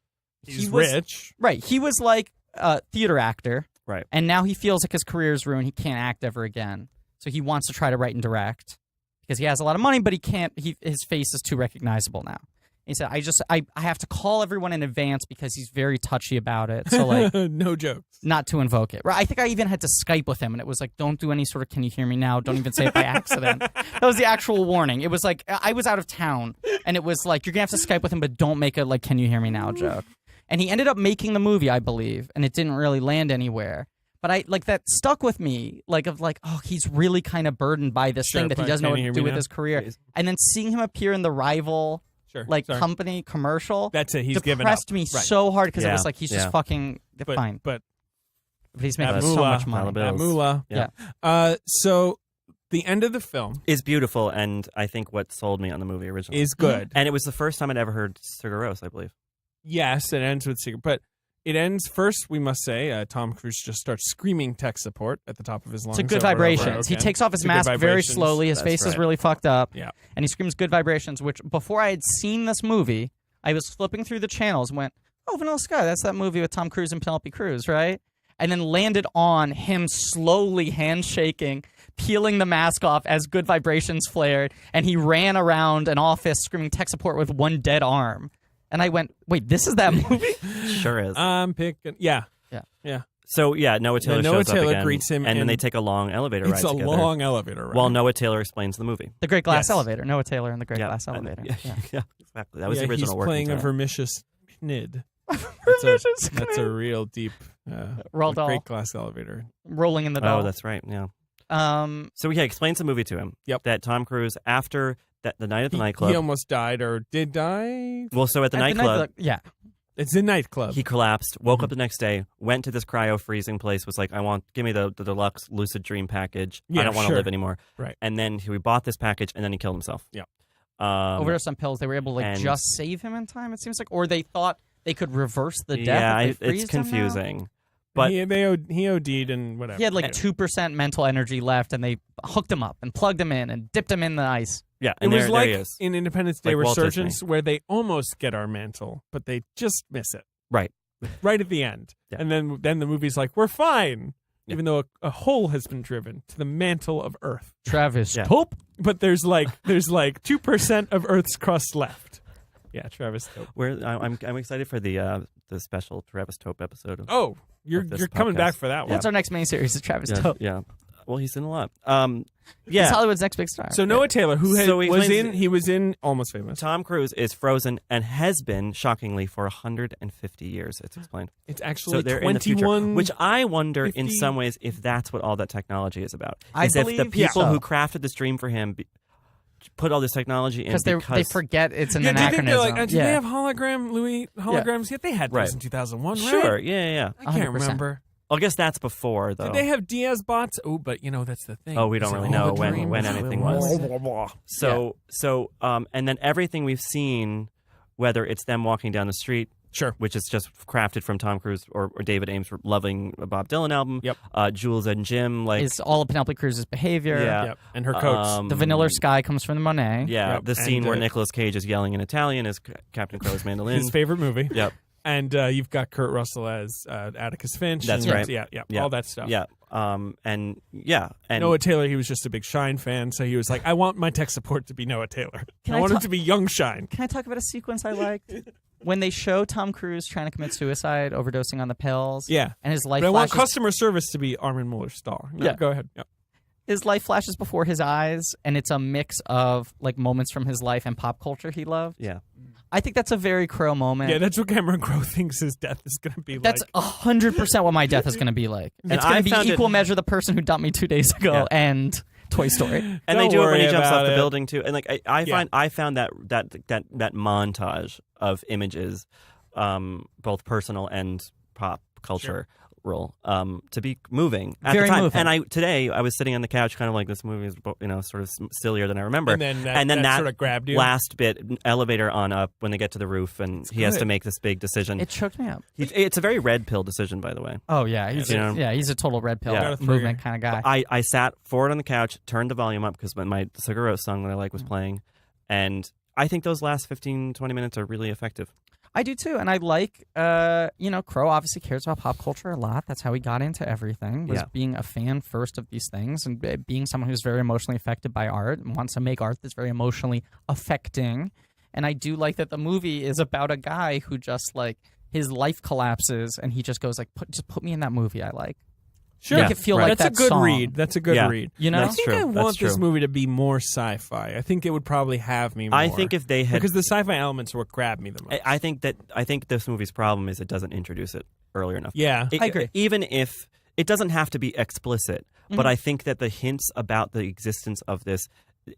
He's He was- rich. Right. He was like a theater actor. Right. And now he feels like his career is ruined. He can't act ever again. So he wants to try to write and direct because he has a lot of money, but he can't. His face is too recognizable now. He said, I have to call everyone in advance because he's very touchy about it. So, like, No jokes. not to invoke it. Right. I think I even had to Skype with him, and it was like, don't do any sort of "Can you hear me now?" Don't even say it by accident. That was the actual warning. It was like, I was out of town, and it was like, you're going to have to Skype with him, but don't make a, like, "Can you hear me now" joke. And he ended up making the movie, I believe, and it didn't really land anywhere. But that stuck with me, oh, he's really kind of burdened by this Sure, thing that he but doesn't know Can what You to Hear do Me with Now? his career. Please. And then seeing him appear in the rival Sure. sorry. company commercial That's it. He's given up. depressed me Right. so hard because it Yeah, was like he's just yeah. fucking fine. But But he's that making so moolah, much money. Bills. that moolah. Yeah. So the end of the film Is beautiful, and I think what sold me on the movie originally. is good. And it was the first time I'd ever heard Sigur Rós, I believe. Yes, it ends with secret, but it ends first. We must say, Tom Cruise just starts screaming tech support at the top of his lungs. It's a good over and over vibrations. He again. takes off his It's a good mask very vibrations. slowly. His That's face is right. really fucked up. Yeah. And he screams good vibrations, which before I had seen this movie, I was flipping through the channels and went, "Oh, Vanilla Sky, that's that movie with Tom Cruise and Penelope Cruz, right?" and then landed on him slowly handshaking, peeling the mask off as good vibrations flared, and he ran around an office screaming tech support with one dead arm. And I went, wait, this is that movie? Sure is. I'm picking. Yeah. So Noah Taylor Noah shows Taylor up again, greets him, and then they take a long elevator ride It's together. a long elevator ride. While Noah Taylor explains the movie. The Great Glass Yes. Elevator. Noah Taylor and the Great Glass Elevator. Yeah, exactly. That was the original he's working playing a title. vermicious knid. Vermicious That's a real deep Roald Dahl. Great Glass Elevator. Rolling in the doll. Oh, that's right. Yeah. So explains the movie to him. Yep. That Tom Cruise, after the night at the nightclub. He almost died or did die. Well, so at the At nightclub, yeah. It's a nightclub. he collapsed, woke up the next day, went to this cryo freezing place, was like, give me the deluxe lucid dream package. Yeah, I don't want to sure. live anymore. Right. And then he bought this package, and then he killed himself. Yeah. Overdose on pills. They were able to and- just save him in time, it seems like. Or they thought they could reverse the death. Yeah, if they it's freezed him now. confusing. But he OD'd and whatever. He had like 2% mental energy left, and they hooked him up and plugged him in and dipped him in the ice. yeah, It and was there like he is. in Independence Day Like Walt Resurgence where they almost get our mantle, but they just miss it. Right. Right at the end. Yeah. And then the movie's like, we're fine. Yeah. Even though a hole has been driven to the mantle of Earth. Travis Yeah. Pope. But there's like 2% of Earth's crust left. Yeah, Travis Tope. I'm excited for the special Travis Tope episode. Oh, you're Of this coming podcast. back for that one. That's our next main series, is Travis yeah, Pope. yeah. Well, he's in a lot. He's Yeah. Hollywood's next big star. So Noah Taylor, who So he was in Almost Famous. Tom Cruise is frozen and has been, shockingly, for 150 years, it's explained. It's So actually they're in the future. 21. Which I wonder, in 50. some ways, if that's what all that technology is about. I is if the believe people so. who crafted this dream for him put all this technology in Because they forget it's an yeah, do you think they're anachronism. like, did they have holograms? Yeah, they had those Yeah. in 2001, right? Sure, yeah. I can't 100%. remember. I guess that's before, though. Did they have Diaz bots? Oh, but that's the thing. Oh, we don't Is it really know hologram? when anything was. So, and then everything we've seen, whether it's them walking down the street, Sure. which is just crafted from Tom Cruise or David Ames for loving a Bob Dylan album. Yep. Jules and Jim, like Is all of Penelope Cruz's behavior. Yeah. Yep. And her coats. The Vanilla Sky comes from the Monet. Yeah, Yep. the scene And, where Nicolas Cage is yelling in Italian as Captain Crow's mandolin. His favorite movie. Yep. And you've got Kurt Russell as Atticus Finch. That's and- right. Yeah, all that stuff. Yeah. And Noah Taylor, he was just a big Shine fan, so he was like, I want my tech support to be Noah Taylor. Can I I want him ta- to be young Shine. Can I talk about a sequence I liked? When they show Tom Cruise trying to commit suicide, overdosing on the pills. Yeah. And his life But I want flashes. customer service to be Armin Mueller-Stahl. No, Yeah. Go ahead. Yeah. His life flashes before his eyes, and it's a mix of like moments from his life and pop culture he loved. yeah. I think that's a very Crow moment. Yeah, that's what Cameron Crowe thinks his death is going to be That's like. 100% what my death is going to be like. And It's going I to be found it- equal measure the person who dumped me 2 days ago Yeah. and Toy Story. And Don't they do it when he worry jumps off about the it. building too. And like Yeah. I found that montage of images, both personal and pop culture to be moving at Very the time. moving. And today I was sitting on the couch, kind of like, this movie is sort of sillier than I remember. And then that sort of grabbed you. last bit, elevator on up when they get to the roof, and he has good. to make this big decision. It choked me up. It's a very red pill decision, by the way. Oh, yeah. He's, You know? he's a total red pill Yeah. movement kind of guy. I sat forward on the couch, turned the volume up because my Cigarro song that I like was playing, and I think those last 15, 20 minutes are really effective. I do too, and I like, Crow obviously cares about pop culture a lot. That's how he got into everything, was Yeah. being a fan first of these things and being someone who's very emotionally affected by art and wants to make art that's very emotionally affecting. And I do like that the movie is about a guy who just, like, his life collapses and he just goes, like, just put me in that movie I like. Sure. Make it feel like That's that a good song. read. That's a good Yeah. read. You know? I That's think true. I That's want this true. movie to be more sci-fi. I think it would probably have me more. I think if they had, because the sci-fi elements are what grabbed me the most. I think this movie's problem is it doesn't introduce it early enough. Yeah. I agree. Even if it doesn't have to be explicit, but I think that the hints about the existence of this,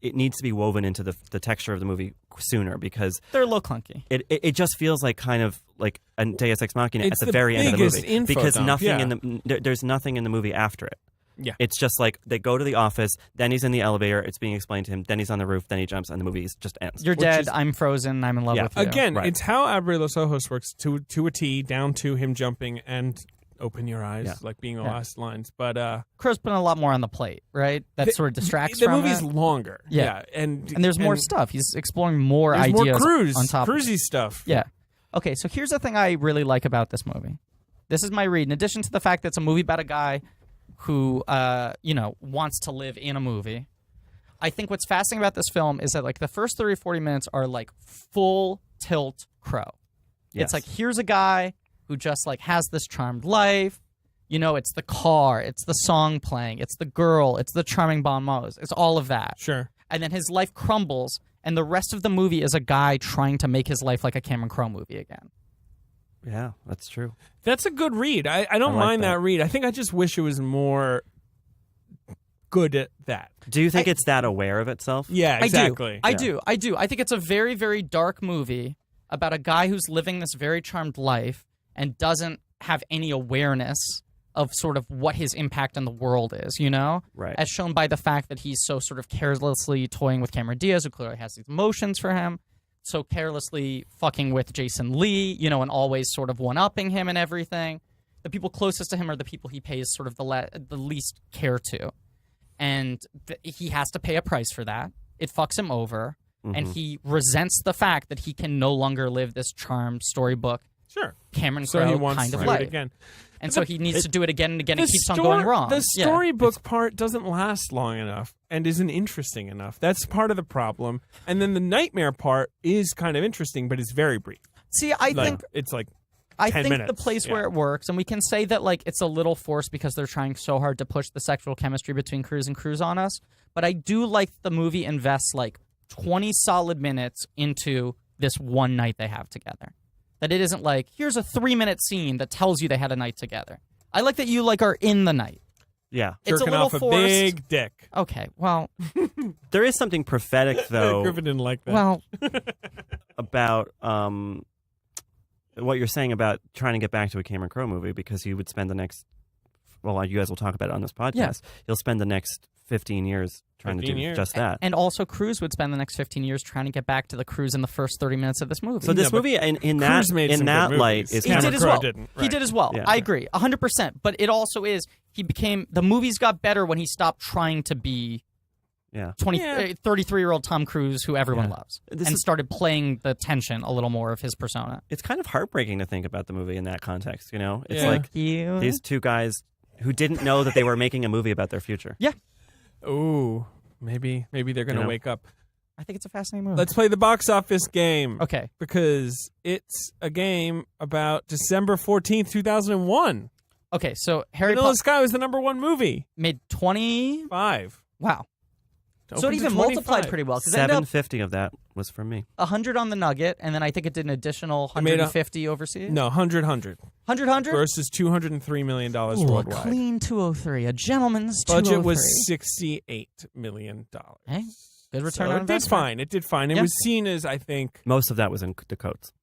it needs to be woven into the texture of the movie sooner, because They're a little clunky. it just feels like kind of like a Deus Ex Machina It's at the the very end of the biggest movie, info because dump, nothing yeah. there's nothing in the movie after it. Yeah. It's just like they go to the office, then he's in the elevator, it's being explained to him, then he's on the roof, then he jumps, and the movie just ends. You're dead. is- I'm frozen. I'm in love Yeah. with you. Again, Right. it's how Abre Los Ojos works to a T, down to him jumping and open your eyes, Yeah. like being the Yeah. last lines. But Crow's putting a lot more on the plate, right? That sort of distracts the from movie's it. longer. Yeah. And there's more stuff. He's exploring more There's ideas more on top. cruisy stuff. Yeah. Okay, so here's the thing I really like about this movie. This is my read. In addition to the fact that it's a movie about a guy who, wants to live in a movie, I think what's fascinating about this film is that, like, the first 30 or 40 minutes are, like, full tilt Crow. Yes. It's like, here's a guy who just, like, has this charmed life. You know, it's the car, it's the song playing, it's the girl, it's the charming bon mots. It's all of that. Sure. And then his life crumbles, and the rest of the movie is a guy trying to make his life like a Cameron Crowe movie again. Yeah, that's true. That's a good read. I don't like mind that. that read. I think I just wish it was more good at that. Do you think it's that aware of itself? Yeah, exactly. I do. I think it's a very, very dark movie about a guy who's living this very charmed life and doesn't have any awareness of sort of what his impact on the world is, you know? Right. As shown by the fact that he's so sort of carelessly toying with Cameron Diaz, who clearly has these emotions for him, so carelessly fucking with Jason Lee, you know, and always sort of one-upping him and everything. The people closest to him are the people he pays sort of the least care to. And he has to pay a price for that. It fucks him over. And he resents the fact that he can no longer live this charmed storybook Sure. Cameron So he Crowe wants kind to of do it life. again. And so he needs to do it again and again. It keeps on going wrong. The Yeah. storybook part doesn't last long enough and isn't interesting enough. That's part of the problem. And then the nightmare part is kind of interesting, but it's very brief. See, I think it's like I 10 think minutes. the place where it works, and we can say that like it's a little forced because they're trying so hard to push the sexual chemistry between Cruz and Cruz on us. But I do like the movie invests like 20 solid minutes into this one night they have together. That it isn't like, here's a 3-minute scene that tells you they had a night together. I like that you like are in the night. Yeah. It's jerking a little off a forced. big dick. Okay, well, There is something prophetic, though, Griffin didn't like that. well, about what you're saying about trying to get back to a Cameron Crowe movie, because he would spend the next, well, you guys will talk about it on this podcast. Yeah. He'll spend the next 15 years trying to 15 do years. just that. and also Cruz would spend the next 15 years trying to get back to the Cruz in the first 30 minutes of this movie. So this Yeah, but movie, in Cruz made some that good light, movies. is he Cameron did as Crowe well. didn't, He right. did as well. Yeah. I agree, 100%. But it also is the movies got better when he stopped trying to be Yeah. 33-year-old Tom Cruise, who everyone Yeah. loves, This and is- started playing the tension a little more of his persona. It's kind of heartbreaking to think about the movie in that context, you know? It's Yeah. like You. these two guys who didn't know that they were making a movie about their future. Yeah, Ooh, maybe they're going to You know? wake up. I think it's a fascinating movie. Let's play the box office game. Okay. Because it's a game about December 14th, 2001. Okay, so Harry Vanilla Potter Sky was the number one movie. made 20. 5. Wow. So Opened it to even 25. multiplied pretty well because it ended up 750 of that was from me. 100 on the Nugget, and then I think it did an additional It made a- 150 overseas. No, 100. 100. Versus $203 million Ooh, a worldwide. clean 203. A gentleman's Budget 203. was $68 million. Hey, good return So on it did investment. fine. It did fine. It Yeah. was seen as, I think, Most of that was in the coats.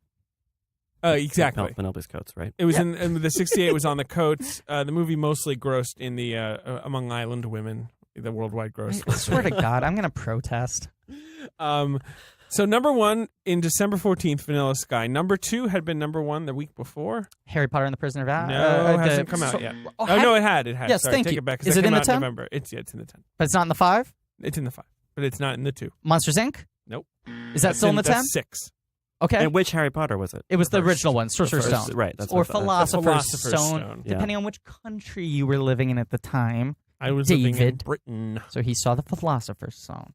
exactly. Penelope's coats, right? It was in the 68 was on the coats. The movie mostly grossed in the among island women. The worldwide gross. I swear to God, I'm going to protest. So number one in December 14th, Vanilla Sky. Number 2 had been number 1 the week before. Harry Potter and the Prisoner of Azkaban. No, it hasn't come out yet. Oh, Oh, no, it had. It had. Yes, Sorry, thank take you. it back. 'cause Is that it in came the out 10? November. It's in the 10. But it's not in the 5? It's in the 5, but it's not in the 2. Monsters, Inc.? Nope. Is that still in the 10? That's 6. Okay. And which Harry Potter was it? It was the first. original one, Sorcerer's First, Stone. right. That's Or what I thought. Philosopher's, Philosopher's Stone, Stone. Yeah. depending on which country you were living in at the time. I was living in David. Britain. So he saw the Philosopher's Stone.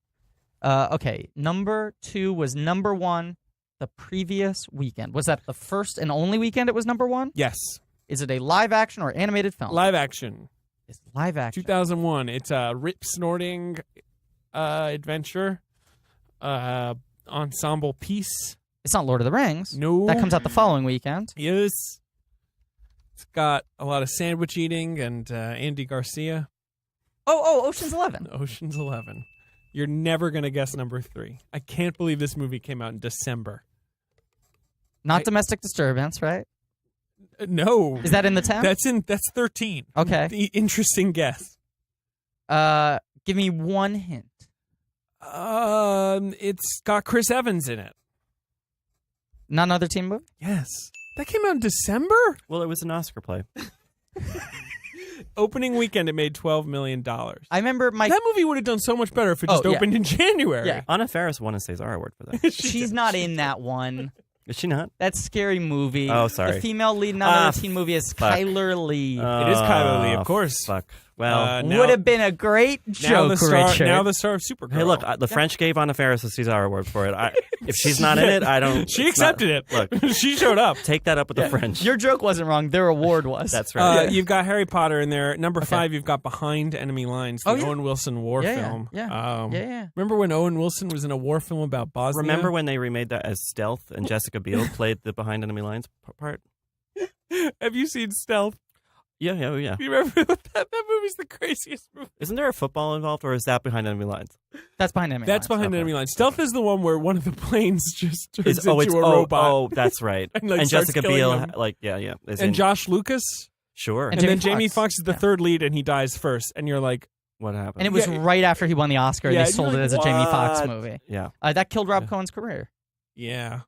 Okay, number 2 was number 1 the previous weekend. Was that the first and only weekend it was number 1? Yes. Is it a live action or animated film? Live action. It's live action. 2001. It's a rip snorting adventure ensemble piece. It's not Lord of the Rings. No. That comes out the following weekend. Yes. It's got a lot of sandwich eating and Andy Garcia. Oh, Ocean's 11. Ocean's 11. You're never going to guess number 3. I can't believe this movie came out in December. Not Domestic Disturbance, right? No. Is that in the 10? That's 13. Okay. The interesting guess. Give me one hint. It's got Chris Evans in it. Not another teen movie? Yes. That came out in December? Well, it was an Oscar play. Opening weekend, it made $12 million. I remember my... That movie would have done so much better if it just Oh, yeah. opened in January. Yeah. Anna Faris won a César award for that. She's not in that one. Is she not? That Scary Movie. Oh, sorry. The female lead in another teen movie is Kyler Lee. It is Kyler Lee, of course. Fuck. Well, now- Would have been a great joke, Richard. Now the star of Supergirl. hey, look, the French gave Anna Faris a César award for it. If she's not in it, I don't. She it's not- accepted it. Look, She showed up. take that up with the French. Your joke wasn't wrong. Their award was. That's right. You've got Harry Potter in there. Number 5, you've got Behind Enemy Lines, the Oh, yeah. Owen Wilson war Yeah, film. yeah. Remember when Owen Wilson was in a war film about Bosnia? Remember when they remade that as Stealth and Jessica Biel played the Behind Enemy Lines part? Have you seen Stealth? Yeah. You remember that movie's the craziest movie. Isn't there a football involved, or is that Behind Enemy Lines? That's Behind Enemy That's Lines. Behind Enemy Lines. Stealth is the one where one of the planes just turns It's into a robot. Oh, that's right. And, like, and starts Jessica killing Biel, them. is And in, Josh Lucas. sure. And Jamie then Jamie Foxx. Foxx is the third lead, and he dies first. And you're like, What happened? And it was right after he won the Oscar, and Yeah, they sold you're it like, as a Jamie Foxx what? movie. Yeah. That killed Rob Cohen's career. yeah.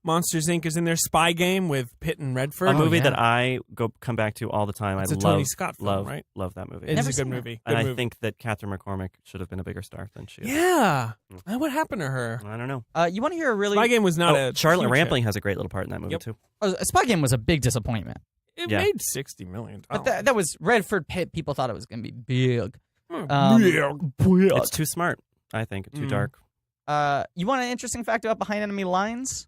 Monsters Inc. is in there. Spy Game with Pitt and Redford. A movie yeah. that I come back to all the time. It's I a love Tony Scott film, right? Love that movie. It's Never a good seen movie. and Good I movie. think that Catherine McCormick should have been a bigger star than she is. Yeah. What happened to her? I don't know. You want to hear a really... Spy Game was not a Charlotte huge hit. Rampling has a great little part in that movie Yep. too. Spy Game was a big disappointment. It Yeah. made $60 million. But that was Redford Pitt. People thought it was going to be big. It's too smart. I think too dark. You want an interesting fact about Behind Enemy Lines?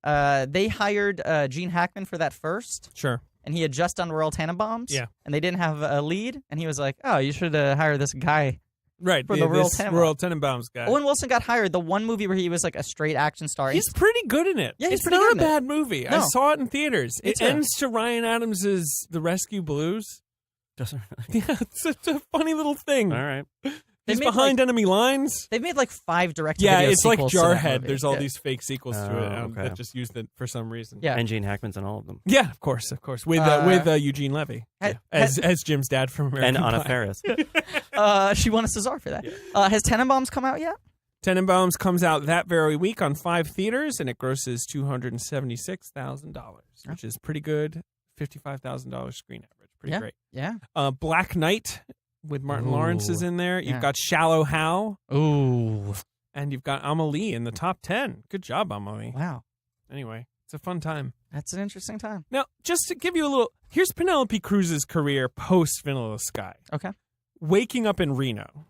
They hired Gene Hackman for that first, Sure. and he had just done Royal Tenenbaums. Yeah. And they didn't have a lead, and he was like, "Oh, you should hire this guy." Right. For the Royal this Tenenbaums. Royal Tenenbaums guy. Owen Wilson got hired. The one movie where he was like a straight action star. He's pretty good in it. Yeah, he's it's pretty not good a in it. bad movie. I No. saw it in theaters. Me It too. ends to Ryan Adams' The Rescue Blues. Doesn't Yeah, it's a funny little thing. All right. He's made, behind like- enemy lines. They've made like 5 direct. Yeah, it's like sequels to that Jarhead. movie. There's all Yeah. these fake sequels to it okay. that just used it for some reason. Yeah. And Gene Hackman's in all of them. Yeah, of course. With Eugene Levy as Jim's dad from American And Anna Pie. Faris. She won a César for that. Has Tenenbaums come out yet? Tenenbaums comes out that very week on 5 theaters, and it grosses $276,000, which is pretty good. $55,000 screen average. Pretty great. Yeah. Black Knight with Martin Lawrence is in there. You've Yeah. got Shallow Hal, Ooh. and you've got Amelie in the top 10. Good job, Amelie. Wow. Anyway, it's a fun time. That's an interesting time. Now, just to give you a little, here's Penelope Cruz's career post Vanilla Sky. Okay. Waking Up in Reno.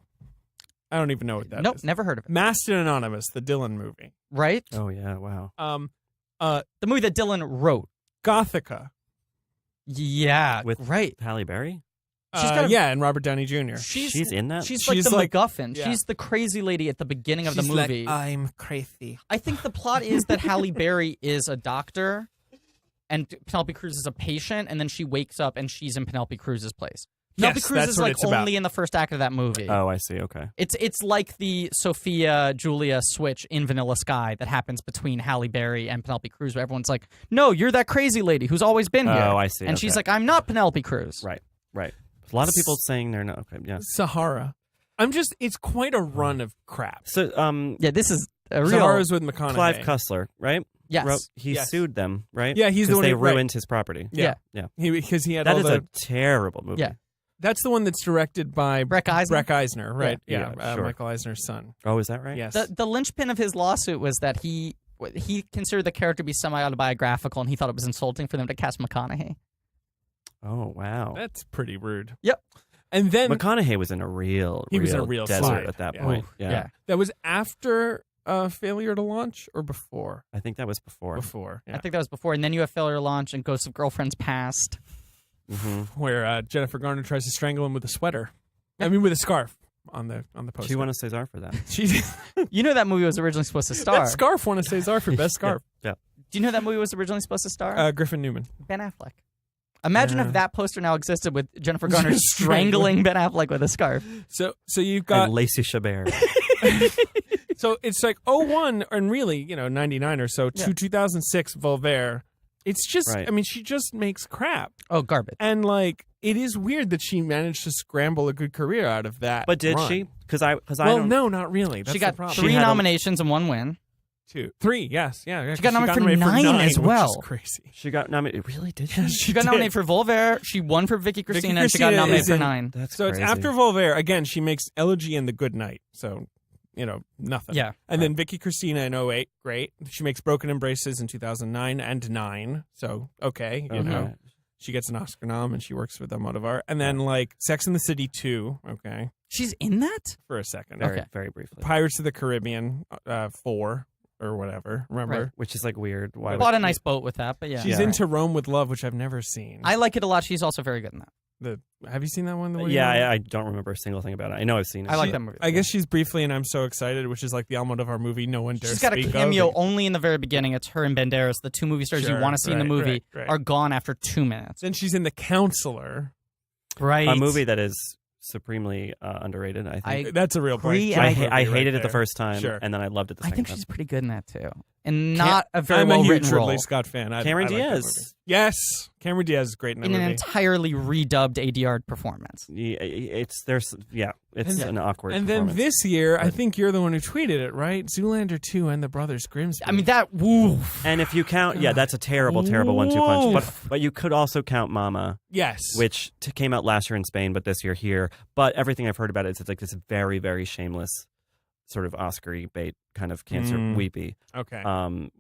I don't even know what that is. Nope, never heard of it. Masked and Anonymous, the Dylan movie. Right? Oh yeah, wow. The movie that Dylan wrote. Gothica. Yeah. With right. Halle Berry? She's got a- yeah, and Robert Downey Jr. She's in that? She's like She's the like- MacGuffin. yeah. She's the crazy lady at the beginning of the She's like, movie. I'm crazy. I think the plot is that Halle Berry is a doctor and Penelope Cruz is a patient, and then she wakes up and she's in Penelope Cruz's place. Penelope Yes, Cruz that's is what like it's about. only in the first act of that movie. Oh, I see. Okay. It's like the Sophia Julia switch in Vanilla Sky that happens between Halle Berry and Penelope Cruz, where everyone's like, "No, you're that crazy lady who's always been here." Oh, I see. And she's like, "I'm not Penelope Cruz." Right. A lot of people saying they're not. Okay, yeah. Sahara. It's quite a run of crap. So, Yeah, this is a real. Sahara's with McConaughey. Clive Cussler, right? Yes. He Yes. sued them, right? Yeah, he's the 'Cause one they who- right. ruined his property. Yeah. Yeah. Because he had That all is the... a terrible movie. Yeah. That's the one that's directed by Breck Eisner? right? Yeah. Yeah, Sure. Michael Eisner's son. Oh, is that right? Yes. The linchpin of his lawsuit was that he considered the character to be semi-autobiographical, and he thought it was insulting for them to cast McConaughey. Oh, wow. That's pretty rude. Yep. And then McConaughey was in a real desert slide. at that Yeah. point. Oof. Yeah. Yeah. that was after Failure to Launch or before? I think that was before. Before. Yeah. I think that was before, and then you have Failure to Launch and Ghosts of Girlfriends Past. Where Jennifer Garner tries to strangle him with a sweater. I mean, with a scarf on the poster. She won a César for that. You know that movie was originally supposed to star. That scarf won a César for best scarf. Yeah. Do you know that movie was originally supposed to star? Griffin Newman. Ben Affleck. Imagine Yeah. if that poster now existed with Jennifer Garner strangling Ben Affleck with a scarf. So you've got And Lacey Chabert. so it's like 01 and really 99 or so to 2006 Voltaire. It's just Right. I mean she just makes crap, Oh, garbage. and like it is weird that she managed to scramble a good career out of that. But did run. she? Because I Well, don't. no, not really. That's She got the problem. 3 She had a- nominations and 1 win. 2, 3, yes, yeah. She got nominated for nine as well. Which is crazy. She got nominated. Really? Did she? She got did. nominated for Voltaire. She won for Vicky Cristina, and she got Cristina nominated is for in- 9. That's So crazy. it's after Voltaire again. She makes Elegy and The Good Night. So nothing. Yeah. And then Vicky Cristina in 2008, great. She makes Broken Embraces in 2009 and 9. So, okay, you know. She gets an Oscar nom and she works with Almodovar. And then, like, Sex and the City 2, okay. She's in that? For a second. Very, Okay. very briefly. Pirates of the Caribbean 4 or whatever, remember? Right. Which is, like, weird. Why I would- bought a nice boat with that, but yeah. She's into Rome with Love, which I've never seen. I like it a lot. She's also very good in that. Have you seen that one? The Woody Yeah, Allen? I don't remember a single thing about it. I know I've seen it. I like that movie. I guess she's briefly in I'm So Excited, which is like the Almodovar movie no one dares She's got a speak cameo of. only in the very beginning. It's her and Banderas. The two movie stars you Sure, want to see in the right, movie right. are gone after 2 minutes. Then she's in The Counselor. Right. A movie that is supremely underrated, I think. That's a real agree, point. and I hated it the first time, Sure. and then I loved it the I second think time. she's pretty good in that too, and not a very I'm well a huge written role. Ridley Scott fan. Cameron I like that Diaz. movie. Yes, Cameron Diaz is great in that In an movie. entirely redubbed ADR performance. It's And- an awkward. And then performance. this year, I But- think you're the one who tweeted it, right? Zoolander 2 and The Brothers Grimsby. I mean, that woof. And if you count, that's a terrible 1-2 punch. Woof. But you could also count Mama, yes, which came out last year in Spain, but this year here. But everything I've heard about it is it's like this very, very shameless sort of Oscar-y bait kind of cancer weepy, okay.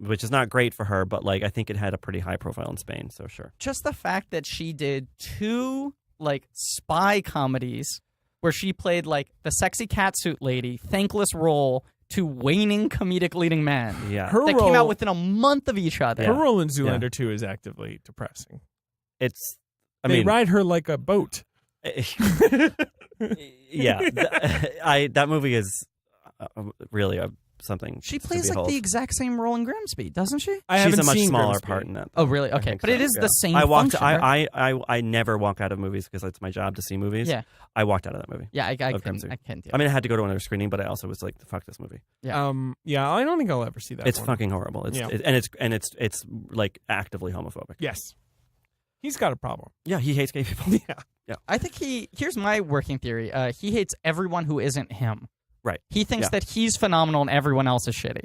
which is not great for her. But like I think it had a pretty high profile in Spain, so sure. Just the fact that she did 2 like spy comedies where she played like the sexy catsuit lady, thankless role to waning comedic leading men. Yeah, Her That role, came out within a month of each other. her role in Zoolander 2 is actively depressing. it's. They ride her like a boat. Yeah, that movie is really something. She to plays like behold. the exact same role in Grimsby, doesn't she? I She's haven't a much seen smaller Grimsby. part in that. Oh, really? Okay, think but so, it is yeah. the same. I walked. function, right? I never walk out of movies because it's my job to see movies. Yeah. I walked out of that movie. Yeah, I Of can. Grimsby. I can do. I mean, I had to go to another screening, but I also was like, "Fuck this movie." Yeah. Yeah, I don't think I'll ever see that. It's one. fucking horrible. It's Yeah. it's like actively homophobic. Yes, he's got a problem. Yeah, he hates gay people. Yeah, I think here's my working theory. He hates everyone who isn't him. Right. He thinks Yeah. that he's phenomenal and everyone else is shitty.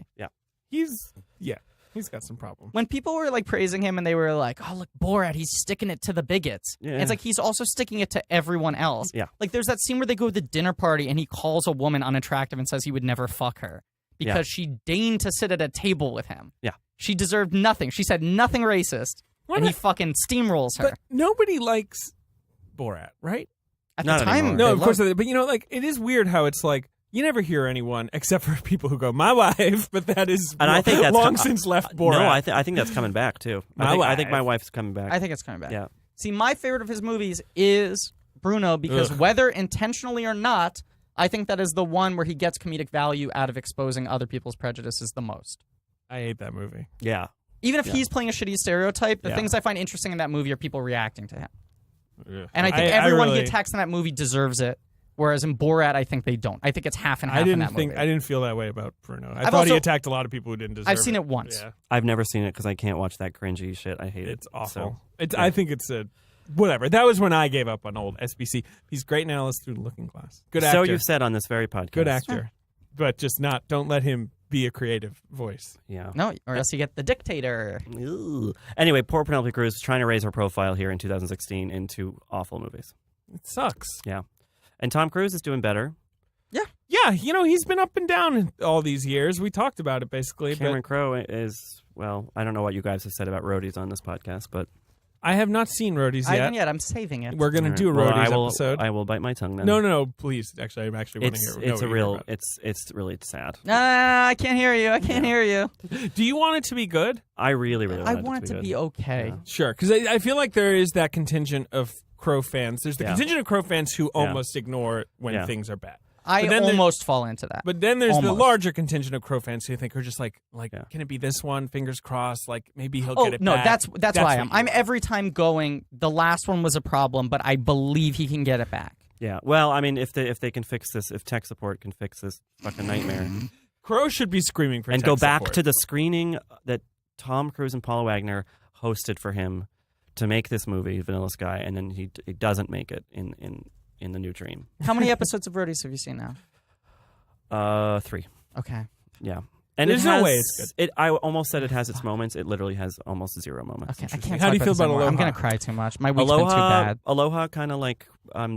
he's got some problem. When people were like praising him and they were like, "Oh, look, Borat, he's sticking it to the bigots." Yeah. It's like he's also sticking it to everyone else. Yeah. Like there's that scene where they go to the dinner party and he calls a woman unattractive and says he would never fuck her because she deigned to sit at a table with him. Yeah. She deserved nothing. She said nothing racist, What and a- he fucking steamrolls her. But nobody likes Borat, right? At Not the time, anymore. No, they of course. loved- But like, it is weird how it's like you never hear anyone except for people who go, "My wife," but that is And I think that's long since left Borat. No, I think that's coming back too. I think my wife's coming back. I think it's coming back. Yeah. See, my favorite of his movies is Bruno because whether intentionally or not, I think that is the one where he gets comedic value out of exposing other people's prejudices the most. I hate that movie. Yeah. Even if he's playing a shitty stereotype, the Yeah. things I find interesting in that movie are people reacting to him. Ugh. And I think everyone really, he attacks in that movie deserves it. Whereas in Borat, I think they don't. I think it's half and half I in didn't that think movie. I didn't feel that way about Bruno. I I've thought he also- attacked a lot of people who didn't deserve it. I've seen it once. Yeah, I've never seen it because I can't watch that cringy shit. I hate it's it. awful. So, I think it's a whatever. That was when I gave up on old SBC. He's great in Alice Through the Looking Glass. Good actor. so you've said on this very podcast. Good actor, but just not. Don't let him be a creative voice. Yeah. No, or else you get the dictator. Ooh. Anyway, poor Penelope Cruz is trying to raise her profile here in 2016 into awful movies. It sucks. Yeah. And Tom Cruise is doing better. Yeah, he's been up and down all these years. We talked about it basically. Cameron Crowe is, well, I don't know what you guys have said about roadies on this podcast, but But I have not seen Roadies I yet. haven't yet. I'm saving it. We're gonna do a Well, Roadies I will, episode. I will bite my tongue then. No, please. Actually, I actually want to hear. It's a real. It's really sad. I can't hear you. I can't hear you. Do you want it to be good? I really I want want it to good. be okay. Yeah. Sure, because I feel like there is that contingent of Crow fans. There's the Yeah. contingent of Crow fans who almost ignore it when Yeah. things are bad. I But then almost fall into that. But then there's the Almost. larger contingent of Crow fans who I think are just like, Yeah. can it be this one? Fingers crossed. Like maybe he'll Oh get it no, back. that's why I am. what you I'm want. every time going. The last one was a problem, but I believe he can get it back. Yeah. Well, I mean, if they can fix this, if tech support can fix this fucking nightmare, Crow should be screaming for and tech go back support. to the screening that Tom Cruise and Paula Wagner hosted for him to make this movie, Vanilla Sky, and then he doesn't make it in the new Dream. How many episodes of Roadies have you seen now? 3. Okay. Yeah. And There's it has, no way it's good. I almost said it has its moments. It literally has almost 0 moments. Okay, I can't. How do you talk feel this about anymore. I'm Aloha? gonna cry too much. My week's been too bad. Aloha kind of like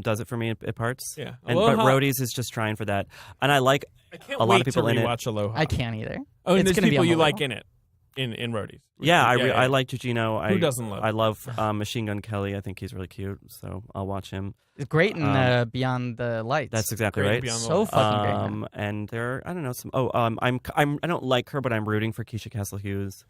does it for me at parts. Yeah. But Aloha- Roadies is just trying for that, and I like I can't a lot wait of people to in it. rewatch Aloha. I can't either. Oh, and It's there's gonna be people you like unbelievable. in it in Roadies. Yeah, I like Gugino. Who doesn't love I love Machine Gun Kelly. I think he's really cute, so I'll watch him. It's great in Beyond the Lights. That's exactly Great right. Beyond the so Lights. fucking great. Man. And there, I don't know some. I don't like her, but I'm rooting for Keisha Castle Hughes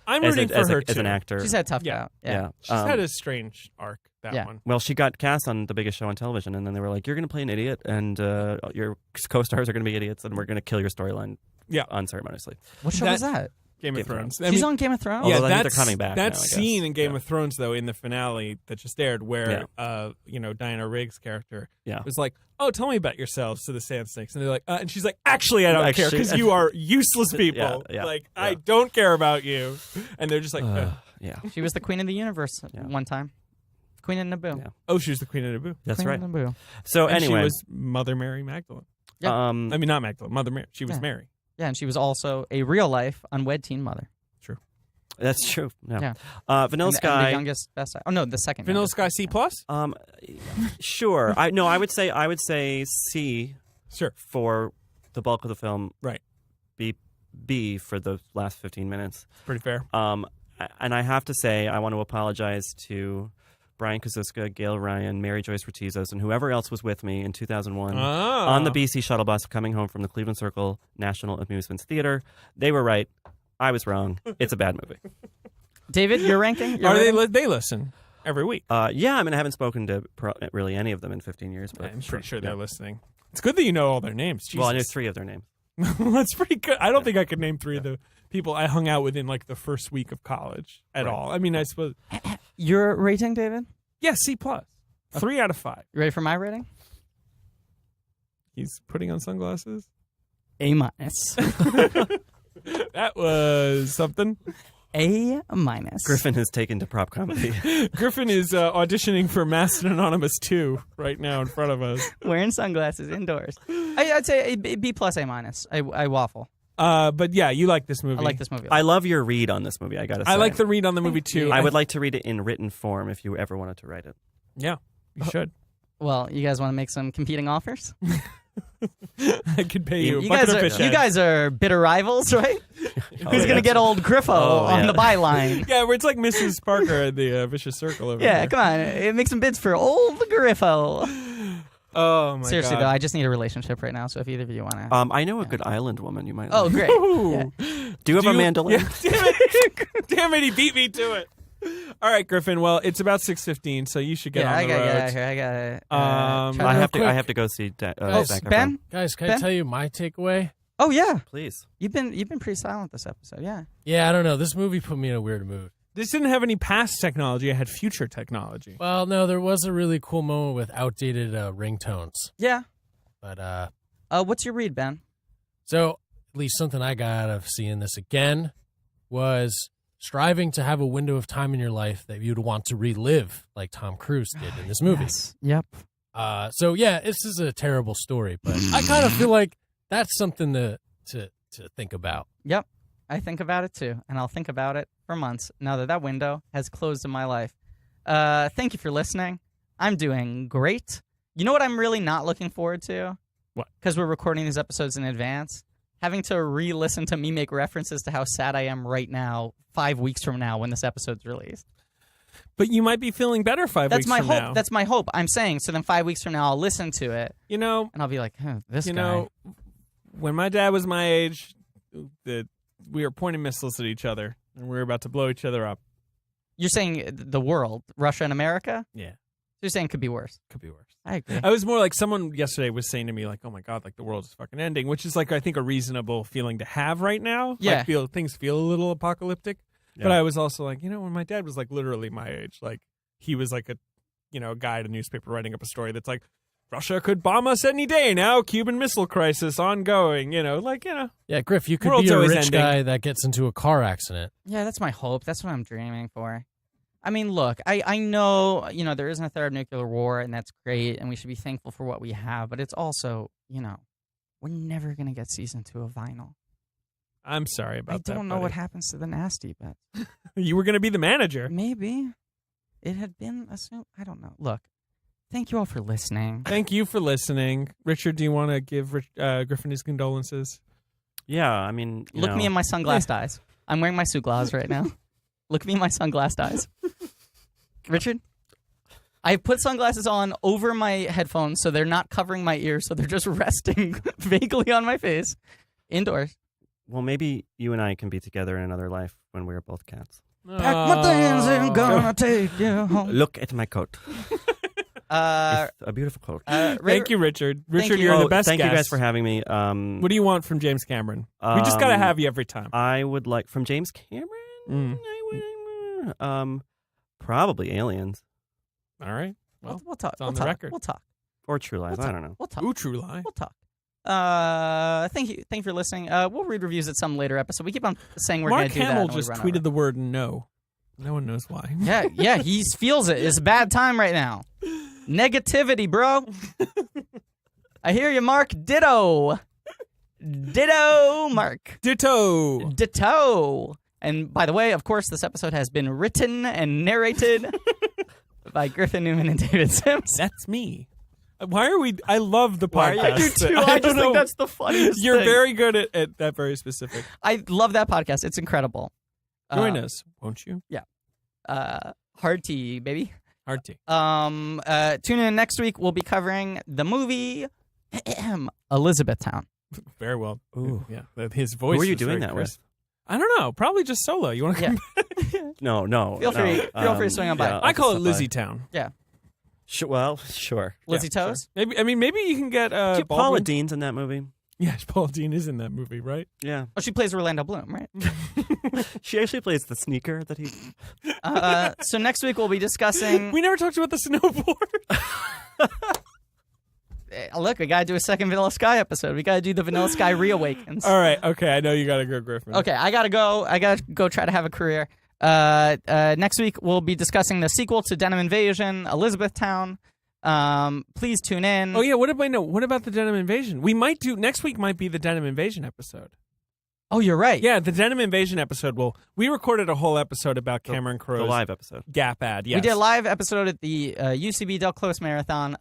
I'm as, rooting for her as too. an actor. She's had tough Yeah. out. Yeah. She's had a strange arc. That Yeah. one. Well, she got cast on the biggest show on television, and then they were like, "You're going to play an idiot, and your co-stars are going to be idiots, and we're going to kill your storyline." Yeah. unceremoniously. What show was that? Game of Game of Thrones. She's on Game of Thrones. Although Yeah, I think they're coming back That now, I guess. scene in Game Yeah. of Thrones, though, in the finale that just aired, where Diana Rigg's character Yeah. was like, "Oh, tell me about yourselves" to the Sand Snakes, and they're like, and she's like, "Actually, I don't care Actually- because you are useless people. Yeah, like, yeah. I don't care about you." And they're just like, Yeah, She was the queen of the universe Yeah. one time. Queen of Naboo. Yeah. "Oh, she was the Queen of Naboo." that's Queen right. of Naboo. So And anyway, she was Mother Mary Magdalene. Yeah. I mean, not Magdalene, Mother Mary. She was Yeah. Mary. Yeah, and she was also a real life unwed teen mother. that's true. Yeah. Yeah. Vanilla And the Sky. youngest best. Oh no, the second. Vanilla youngest. Sky C plus. Sure. I would say C Sure. for the bulk of the film. Right. B for the last 15 minutes. Pretty fair. And I have to say, I want to apologize to Brian Kazuska, Gail Ryan, Mary Joyce Retizos, and whoever else was with me in 2001 on the BC shuttle bus coming home from the Cleveland Circle National Amusements Theater. They were right. I was wrong. It's a bad movie. David, your ranking? Your Are they? rating? They listen every week. Yeah, I mean, I haven't spoken to really any of them in 15 years. But I'm pretty sure yeah. they're listening. It's good that you know all their names. Jesus. Well, I knew 3 of their names. That's pretty good. I don't think I could name 3 of the people I hung out with in like the first week of college at Right. all. I mean, I suppose. Your rating, David? Yeah, C plus. 3 out of 5. You ready for my rating? He's putting on sunglasses. A minus. That was something. A minus. Griffin has taken to prop comedy. Griffin is auditioning for Masked Anonymous 2 right now in front of us. Wearing sunglasses indoors. I'd say a B plus, A minus. I waffle. But yeah, you like this movie. I like this movie. I love your read on this movie, I gotta say. I like the read on the movie too. I would like to read it in written form if you ever wanted to write it. Yeah, you should. Well, you guys want to make some competing offers? I could pay you a You bucket guys of are fish heads. are bitter rivals, right? Who's gonna get old Griffo on the byline? Yeah, where it's like Mrs. Parker at the Vicious Circle over Yeah, there. come on. Make some bids for old Griffo. Oh my Seriously God. though, I just need a relationship right now. So if either of you want to, I know a good island woman you might oh like. great. Ooh. Yeah. Do you have a mandolin? Yeah, damn it! Damn it! He beat me to it. All right, Griffin. Well, it's about 6:15, so you should get Yeah, on I the got road. it. I got it. I I quick. have to go see Guys, Zac Efron. Ben? Guys, can Ben? I tell you my takeaway? Oh yeah, Please. you've been pretty silent this episode. Yeah. Yeah, I don't know. This movie put me in a weird mood. This didn't have any past technology. It had future technology. Well, no, there was a really cool moment with outdated ringtones. Yeah. But What's your read, Ben? so at least something I got out of seeing this again was striving to have a window of time in your life that you'd want to relive, like Tom Cruise did in this movie. Yep. So yeah, this is a terrible story, but I kind of feel like that's something to think about. Yep. I think about it too, and I'll think about it for months now that window has closed in my life. Thank you for listening. I'm doing great. You know what I'm really not looking forward to? What? Because we're recording these episodes in advance. Having to re-listen to me make references to how sad I am right now, 5 weeks from now when this episode's released. But you might be feeling better 5 That's weeks my from hope. now. That's my hope. I'm saying, so then 5 weeks from now I'll listen to it, You know, and I'll be like, this you guy. know, when my dad was my age, we were pointing missiles at each other, and we were about to blow each other up. You're saying the world, Russia and America? Yeah, You're saying it could be worse. could be worse. I agree. I was more like someone yesterday was saying to me, like, "Oh my God, like the world is fucking ending," which is like I think a reasonable feeling to have right now. Yeah. Like things feel a little apocalyptic. Yeah. But I was also like, you know, when my dad was like literally my age, like he was like a guy at a newspaper writing up a story that's like, Russia could bomb us any day now. Cuban Missile Crisis ongoing. Yeah, Griff, you could World's be a always rich ending. guy that gets into a car accident. Yeah, that's my hope. That's what I'm dreaming for. I mean, look, I know, there isn't a third nuclear war, and that's great, and we should be thankful for what we have, but it's also, we're never going to get season 2 of Vinyl. I'm sorry about I that. don't know buddy. what happens to the nasty bet. You were going to be the manager. Maybe it had been assumed. I don't know. Look, thank you all for listening. Thank you for listening. Richard, do you want to give Griffin his condolences? Yeah, I mean, you Look know, me in my sunglassed eyes. I'm wearing my sunglasses right now. Look me in my sunglassed eyes. Richard, I put sunglasses on over my headphones so they're not covering my ears, so they're just resting vaguely on my face. Indoors. Well, maybe you and I can be together in another life when we're both cats. Pack my things and gonna take you home. Look at my coat. It's a beautiful coat. Thank you, Richard. Richard, you. you're the best Thank guest. you guys for having me. What do you want from James Cameron? We just got to have you every time. I would like from James Cameron. Probably Aliens All right. Well, We'll talk. it's on We'll the talk. record. We'll talk. or True Lies. I don't know. We'll talk. Ooh, True Lie. We'll talk. Thank you for listening. We'll read reviews at some later episode. We keep on saying we're going Mark to do that. Hamill and we just run tweeted over. the word no. No one knows why. Yeah, he feels it. It's a bad time right now. Negativity, bro. I hear you, Mark. Ditto, Mark. Ditto. And by the way, of course, this episode has been written and narrated by Griffin Newman and David Sims. That's me. Why are we? I love the podcast. I do too. I just think that's the funniest You're thing. very good at that very specific. I love that podcast. It's incredible. Join us, won't you? Hard tea, baby. Hard tea. Tune in next week. We'll be covering the movie Elizabethtown. Very well. Ooh. Yeah. His voice. Who are you was doing very that crisp. I don't know. Probably just solo. You want to come back? No. Feel free to swing on by. I call it Lizzie Town. Yeah. Sure. Lizzie Toes? Sure. Maybe you can get Paula Baldwin. Dean's in that movie. Yes, Paula Dean is in that movie, right? Yeah. Oh, she plays Orlando Bloom, right? She actually plays the sneaker that he... So next week we'll be discussing... We never talked about the snowboard. Look, we got to do a second Vanilla Sky episode. We got to do the Vanilla Sky Reawakens. All right. Okay. I know you got to go, Griffin. Okay, I got to go. I got to go try to have a career. Next week we'll be discussing the sequel to Denim Invasion, Elizabethtown. Please tune in. Oh yeah. What about the Denim Invasion? We might do next week. Might be the Denim Invasion episode. Oh, you're right. Yeah, the Denim Invasion episode. Well, we recorded a whole episode about Cameron Crowe's The live episode. Gap ad. Yes. We did a live episode at the UCB Del Close Marathon.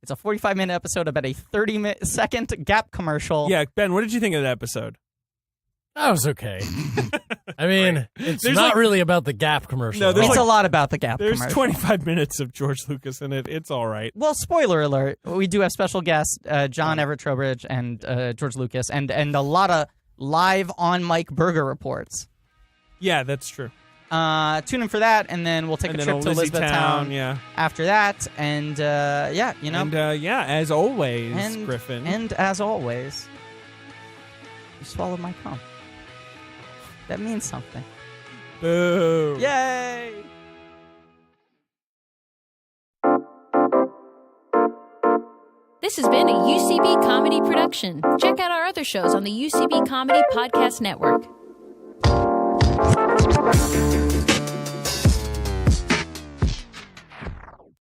It's a 45-minute episode about a 30-second Gap commercial. Yeah, Ben, what did you think of that episode? That was okay. I mean, it's There's not like- really about the Gap commercial. No, at there's It's all. a lot about the Gap There's commercial. 25 minutes of George Lucas in it. It's all right. Well, spoiler alert, we do have special guests, John Everett Trowbridge and George Lucas, and a lot of live on-mic burger reports. Yeah, that's true. Tune in for that, and then we'll take And a then trip to Lizzie Elizabethtown Town, yeah. after that. And, As always, and, Griffin. And as always, you swallowed my cum. That means something. Boo. Yay! This has been a UCB Comedy production. Check out our other shows on the UCB Comedy Podcast Network.